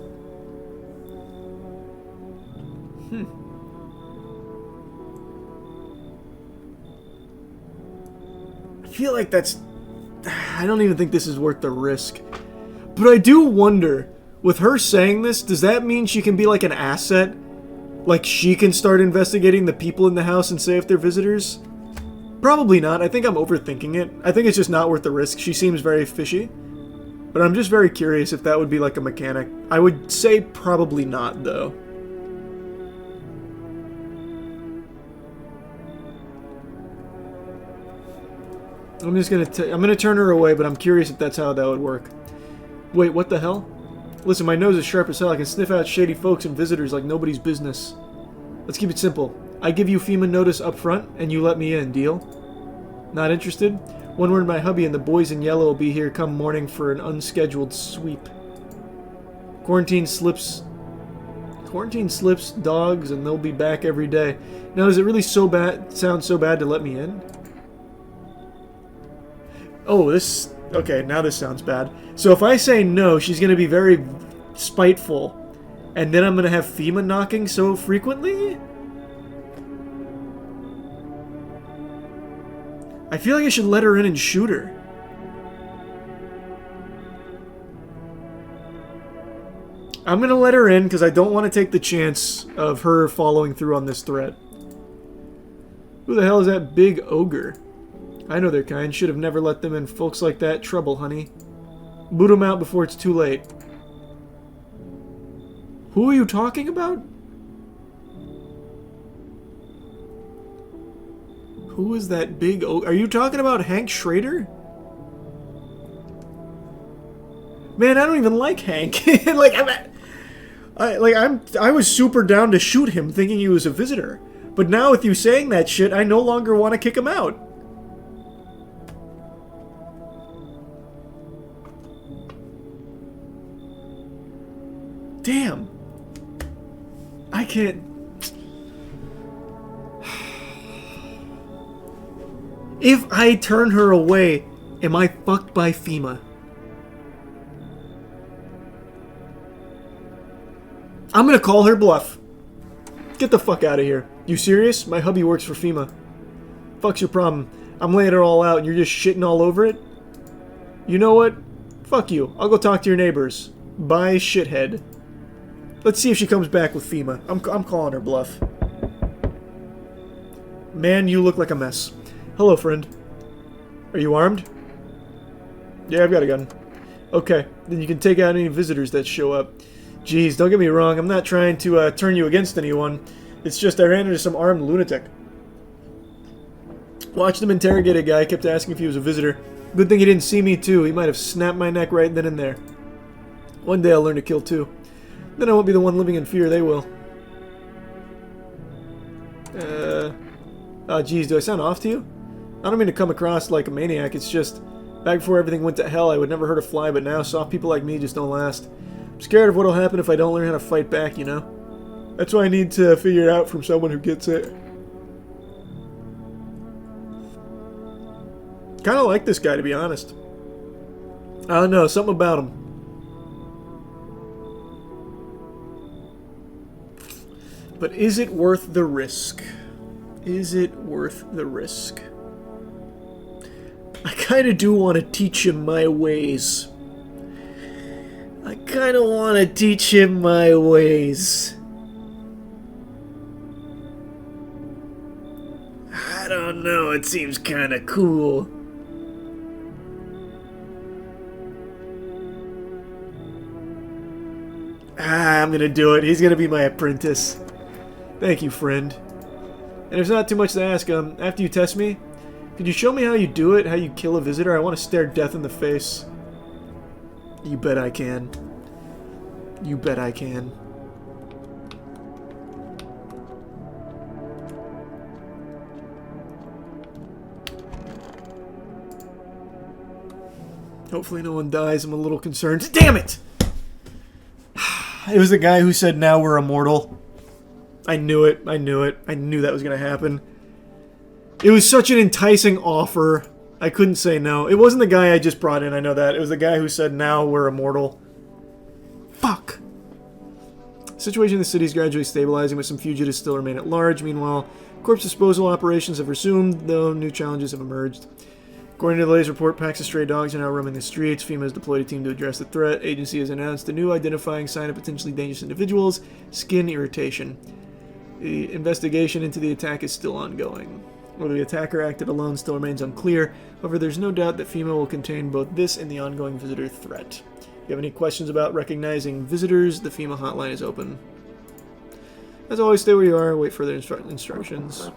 I feel like that's... I don't even think this is worth the risk. But I do wonder, with her saying this, does that mean she can be like an asset? Like she can start investigating the people in the house and say if they're visitors? Probably not. I think I'm overthinking it. I think it's just not worth the risk. She seems very fishy. But I'm just very curious if that would be like a mechanic. I would say probably not, though. I'm gonna turn her away, but I'm curious if that's how that would work. Wait, what the hell? Listen, my nose is sharp as hell. I can sniff out shady folks and visitors like nobody's business. Let's keep it simple. I give you FEMA notice up front, and you let me in. Deal? Not interested? One word, my hubby and the boys in yellow will be here come morning for an unscheduled sweep. Quarantine slips, dogs, and they'll be back every day. Now, is it really sound so bad to let me in? Oh, this... Okay, now this sounds bad. So if I say no, she's going to be very spiteful. And then I'm going to have FEMA knocking so frequently? I feel like I should let her in and shoot her. I'm going to let her in because I don't want to take the chance of her following through on this threat. Who the hell is that big ogre? I know their kind. Should have never let them in. Folks like that, trouble, honey. Boot them out before it's too late. Who are you talking about? Who is that big ogre? Are you talking about Hank Schrader? Man, I don't even like Hank. I was super down to shoot him thinking he was a visitor. But now with you saying that shit, I no longer want to kick him out. Damn. I can't... If I turn her away, am I fucked by FEMA? I'm gonna call her bluff. Get the fuck out of here. You serious? My hubby works for FEMA. Fuck's your problem? I'm laying it all out and you're just shitting all over it? You know what? Fuck you. I'll go talk to your neighbors. Bye, shithead. Let's see if she comes back with FEMA. I'm calling her bluff. Man, you look like a mess. Hello, friend. Are you armed? Yeah, I've got a gun. Okay, then you can take out any visitors that show up. Jeez, don't get me wrong. I'm not trying to turn you against anyone. It's just I ran into some armed lunatic. Watched him interrogate a guy. Kept asking if he was a visitor. Good thing he didn't see me, too. He might have snapped my neck right then and there. One day I'll learn to kill, too. Then I won't be the one living in fear, they will. Oh, geez, do I sound off to you? I don't mean to come across like a maniac, it's just... Back before everything went to hell, I would never hurt a fly, but now soft people like me just don't last. I'm scared of what'll happen if I don't learn how to fight back, you know? That's why I need to figure it out from someone who gets it. Kinda like this guy, to be honest. I don't know, something about him. But is it worth the risk? Is it worth the risk? I kind of do want to teach him my ways. I kind of want to teach him my ways. I don't know, it seems kind of cool. I'm gonna do it. He's gonna be my apprentice. Thank you, friend. And there's not too much to ask. After you test me, could you show me how you do it, how you kill a visitor? I want to stare death in the face. You bet I can. You bet I can. Hopefully no one dies. I'm a little concerned. Damn it! It was the guy who said, now we're immortal. I knew it. I knew it. I knew that was going to happen. It was such an enticing offer. I couldn't say no. It wasn't the guy I just brought in, I know that. It was the guy who said, now we're immortal. Fuck. The situation in the city is gradually stabilizing, but some fugitives still remain at large. Meanwhile, corpse disposal operations have resumed, though new challenges have emerged. According to the latest report, packs of stray dogs are now roaming the streets. FEMA has deployed a team to address the threat. Agency has announced a new identifying sign of potentially dangerous individuals, skin irritation. The investigation into the attack is still ongoing. Whether the attacker acted alone still remains unclear. However, there's no doubt that FEMA will contain both this and the ongoing visitor threat. If you have any questions about recognizing visitors, the FEMA hotline is open. As always, stay where you are, wait further instructions.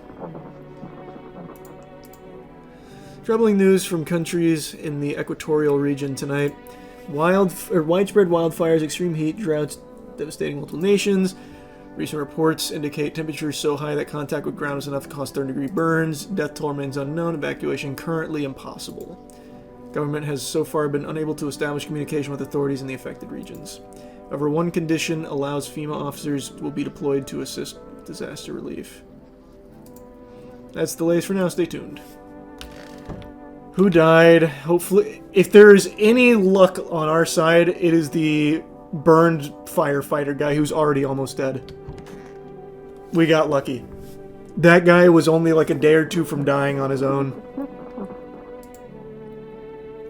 Troubling news from countries in the equatorial region tonight. Widespread wildfires, extreme heat, droughts devastating multiple nations. Recent reports indicate temperatures so high that contact with ground is enough to cause third-degree burns. Death toll remains unknown. Evacuation currently impossible. Government has so far been unable to establish communication with authorities in the affected regions. However, one condition allows FEMA officers will be deployed to assist disaster relief. That's the latest for now. Stay tuned. Who died? Hopefully, if there is any luck on our side, it is the burned firefighter guy who's already almost dead. We got lucky. That guy was only like a day or two from dying on his own.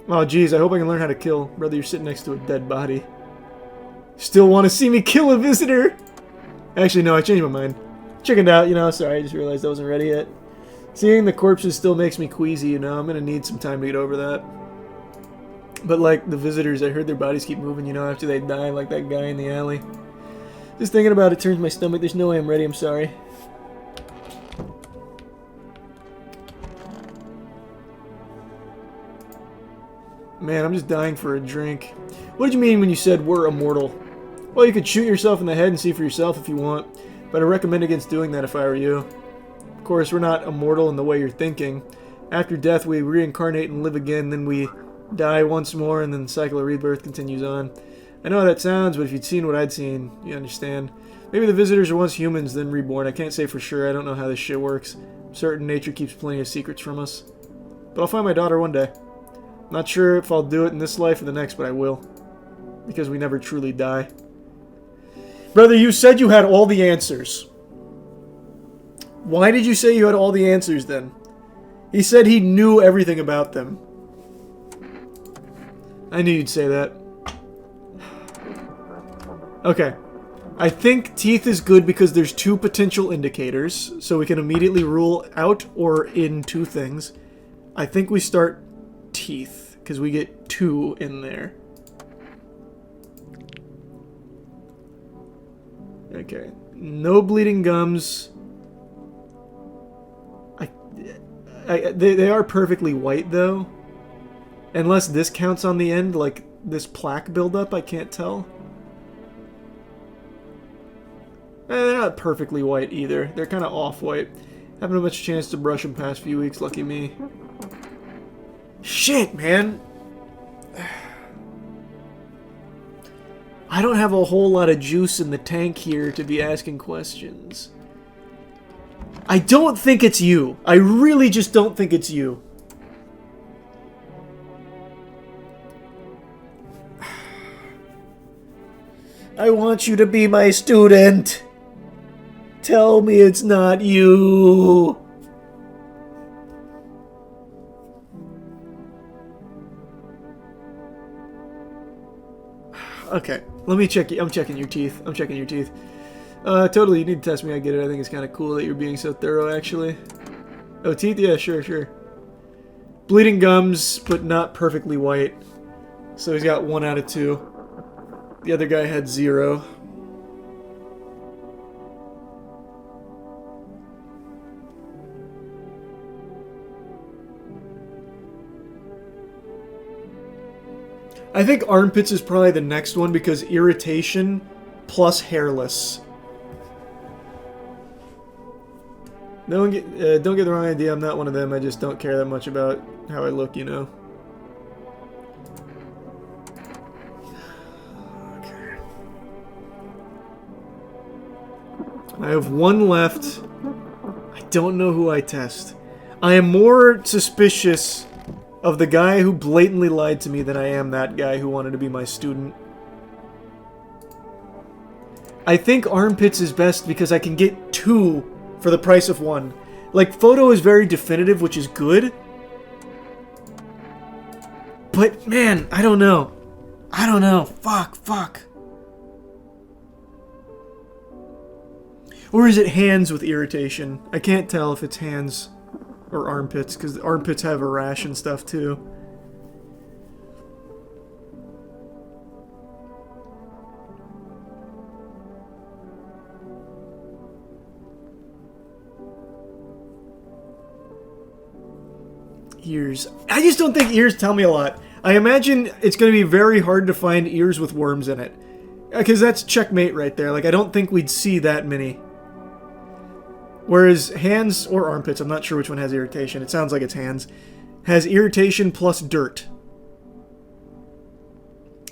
Oh geez, I hope I can learn how to kill. Brother, you're sitting next to a dead body. Still want to see me kill a visitor? Actually, no, I changed my mind. Chickened out, you know, sorry, I just realized I wasn't ready yet. Seeing the corpses still makes me queasy, you know, I'm gonna need some time to get over that. But like the visitors, I heard their bodies keep moving, you know, after they die, like that guy in the alley. Just thinking about it turns my stomach. There's no way I'm ready, I'm sorry. Man, I'm just dying for a drink. What did you mean when you said we're immortal? Well, you could shoot yourself in the head and see for yourself if you want, but I recommend against doing that if I were you. Of course, we're not immortal in the way you're thinking. After death, we reincarnate and live again, then we die once more, and then the cycle of rebirth continues on. I know how that sounds, but if you'd seen what I'd seen, you understand. Maybe the visitors are once humans, then reborn. I can't say for sure. I don't know how this shit works. I'm certain nature keeps plenty of secrets from us. But I'll find my daughter one day. Not sure if I'll do it in this life or the next, but I will. Because we never truly die. Brother, you said you had all the answers. Why did you say you had all the answers then? He said he knew everything about them. I knew you'd say that. Okay. I think teeth is good because there's two potential indicators, so we can immediately rule out or in two things. I think we start teeth, because we get 2 in there. Okay. No bleeding gums. They are perfectly white, though. Unless this counts on the end, like this plaque buildup, I can't tell. They're not perfectly white either. They're kind of off-white. Haven't had much chance to brush them past few weeks, lucky me. Shit, man! I don't have a whole lot of juice in the tank here to be asking questions. I don't think it's you. I really just don't think it's you. I want you to be my student. Tell me it's not you. Okay, let me check you. I'm checking your teeth. I'm checking your teeth. Totally, you need to test me. I get it. I think it's kind of cool that you're being so thorough, actually. Oh, teeth? Yeah, sure, sure. Bleeding gums, but not perfectly white. So he's got 1 out of 2. The other guy had 0. I think armpits is probably the next one because irritation plus hairless. Don't get the wrong idea. I'm not one of them. I just don't care that much about how I look, you know. Okay. I have one left. I don't know who I test. I am more suspicious of the guy who blatantly lied to me than I am that guy who wanted to be my student. I think armpits is best because I can get 2 for the price of 1. Like, photo is very definitive, which is good. But, man, I don't know. I don't know. Fuck. Or is it hands with irritation? I can't tell if it's hands or armpits, because armpits have a rash and stuff, too. Ears. I just don't think ears tell me a lot. I imagine it's going to be very hard to find ears with worms in it. Because that's checkmate right there. Like, I don't think we'd see that many. Whereas hands or armpits, I'm not sure which one has irritation. It sounds like it's hands. Has irritation plus dirt.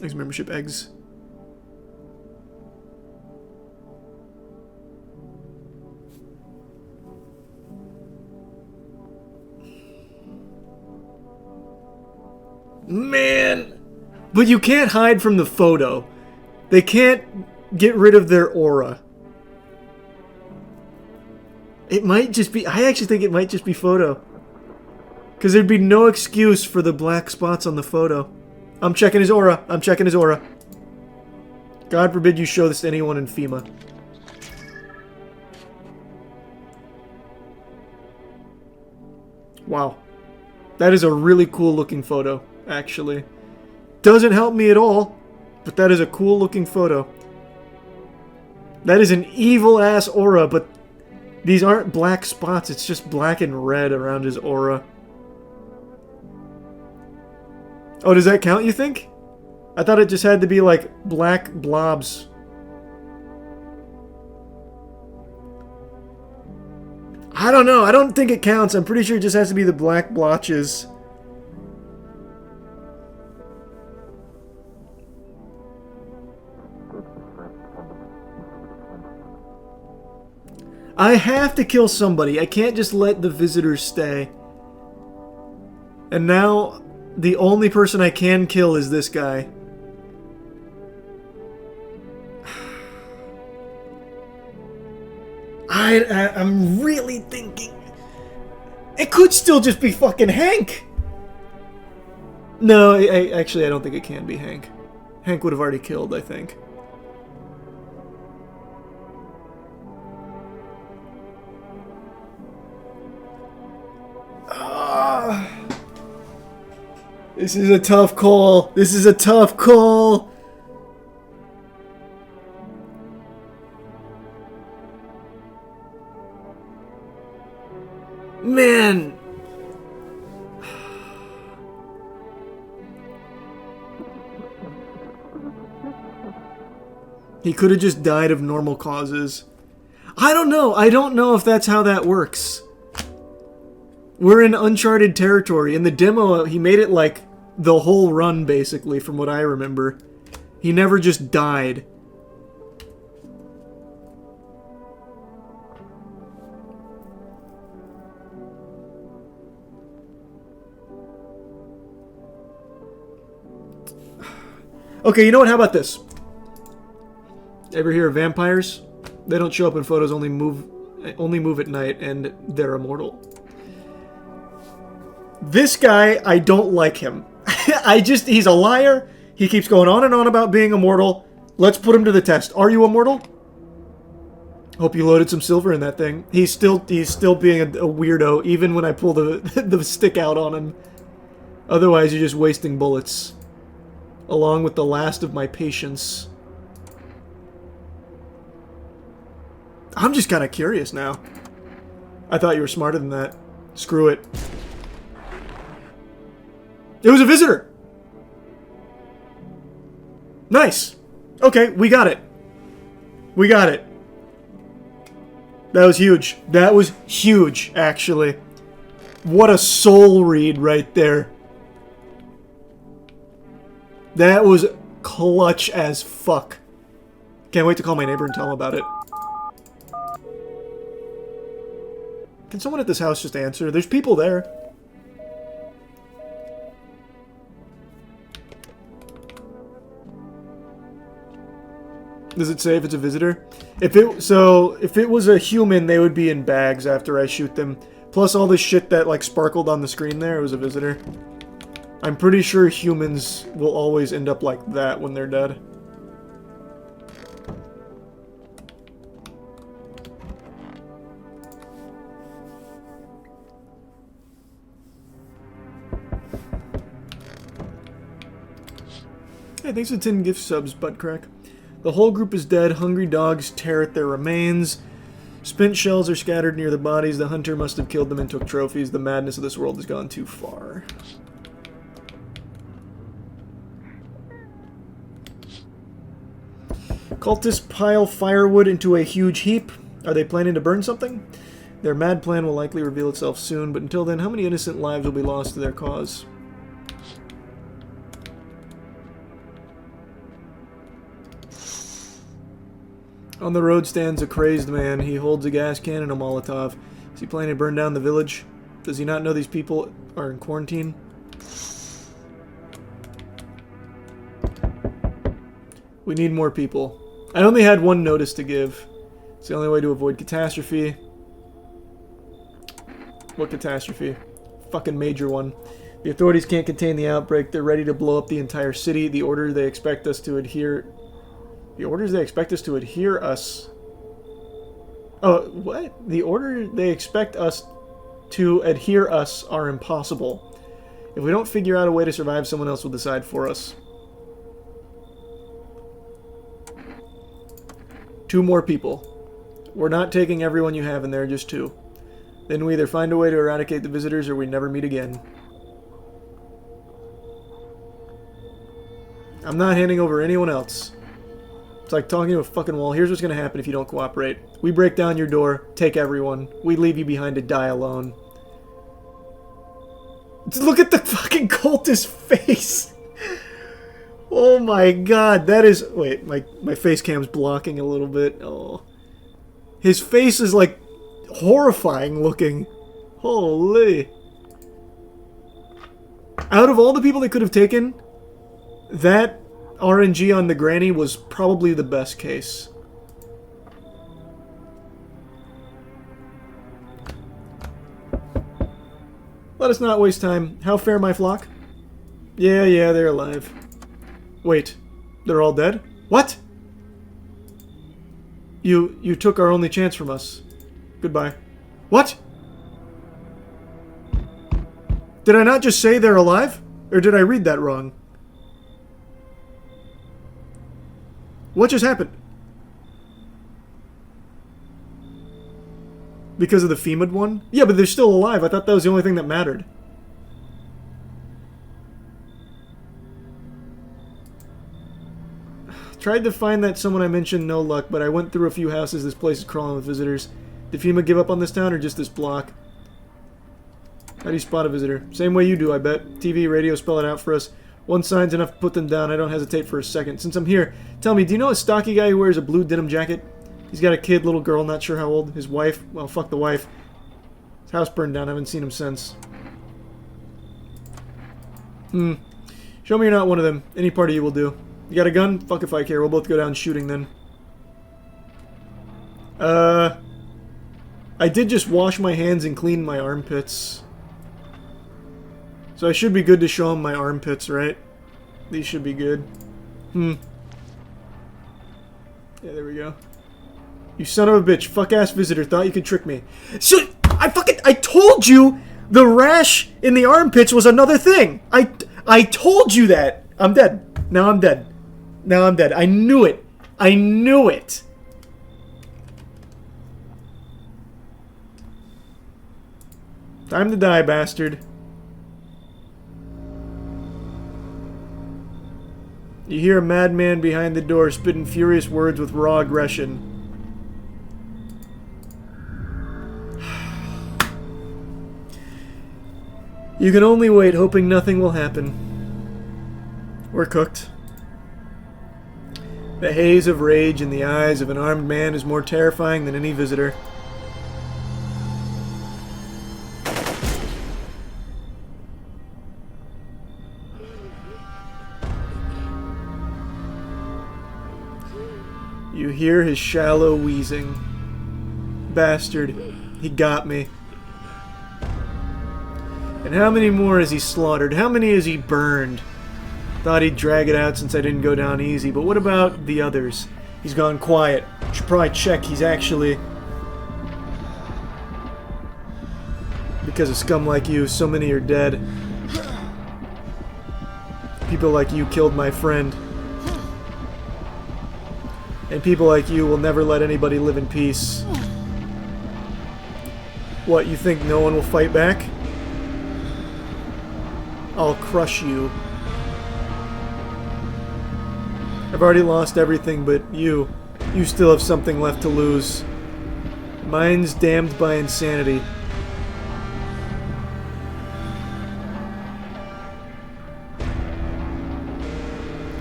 These membership eggs. Man! But you can't hide from the photo. They can't get rid of their aura. It might just be... I actually think it might just be photo. Because there'd be no excuse for the black spots on the photo. I'm checking his aura. I'm checking his aura. God forbid you show this to anyone in FEMA. Wow. That is a really cool looking photo, actually. Doesn't help me at all, but that is a cool looking photo. That is an evil ass aura, but these aren't black spots, it's just black and red around his aura. Oh, does that count, you think? I thought it just had to be like black blobs. I don't know, I don't think it counts. I'm pretty sure it just has to be the black blotches. I have to kill somebody. I can't just let the visitors stay. And now, the only person I can kill is this guy. I'm really thinking... It could still just be fucking Hank! No, actually I don't think it can be Hank. Hank would have already killed, I think. This is a tough call. This is a tough call. Man. He could have just died of normal causes. I don't know. I don't know if that's how that works. We're in uncharted territory. In the demo, he made it like the whole run, basically, from what I remember. He never just died. Okay, you know what? How about this? Ever hear of vampires? They don't show up in photos, only move at night, and they're immortal. This guy, I don't like him. He's a liar. He keeps going on and on about being immortal. Let's put him to the test. Are you immortal? Hope you loaded some silver in that thing. He's still being a weirdo, even when I pull the stick out on him. Otherwise, you're just wasting bullets. Along with the last of my patience. I'm just kind of curious now. I thought you were smarter than that. Screw it. It was a visitor! Nice! Okay, we got it. We got it. That was huge. That was huge, actually. What a soul read right there. That was clutch as fuck. Can't wait to call my neighbor and tell him about it. Can someone at this house just answer? There's people there. Does it say if it's a visitor? If it was a human, they would be in bags after I shoot them. Plus all the shit that like sparkled on the screen there, it was a visitor. I'm pretty sure humans will always end up like that when they're dead. Hey, thanks for 10 gift subs, Buttcrack. The whole group is dead. Hungry dogs tear at their remains. Spent shells are scattered near the bodies. The hunter must have killed them and took trophies. The madness of this world has gone too far. Cultists pile firewood into a huge heap. Are they planning to burn something? Their mad plan will likely reveal itself soon, but until then, how many innocent lives will be lost to their cause? On the road stands a crazed man. He holds a gas can and a Molotov. Is he planning to burn down the village? Does he not know these people are in quarantine? We need more people. I only had one notice to give. It's the only way to avoid catastrophe. What catastrophe? Fucking major one. The authorities can't contain the outbreak. They're ready to blow up the entire city. The order they expect us to adhere... The orders they expect us to adhere us... Oh, what? The order they expect us to adhere us are impossible. If we don't figure out a way to survive, someone else will decide for us. 2 more people. We're not taking everyone you have in there, just 2. Then we either find a way to eradicate the visitors or we never meet again. I'm not handing over anyone else. It's like talking to a fucking wall. Here's what's going to happen if you don't cooperate. We break down your door, take everyone. We leave you behind to die alone. Look at the fucking cultist face! Oh my god, that is... Wait, my face cam's blocking a little bit. Oh. His face is like horrifying looking. Holy. Out of all the people they could have taken, that RNG on the granny was probably the best case. Let us not waste time. How fare my flock? Yeah, they're alive. Wait, they're all dead? What? You took our only chance from us. Goodbye. What? Did I not just say they're alive? Or did I read that wrong? What just happened? Because of the FEMA one? Yeah, but they're still alive. I thought that was the only thing that mattered. Tried to find that someone I mentioned, no luck, but I went through a few houses. This place is crawling with visitors. Did FEMA give up on this town or just this block? How do you spot a visitor? Same way you do, I bet. TV, radio spell it out for us. One sign's enough to put them down. I don't hesitate for a second. Since I'm here, tell me, do you know a stocky guy who wears a blue denim jacket? He's got a kid, little girl, not sure how old. His wife, well, fuck the wife. His house burned down. I haven't seen him since. Show me you're not one of them. Any part of you will do. You got a gun? Fuck if I care. We'll both go down shooting then. I did just wash my hands and clean my armpits. So I should be good to show him my armpits, right? These should be good. Yeah, there we go. You son of a bitch. Fuck-ass visitor. Thought you could trick me. So, I told you the rash in the armpits was another thing. I told you that. I'm dead. Now I'm dead. Now I'm dead. I knew it. I knew it. Time to die, bastard. You hear a madman behind the door spitting furious words with raw aggression. You can only wait, hoping nothing will happen. We're cooked. The haze of rage in the eyes of an armed man is more terrifying than any visitor. hear his shallow wheezing. Bastard. He got me. And how many more has he slaughtered? How many has he burned? Thought he'd drag it out since I didn't go down easy, but what about the others? He's gone quiet. Should probably check he's actually... Because of scum like you, so many are dead. People like you killed my friend. And people like you will never let anybody live in peace. What, you think no one will fight back? I'll crush you. I've already lost everything, but you still have something left to lose. Mine's damned by insanity.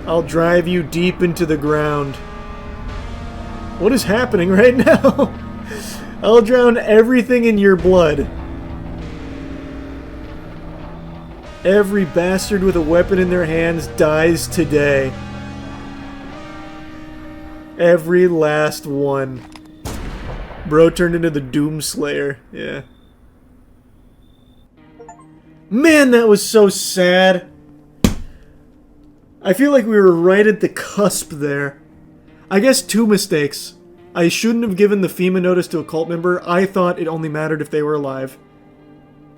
I'll drive you deep into the ground. What is happening right now? I'll drown everything in your blood. Every bastard with a weapon in their hands dies today. Every last one. Bro turned into the Doomslayer. Yeah. Man, that was so sad. I feel like we were right at the cusp there. I guess 2 mistakes. I shouldn't have given the FEMA notice to a cult member. I thought it only mattered if they were alive.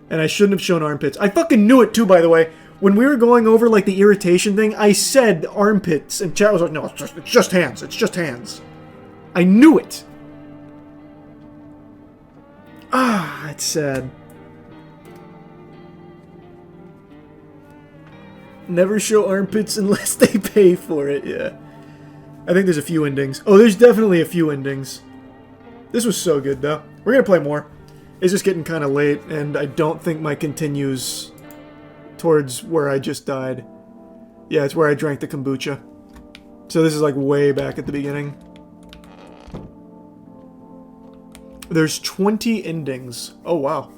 And I shouldn't have shown armpits. I fucking knew it too, by the way. When we were going over, like, the irritation thing, I said armpits, and chat was like, no, it's just hands. It's just hands. I knew it. Ah, it's sad. Never show armpits unless they pay for it, yeah. I think there's a few endings. Oh, there's definitely a few endings. This was so good, though. We're gonna play more. It's just getting kind of late, and I don't think my continues towards where I just died. Yeah, it's where I drank the kombucha. So this is like way back at the beginning. There's 20 endings. Oh, wow.